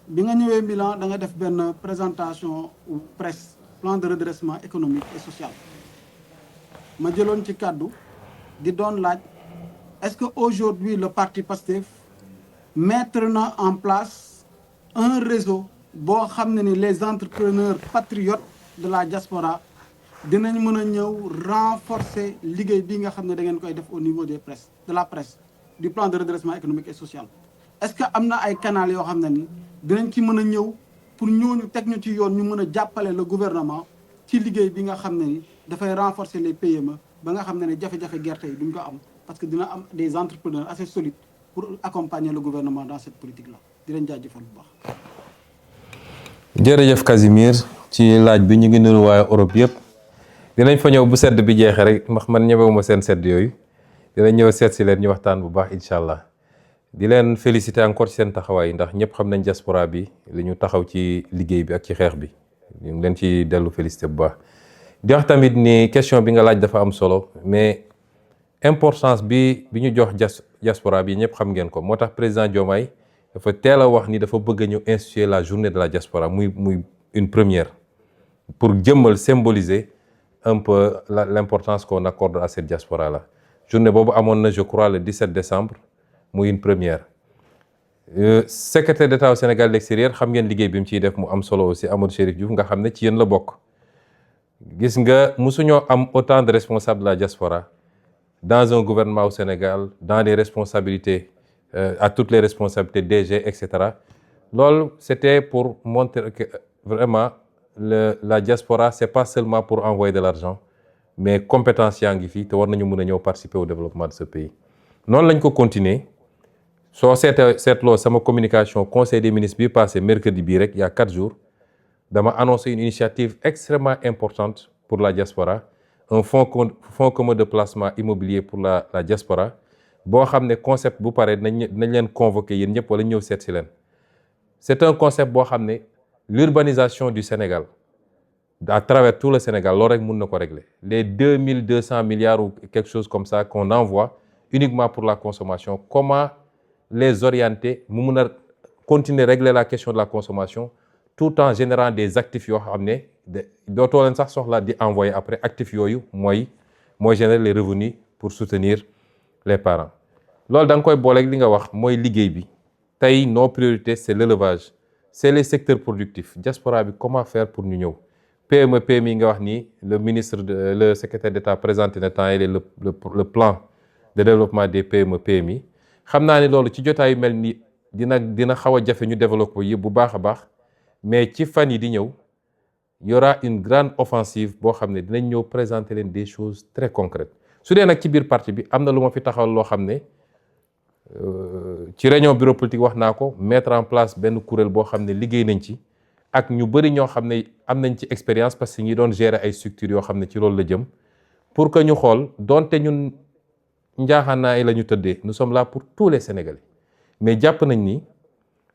bi nga ñëwee Milan da nga def benn présentation presse plan de redressement économique et social ma jëloon ci kàddu di doon laaj est-ce que aujourd'hui le parti PASTEF mettre na en place un réseau boo xam ne ni les entrepreneurs patriotes de la diaspora dinañ mën a ñëw renforcer liggéey bi nga xam ne da ngeen koy def au niveau des presse de la presse du plan de redressement économique et social est-ce que am na ay canal yoo xam ne ni dinañ ci mën a ñëw pour ñooñu teg ñu ci yoon ñu mën a jàppale le gouvernement ci liggéey bi nga xam ne ni dafay renforcer les PME ba nga xam ne ne jafe-jafe gerte yi duñ ko am parce que dina am des entrepreneurs assez solides pour accompagner le gouvernement dans cette politique-là di leen jaajëfal bu baax. jërëjëf Casimir ci laaj bi ñu ngi nuyu waa Europe yëpp dinañ fa ñëw bu sedd bi jeexee rek ndax man ñëwewuma seen sedd yooyu dinañ ñëw seet si leen ñu waxtaan bu baax incha allah di leen féliciter encore ci seen taxawaay ndax ñëpp xam nañ diaspora bi li ñu taxaw ci liggéey bi ak ci xeex bi ñu ngi leen ci dellu féliciter bu baax. di wax tamit ni question bi nga laaj dafa am solo mais importance bi ñu jox diaspora bi ñëpp xam ngeen ko moo tax président Diomaye dafa teel a wax ni dafa bëgg ñu instituer la journée de la diaspora muy une première pour jëmmal symboliser un peu l'importance qu'on accorde à cette diaspora là journée boobu amoon na je crois le 17 décembre muy une première secrétaire d'État au Sénégal de l'extérieur xam ngeen liggéey bi mu ciy def mu am solo aussi Amadou Chérif Diouf nga xam ne ci yéen la bokk gis nga musuñoo am autant de responsables de la diaspora dans un gouvernement au Sénégal dans les responsabilités à toutes les responsabilités DG etc. loolu c'était pour montrer que vraiment la diaspora c'est pas seulement pour envoyer de l'argent mais compétence yaa ngi fii te war nañu mën a ñëw participer au développement de ce pays noonu lañ ko continuer soo seetloo sama communication conseil des ministres bi passé mercredi bii rek il y a 4 jours dama annoncé une initiative extrêmement importante pour la diaspora un fonds commun de placement immobilier pour la diaspora boo xam ne concept bu pare nañ leen convoquer yéen ñëpp wala ñëw seet si leen c'est un concept boo xam ne l'urbanisation du Sénégal à travers tout le Sénégal loolu rek mën na ko régler les 2200 milliards ou quelque chose comme ça qu'on envoie uniquement pour la consommation comment les orienter mu mun a continuer régler la question de la consommation tout en générant des actifs yoo xam ne dootoo leen sax soxla di envoyer après actifs yooyu mooy générer les revenus pour soutenir les parents loolu da nga koy booleeg li nga wax mooy liggéey bi tey nos priorités c'est l'élevage c'est les secteurs productifs diaspora bi comment faire pour ñu ñëw PME PMI nga wax nii le secrétaire d'État présenté na temps yii le plan de développement des PME PMI xam naa ni loolu ci jotaay yu mel ni dina xaw a jafe ñu développer yi bu baax a baax mais ci fan yi di ñëw y aura une grande offensive boo xam ne dinañ ñëw présenter leen des choses très concrètes su dee nag ci biir parti bi am na lu ma fi taxawal loo xam ne ci réunion bureau politique wax naa ko mettre en place benn kuréel boo xam ne liggéey nañ ci ak ñu bëri ñoo xam ne am nañ ci expérience parce que ñi doon gérer ay structures yoo xam ne ci loolu la jëm pour que ñu xool donte ñun njaaxaanaay la ñu tëddee nous sommes là pour tous les Sénégalais mais jàpp nañ ni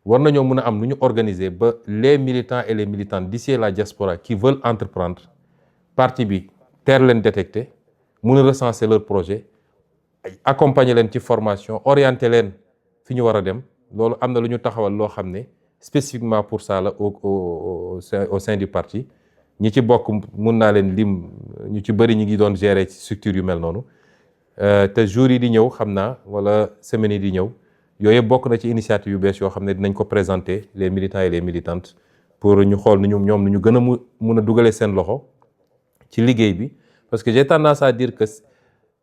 war nañoo mën a am nu ñu organiser ba les militants et les militantes d'ici la diaspora qui veulent entreprendre parti bi teel leen détecter mën a recenser leur projet accompagner leen ci formation orienter leen fi ñu war a dem loolu am na lu ñu taxawal loo xam ne spécifiquement pour ça la au sein du parti ñi ci bokk mun naa leen lim ñu ci bëri ñi ngi doon gérer ci structure yu mel noonu te jours yi di ñëw xam naa wala semaines yi di ñëw yooyu bokk na ci initiative yu bees yoo xam ne dinañ ko présenter les militants et les militantes pour ñu xool nu ñoom nu ñu gën a mun a dugalee seen loxo ci liggéey bi parce que j'ai tendance à dire que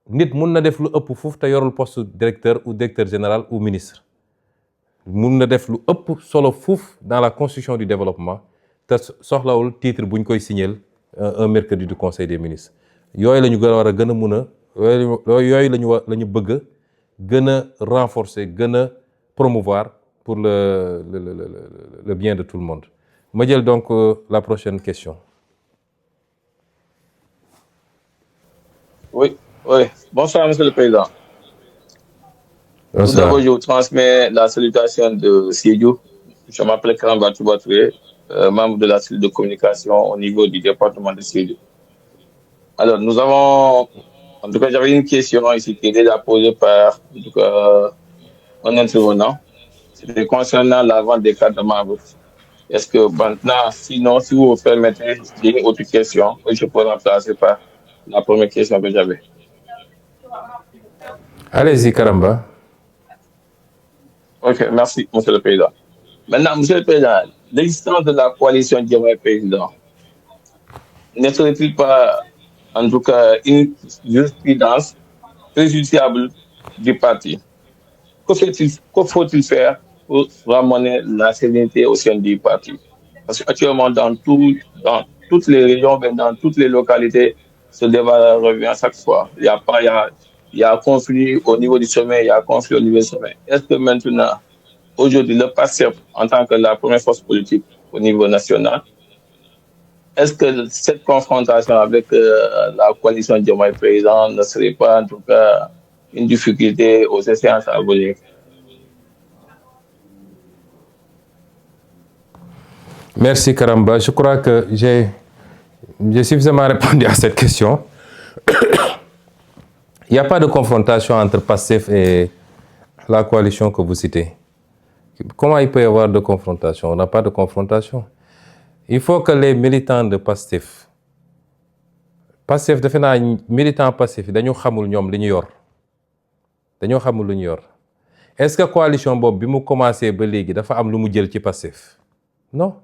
nit mun na def lu ëpp foofu te yorul poste directeur ou directeur général ou ministre mun na def lu ëpp solo foofu dans la construction du développement te soxlawul titre buñ koy signer un mercredi du conseil des ministres yooyu la ñu war a gën a mun a yooyu la ñu bëgg gën a renforcer gën a promouvoir pour le bien de tout le monde. Ma jël donc la prochaine question. Oui. Bonsoir, Monsieur le Président. Tout d'abord, je vous transmets la salutation de Sédhiou. Je m'appelle Karamba Toubatré, membre de la cellule de communication au niveau du département de Sédhiou. Alors, en tout cas, j'avais une question ici qui est déjà posée par un intervenant. C'était concernant la vente des cartes de membres. Est-ce que maintenant, sinon, si vous me permettez, j'ai une autre question que je peux remplacer par la première question que j'avais. Allez-y, Karamba. Ok, merci, Monsieur le Président. Maintenant, Monsieur le Président, l'existence de la coalition Diomaye Président ne serait-il pas, en tout cas, une jurisprudence préjudiciable du parti? Que faut-il faire pour ramener la sérénité au sein du parti? Parce qu'actuellement, dans toutes les régions, dans toutes les localités, ce débat revient à chaque fois. Il y a conflit au niveau du sommet, il y a conflit au niveau du sommet. Est-ce que maintenant, aujourd'hui, le PASTEF, en tant que la première force politique au niveau national, est-ce que cette confrontation avec la coalition Diomaye Président ne serait pas, en tout cas, une difficulté aux séances à venir? Merci Karamba. Je crois que j'ai suffisamment répondu à cette question. Il n'y a pas de confrontation entre PASTEF et la coalition que vous citez. Comment il peut y avoir de confrontation? On n'a pas de confrontation. Il faut que les militants de PASTEF defe naa militant PASTEF dañu xamul ñoom li ñu yor dañoo xamul lu ñu yor est-ce que coalition boobu bi mu commencé ba léegi dafa am lu mu jël ci PASTEF? Non.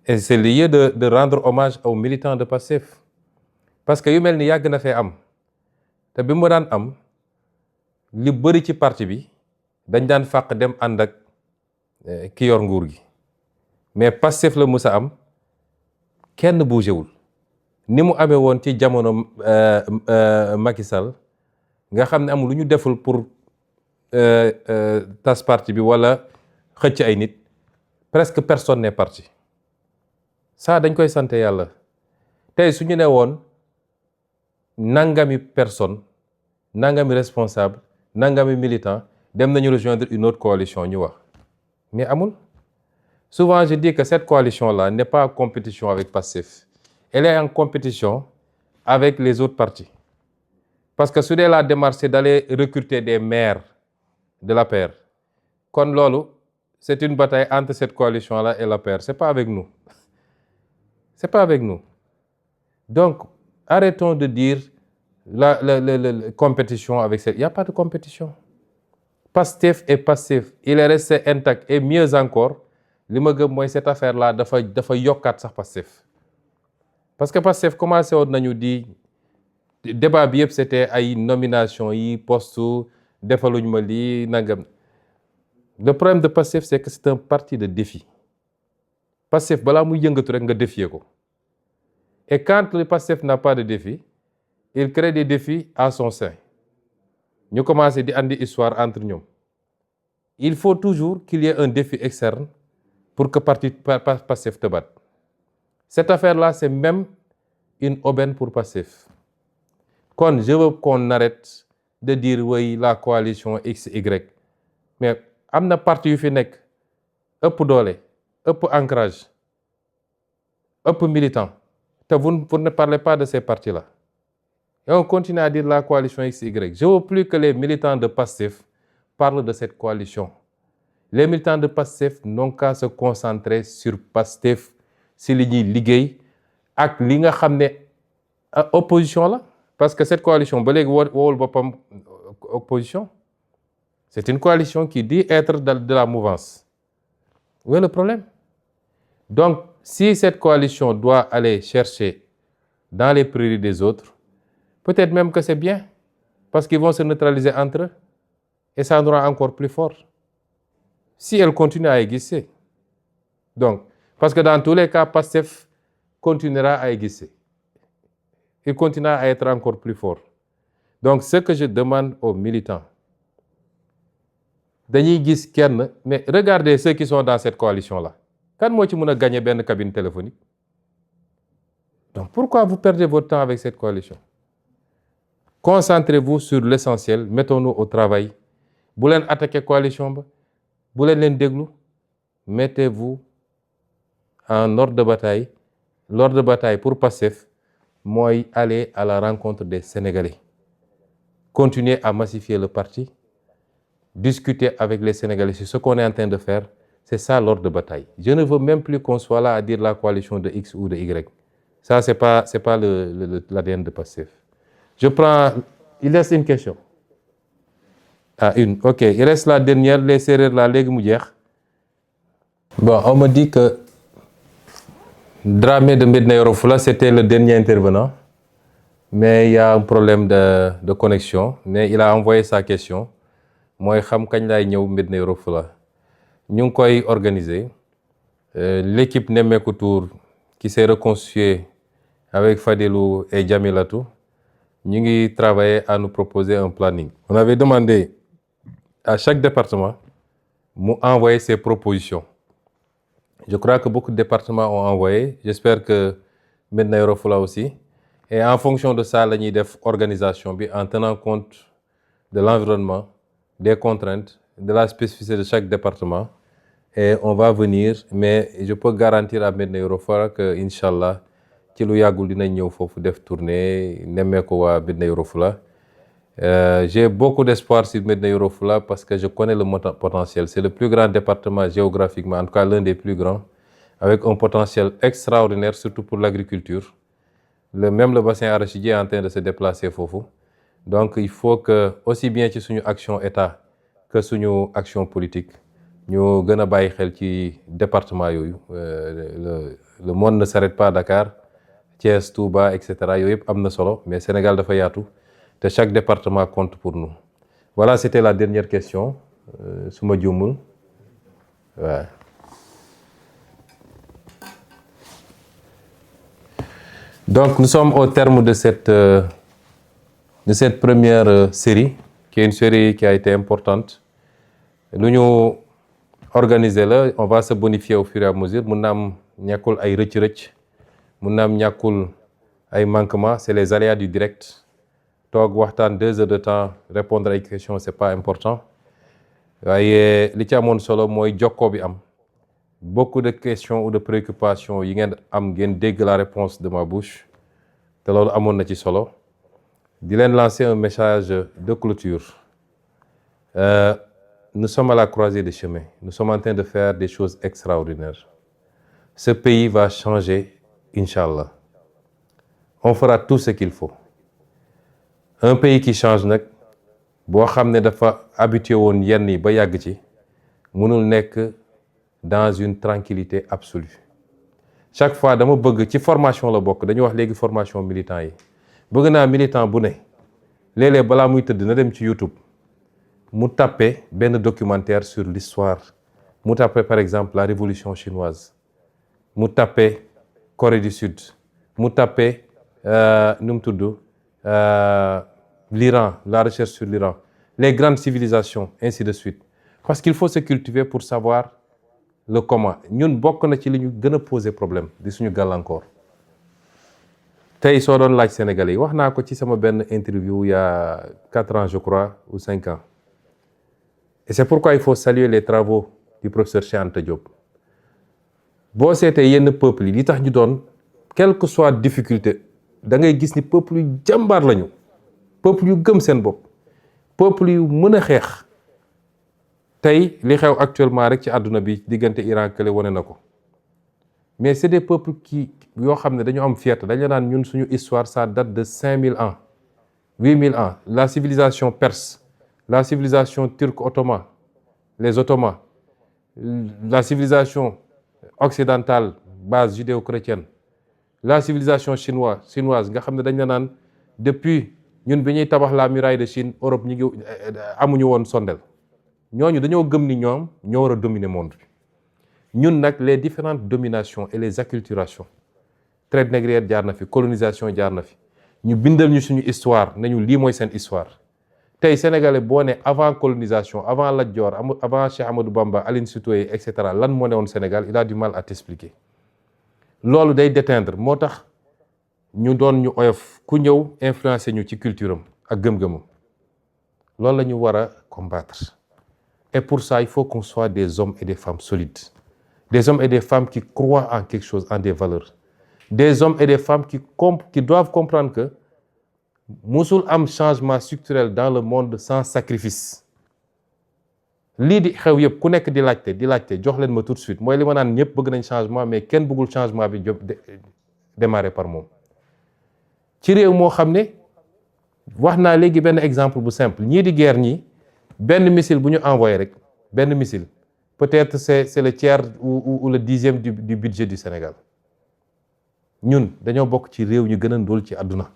Et c'est lieu de rendre hommage aux militants de PASTEF parce que yu mel ni yàgg na fee am te bi mu daan am li bëri ci parti bi dañ daan fàq dem ànd ak ki yor nguur gi mais PASTEF la musa am kenn bougéwul ni mu amee woon ci jamono Macky Sall nga xam ne amul lu ñu deful pour tas parti bi wala xëcc ay nit presque personne n'est parti ça dañ koy sant yàlla tey su ñu ne woon nangami personne nangami responsable nangami militant dem nañu rejoindre une autre coalition ñu wax mais amul. Souvent je dis que cette coalition-là n'est pas en compétition avec PASTEF. Elle est en compétition avec les autres partis. Parce que su dee la démarche c'est d'aller recruter des maires de l'APR. Kon loolu c'est une bataille entre cette coalition-là et l'APR. C'est pas avec nous. C'est pas avec nous. Donc arrêtons de dire la compétition avec cette. Il n'y a pas de compétition. PASTEF est PASTEF. Il est resté intact et mieux encore. li ma gëm mooy cette affaire là dafa yokkaat sax PASTEF parce que PASTEF commencé woon nañu di débat bi yëpp c'était ay nomination yi poste defaluñ ma lii nangam le problème de PASTEF c'est que c'est un parti de défi PASTEF balaa muy yëngatu rek nga défier ko et quand le PASTEF n'a pas de défi il crée des défis à son sein ñu commencé di andi histoire entre ñoom il faut toujours qu'il y ait un défi externe pour que parti PASTEF te batte. Cette affaire-là, c'est même une aubaine pour PASTEF. Quand je veux qu'on arrête de dire oui, la coalition X, Y. Mais am na parti yu fi nekk ëpp doole, ëpp ancrage, ëpp militant. Te vous ne parlez pas de ces partis-là. Et on continue à dire la coalition X, Y. Je veux plus que les militants de PASTEF parlent de cette coalition. Les militants de PASTEF n'ont qu'à se concentrer sur PASTEF si li ñuy liggéey ak li nga xam ne opposition la parce que cette coalition ba léegi woowul boppam opposition c'est une coalition qui dit être de la mouvance. Où est le problème? Donc si cette coalition doit aller chercher dans les prairies des autres Peut-être même que c'est bien, parce qu'ils vont se neutraliser entre eux, et ça nous rend encore plus fort. Si elle continue à exister. Donc, parce que dans tous les cas, PASTEF continuera à exister. Il continuera à être encore plus fort. Donc, ce que je demande aux militants, dañuy gis kenn, mais regardez ceux qui sont dans cette coalition-là. Kan moo ci mën a gagner benn cabine téléphonique? Donc, pourquoi vous perdez votre temps avec cette coalition? Concentrez-vous sur l'essentiel, mettons-nous au travail. Bu leen attaquer coalition ba, bu leen déglu, mettez-vous en ordre de bataille. L'ordre de bataille pour PASTEF, mooy aller à la rencontre des Sénégalais. Continuer à massifier le parti, discuter avec les Sénégalais sur ce qu'on est en train de faire. C'est ça l'ordre de bataille. Je ne veux même plus qu'on soit là à dire la coalition de X ou de Y. Ça, c'est pas l'ADN de PASTEF. Je prends... Il reste une question. Ah, une. OK. Il reste la dernière. Les Sérères là, léegi mu jeex. Bon, on me dit que Dramé de Médina Yoro Foulah, c'était le dernier intervenant. Mais il y a un problème de connexion. Mais il a envoyé sa question. Moi, je sais quand il ñëw Médina Yoro Foulah. Ñu ngi koy organiser. L'équipe Nemmeeku Tour qui s'est reconstituée avec Fadilou et Djamilatou, ñu ngi travailler à nous proposer un planning. On avait demandé à chaque département de envoyer ses propositions. Je crois que beaucoup de départements ont envoyé. J'espère que Médina Yoro Foulah aussi. Et en fonction de ça, la ñuy def organisation en tenant compte de l'environnement, des contraintes, de la spécificité de chaque département. Et on va venir, mais je peux garantir à Médina Yoro Foulah que, Inch'Allah, ci lu yàggul dinañ ñëw foofu def tournée nemmeeku waa Médina Yoro Foulah. J'ai beaucoup d'espoir sur Médina Yoro Foulah parce que je connais le potentiel. C'est le plus grand département géographiquement, en tout cas l'un des plus grands, avec un potentiel extraordinaire, surtout pour l'agriculture. Même le bassin arachidier est en train de se déplacer foofu. Donc il faut que, aussi bien ci suñu action État que suñu action politique, ñu gën a bàyyi xel ci département yooyu. Le monde ne s'arrête pas à Dakar, Thiès, Touba, etc. Yooyu yëpp am na solo, mais Sénégal dafa yaatu. Et chaque département compte pour nous. Voilà, c'était la dernière question. Suma juumul. Ouais. Donc, nous sommes au terme de cette première série, qui est une série qui a été importante. Nous nous organisons là, on va se bonifier au fur et à mesure. Mun na am ñàkkul ay rëcc-rëcc, mun na am ñàkkul ay manquements, c'est les aléas du direct. Toog waxtaan 2 heures de temps répondre ay questions c'est pas important waaye li ci amoon solo mooy jokkoo bi am beaucoup de questions ou de préoccupations yi ngeen am ngeen dégg la réponse de ma bouche te loolu amoon na ci solo di leen lancer un message de clôture. Nous sommes à la croisée des chemins. Nous sommes en train de faire des choses extraordinaires. Ce pays va changer, Inch'Allah. On fera tout ce qu'il faut. Un pays qui change nag boo xam ne dafa habitué woon yenn yi ba yàgg ci mënul nekk dans une tranquillité absolue. Chaque fois dama bëgg ci formation la bokk, dañu wax léegi formation militant yi bëgg naa militant bu ne léeg-léeg balaa muy tëdd na dem ci YouTube mu tapé benn documentaire sur l'histoire, mu tapé par exemple la révolution chinoise, mu tapé Corée du Sud, mu tapé nu mu tudd l'Iran, la recherche sur l'Iran, les grandes civilisations, ainsi de suite. Parce qu'il faut se cultiver pour savoir le comment. Ñun bokk na ci li ñu gën a poser problème di suñu gàllankoor. Tey soo doon laaj Sénégalais yi wax naa ko ci sama benn interview il y a 4 ans je crois ou 5 ans. Et c'est pourquoi il faut saluer les travaux du professeur Cheikh Anta Diop. Boo seetee yenn peuple yi li tax ñu doon quelle que soit difficulté da ngay gis ni peuple yu jàmbaar lañu, peuple yu gëm seen bopp, peuple yu mën a xeex. Tey li xew actuellement rek ci àdduna bi diggante Iran kële wane na ko. Mais c'est des peuples qui yoo xam ne dañu am fierté, dañu naan ñun suñu histoire ça date de 5000 ans, 8000 ans. La civilisation perse, la civilisation turque ottoman, les Ottomans, la civilisation occidentale base judéo-chrétienne, la civilisation chinoise nga xam ne dañ la naan depuis ñun bi ñuy tabax la muraille de Chine Europe ñi ngi amuñu woon sondel ñooñu dañoo gëm ni ñoom ñoo war a dominer monde bi ñun nag les différentes dominations et les acculturations traite négrière jaar na fi colonisation jaar na fi ñu bindal ñu suñu histoire nañu lii mooy seen histoire tey sénégalais boo ne avant colonisation avant Lat Dior avant Cheikh Amadou Bamba Aline Sitoé et cetera lan moo ne woon Sénégal il a du mal à t'expliquer loolu day déteindre moo tax ñu doon ñu oyof ku ñëw influencer ñu ci culture am ak gëm-gëmam loolu la ñu war a combattre et pour ça il faut qu'on soit des hommes et des femmes solides des hommes et des femmes qui croient en quelque chose en des valeurs des hommes et des femmes qui doivent comprendre que musul am changement structurel dans le monde sans sacrifice lii di xew yëpp ku nekk di laajte jox leen ma tout de suite mooy li ma naan ñëpp bëgg nañ changement mais kenn bëggul changement bi démarrer par moom ci réew moo xam ne wax naa léegi benn exemple bu simple ñii di guerre ñi benn missile bu ñu envoyé rek benn missile peut-être c'est le tiers ou le 10e du budget du Sénégal ñun dañoo bokk ci réew ñu gën a ndóol ci àdduna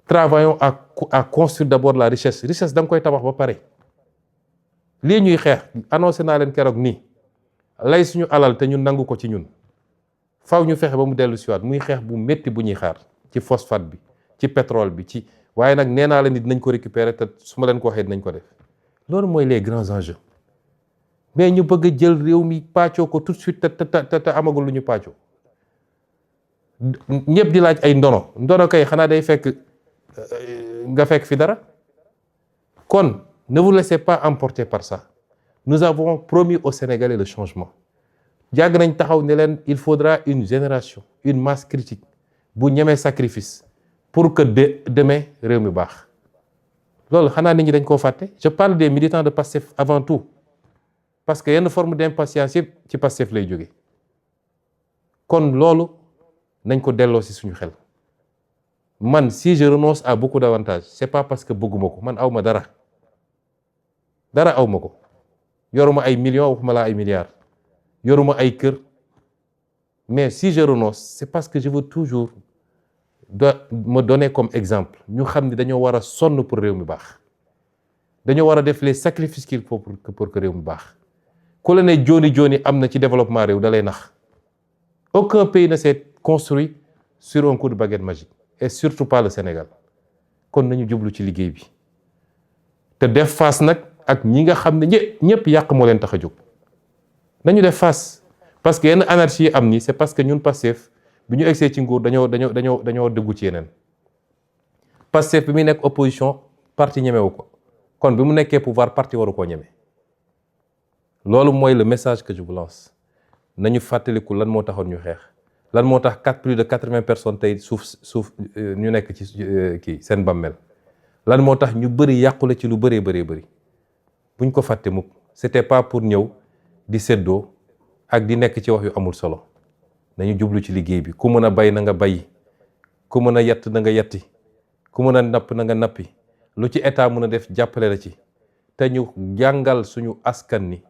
travaillons à construire d'abord la richesse da nga koy tabax ba pare lii ñuy xeex annoncé naa leen keroog nii lay suñu alal te ñun nangu ko ci ñun faw ñu fexe ba mu dellu siwaat muy xeex bu métti bu ñuy xaar ci phosphate bi ci pétrole bi ci waaye nag nee naa leen ni dinañ ko récupérer te su ma leen ko waxee dinañ ko def loolu mooy les grands enjeux mais ñu bëgg a jël réew mi pàccoo ko tout de suite te amagul lu ñu pàccoo ñëpp di laaj ay ndono kay xanaa day fekk nga fekk fi dara kon ne vous laissez pas emporter par ça nous avons promis aux Sénégalais le changement jàgg nañ taxaw ne leen il faudra une génération une masse critique bu ñemee sacrifice pour que demain réew mi baax loolu xanaa nit ñi dañ koo fàtte je parle des militants de Pastef avant tout parce que yenn forme d'impatience yëpp ci Pastef lay jóge kon loolu nañ ko delloo ci suñu xel man si je renonce à beaucoup d'avantages c'est pas parce que bëgguma ko man awma dara awma ko yoruma ay millions waxuma laa ay milliards yoruma ay kër mais si je renonce c'est parce que je veux toujours me donner comme exemple ñu xam ne dañoo war a sonn pour réew mi baax dañoo war a def les sacrifices qu'il faut pour que réew mi baax ku la ne jooni am na ci développement réew da lay nax aucun pays ne s'est construit sur un coup de baguette magique et surtout pas le Sénégal kon nañu jublu ci liggéey bi te def face nag ak ñi nga xam ne ñëpp yàq moo leen tax a jóg nañu def face parce que yenn anarchie am ni c'est parce que ñun Pastef bi ñu egsee ci nguur dañoo dëggu ci yeneen Pastef bi muy nekk opposition parti ñemewu ko kon bi mu nekkee pouvoir parti waru koo ñeme loolu mooy le message que je vous lance nañu fàttaliku lan moo taxoon ñu xeex lan moo tax plus de 80 personnes tey suuf ñu nekk ci kii seen bàmmeel lan moo tax ñu bëri yàqule ci lu bëree buñ ko fàtte mukk c'était pas pour ñëw di séddoo ak di nekk ci wax yu amul solo nañu jublu ci liggéey bi ku mën a bay na nga bay ku mën a yett na nga yetti ku mën a napp na nga nappi lu ci état mën a def jàppale la ci te ñu jàngal suñu askan ni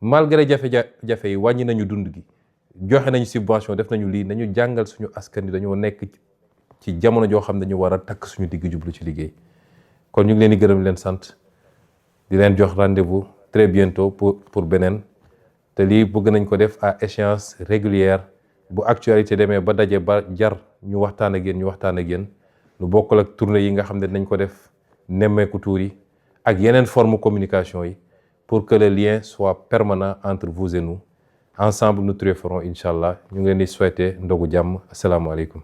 malgré jafe-jafe yi wàññi nañu dund gi joxe nañu subvention def nañu lii nañu jàngal suñu askan ni dañoo nekk ci jamono joo xam ne dañu war a takk suñu digg jublu ci liggéey kon ñu ngi leen di gërëm leen sant di leen jox rendez-vous très bientôt pour beneen te lii bëgg nañ ko def à échéance régulière bu actualité demee ba daje ba jar ñu waxtaan ak yéen lu bokkul ak tournée yi nga xam ne dinañ ko def nemmeeku tuur yi ak yeneen forme communication yi pour que le lien soit permanent entre vous et nous ensemble nous triompherons incha allah ñu ngi leen di souhaiter ndogu jàmm asalaamaaleykum